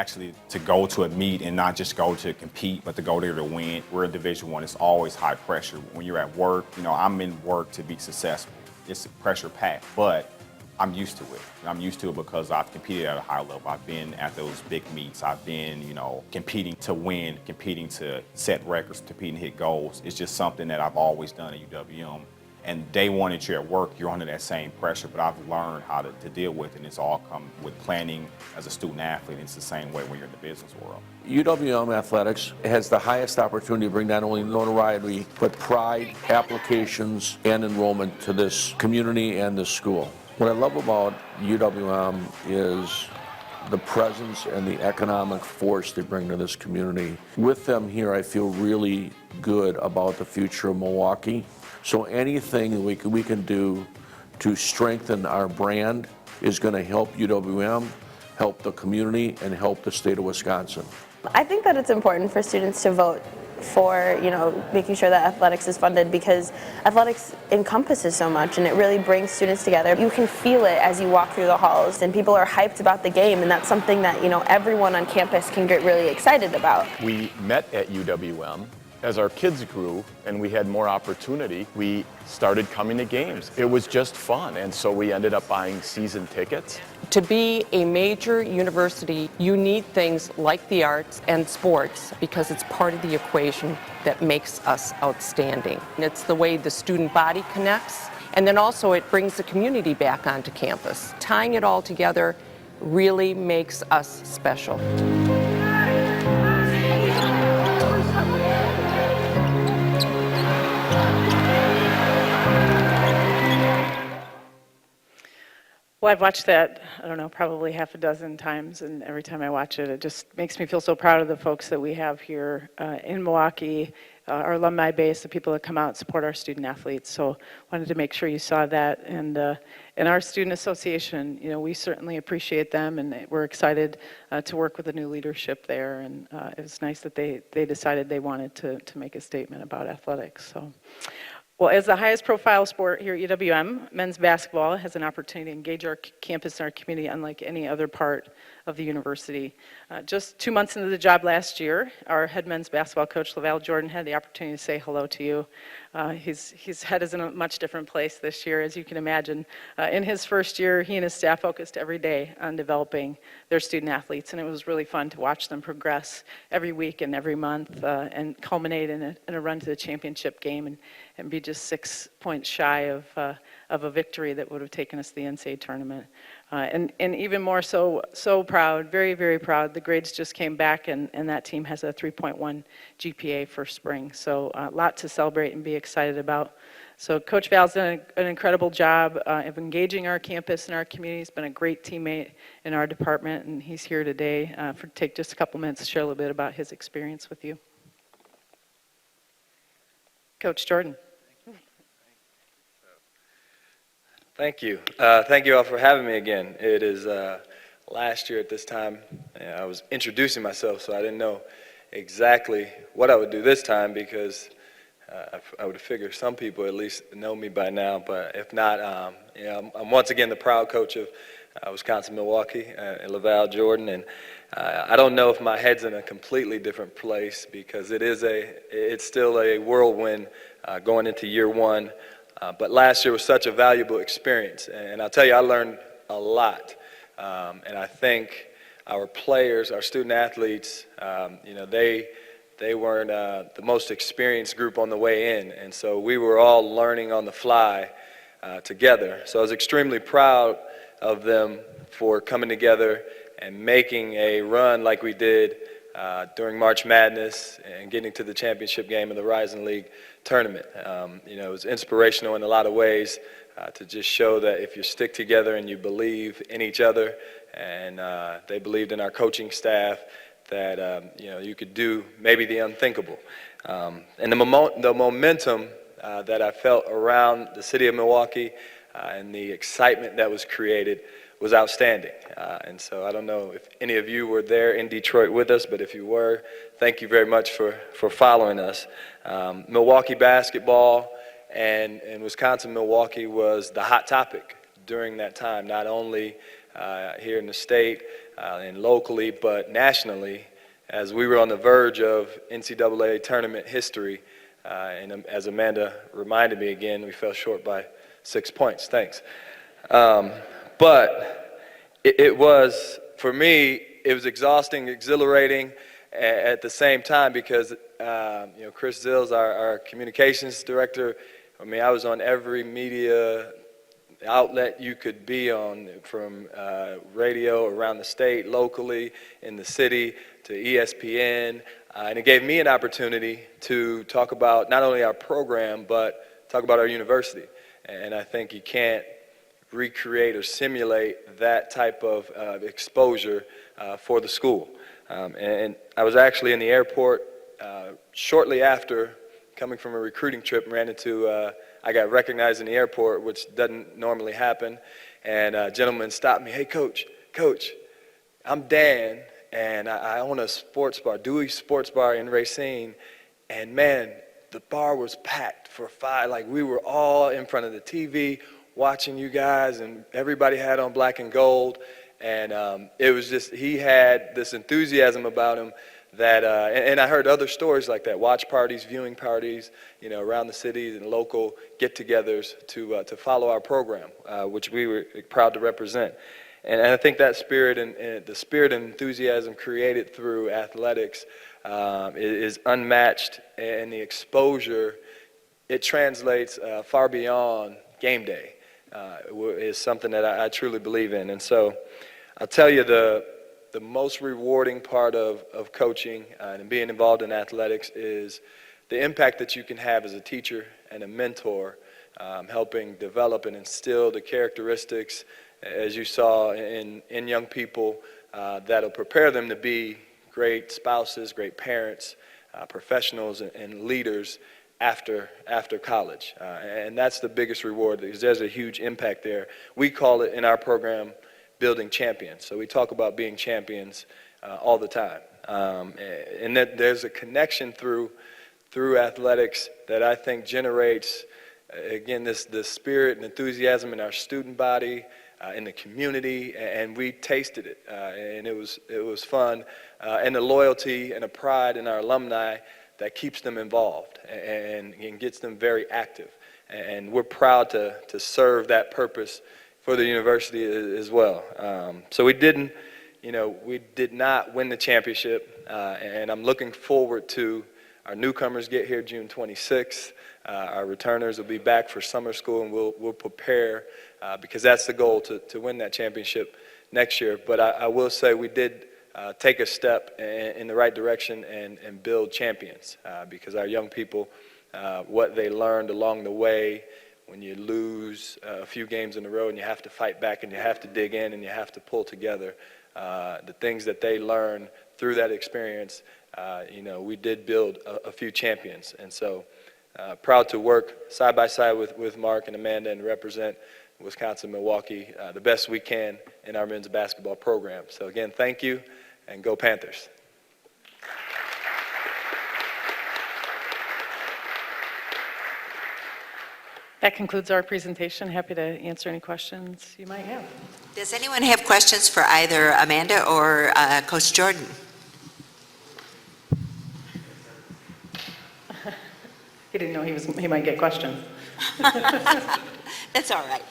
to go to a meet and not just go to compete, but to go there to win. We're in Division I, it's always high pressure. When you're at work, I'm in work to be successful. It's pressure packed, but I'm used to it. I'm used to it because I've competed at a high level. I've been at those big meets. I've been, competing to win, competing to set records, competing to hit goals. It's just something that I've always done at UWM. And day one that you're at work, you're under that same pressure, but I've learned how to deal with it, and it's all come with planning as a student athlete. It's the same way when you're in the business world. UWM Athletics has the highest opportunity to bring not only notoriety, but pride, applications, and enrollment to this community and this school. What I love about UWM is the presence and the economic force they bring to this community. With them here, I feel really good about the future of Milwaukee. So anything we can do to strengthen our brand is going to help UWM, help the community, and help the state of Wisconsin. I think that it's important for students to vote for, making sure that athletics is funded, because athletics encompasses so much and it really brings students together. You can feel it as you walk through the halls, and people are hyped about the game, and that's something that, everyone on campus can get really excited about. We met at UWM. As our kids grew and we had more opportunity, we started coming to games. It was just fun, and so we ended up buying season tickets. To be a major university, you need things like the arts and sports because it's part of the equation that makes us outstanding. And it's the way the student body connects, and then also it brings the community back onto campus. Tying it all together really makes us special. Well, I've watched that, I don't know, probably half a dozen times, and every time I watch it, it just makes me feel so proud of the folks that we have here in Milwaukee, our alumni base, the people that come out and support our student athletes. So wanted to make sure you saw that. And our student association, you know, we certainly appreciate them, and we're excited to work with the new leadership there. And it was nice that they decided they wanted to make a statement about athletics. So. Well, as the highest profile sport here at UWM, men's basketball has an opportunity to engage our campus and our community unlike any other part of the university. Just 2 months into the job last year, our head men's basketball coach, LaValle Jordan, had the opportunity to say hello to you. His head is in a much different place this year, as you can imagine. In his first year, he and his staff focused every day on developing their student athletes, and it was really fun to watch them progress every week and every month and culminate in a run to the championship game and be just 6 points shy of a victory that would have taken us to the NCAA tournament. And even more so proud, very, very proud. The grades just came back, and that team has a 3.1 GPA for spring. So a lot to celebrate and be excited about. So Coach Val's done an incredible job of engaging our campus and our community. He's been a great teammate in our department, and he's here today to take just a couple minutes to share a little bit about his experience with you. Coach Jordan. Thank you. Thank you all for having me again. It is last year at this time, I was introducing myself, so I didn't know exactly what I would do this time because I would figure some people at least know me by now, but if not, I'm once again the proud coach of Wisconsin-Milwaukee and LaValle Jordan, and I don't know if my head's in a completely different place because it's still a whirlwind going into year one. But last year was such a valuable experience, and I'll tell you, I learned a lot. And I think our players, our student athletes, they weren't the most experienced group on the way in, and so we were all learning on the fly together. So I was extremely proud of them for coming together and making a run like we did during March Madness and getting to the championship game of the Rising League tournament. It was inspirational in a lot of ways to just show that if you stick together and you believe in each other, and they believed in our coaching staff, that you could do maybe the unthinkable. And the momentum that I felt around the city of Milwaukee and the excitement that was created was outstanding. And so I don't know if any of you were there in Detroit with us, but if you were, thank you very much for following us. Milwaukee basketball and Wisconsin-Milwaukee was the hot topic during that time, not only here in the state and locally, but nationally, as we were on the verge of NCAA tournament history. And as Amanda reminded me again, we fell short by 6 points. Thanks. But it was, for me, it was exhausting, exhilarating at the same time because, Chris Zills, our communications director, I was on every media outlet you could be on, from radio around the state, locally, in the city, to ESPN. And it gave me an opportunity to talk about not only our program, but talk about our university. And I think you can't recreate or simulate that type of exposure for the school. And I was actually in the airport shortly after coming from a recruiting trip and ran into, I got recognized in the airport, which doesn't normally happen. And a gentleman stopped me, "Hey, Coach, I'm Dan, and I own a sports bar, Dewey Sports Bar in Racine. And man, the bar was packed for 5, like we were all in front of the TV watching you guys, and everybody had on black and gold. And it was just, he had this enthusiasm about him that, and I heard other stories like that, watch parties, viewing parties, around the city and local get-togethers to follow our program, which we were proud to represent. And I think that spirit and the spirit and enthusiasm created through athletics is unmatched, and the exposure, it translates far beyond game day. Is something that I truly believe in. And so I'll tell you, the most rewarding part of coaching and being involved in athletics is the impact that you can have as a teacher and a mentor, helping develop and instill the characteristics as you saw, in young people that'll prepare them to be great spouses, great parents, professionals, and leaders after college. And that's the biggest reward, because there's a huge impact there. We call it in our program building champions. So we talk about being champions all the time. And that there's a connection through athletics that I think generates, again, this spirit and enthusiasm in our student body, in the community, and we tasted it, and it was fun, and the loyalty and the pride in our alumni that keeps them involved and gets them very active. And we're proud to serve that purpose for the university as well. So we did not win the championship, and I'm looking forward to our newcomers get here June 26th. Our returners will be back for summer school, and we'll prepare because that's the goal, to win that championship next year. But I will say we did take a step in the right direction and build champions because our young people, what they learned along the way, when you lose a few games in a row and you have to fight back and you have to dig in and you have to pull together, the things that they learn through that experience, we did build a few champions. And so proud to work side by side with Mark and Amanda and represent Wisconsin-Milwaukee the best we can in our men's basketball program. So again, thank you, and go Panthers. That concludes our presentation. Happy to answer any questions you might have. Does anyone have questions for either Amanda or Coach Jordan? He didn't know he might get questions. That's all right.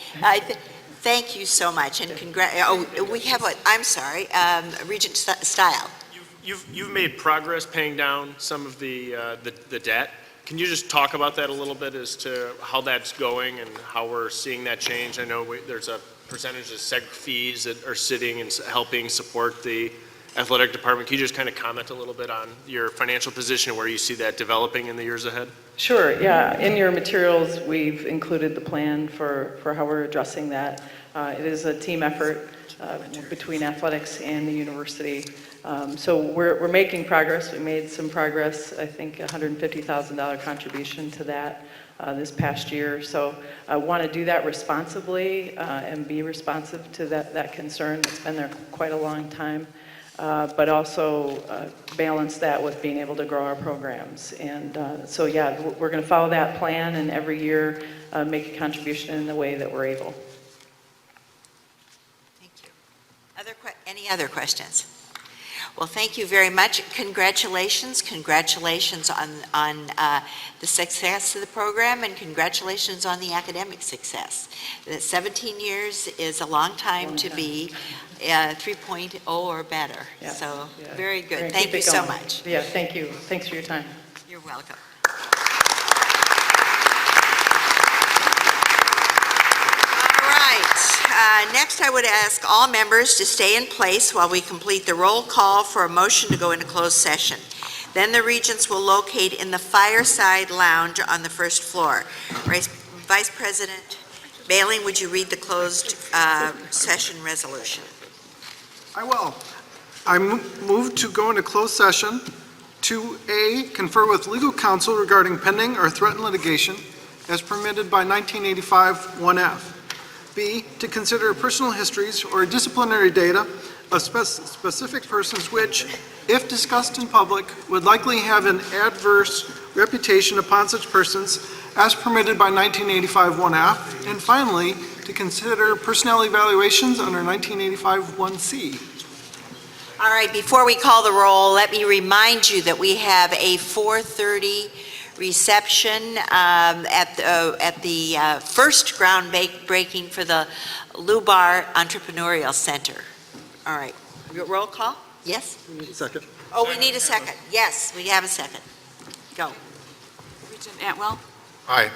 Thank you so much, and we have I'm sorry, Regent Style. You've made progress paying down some of the debt. Can you just talk about that a little bit as to how that's going and how we're seeing that change? I know there's a percentage of seg fees that are sitting and helping support the athletic department. Can you just kind of comment a little bit on your financial position and where you see that developing in the years ahead? Sure, yeah. In your materials, we've included the plan for how we're addressing that. It is a team effort between athletics and the university. So we're making progress. We made some progress, I think $150,000 contribution to that this past year. So I want to do that responsibly and be responsive to that concern that's been there quite a long time. But also balance that with being able to grow our programs. And so yeah, we're going to follow that plan and every year make a contribution in the way that we're able. Thank you. Any other questions? Well, thank you very much. Congratulations on the success of the program, and congratulations on the academic success. That 17 years is a long time to be 3.0 or better. Yeah. So yeah. Very good. Thank you so much. Yeah, thank you. Thanks for your time. You're welcome. Next, I would ask all members to stay in place while we complete the roll call for a motion to go into closed session. Then the regents will locate in the fireside lounge on the first floor. Vice President Bailing, would you read the closed session resolution? I will. I move to go into closed session to A, confer with legal counsel regarding pending or threatened litigation as permitted by 1985 1F. B, to consider personal histories or disciplinary data of specific persons which, if discussed in public, would likely have an adverse reputation upon such persons as permitted by 1985 1F. And finally, to consider personnel evaluations under 1985 1C. All right, before we call the roll, let me remind you that we have a 4:30 reception at the first groundbreaking for the Lubar Entrepreneurial Center. All right, roll call? Yes? We need a second. Oh, we need a second. Yes, we have a second. Go. Regent Atwell? Aye.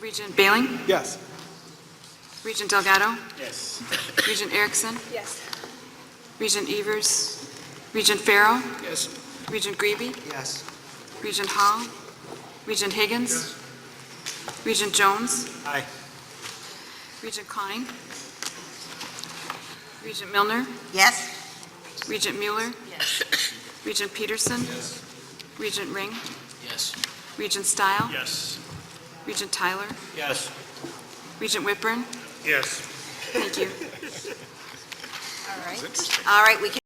Regent Bailing? Yes. Regent Delgado? Yes. Regent Erickson? Yes. Regent Evers? Regent Farrow? Yes. Regent Greeby? Yes. Regent Hall? Regent Higgins? Regent Jones? Aye. Regent Klein. Regent Milner. Yes? Regent Mueller. Yes. Regent Peterson. Yes. Regent Ring. Yes. Regent Stile. Yes. Regent Tyler. Yes. Regent Whitburn. Yes. Thank you. All right, we can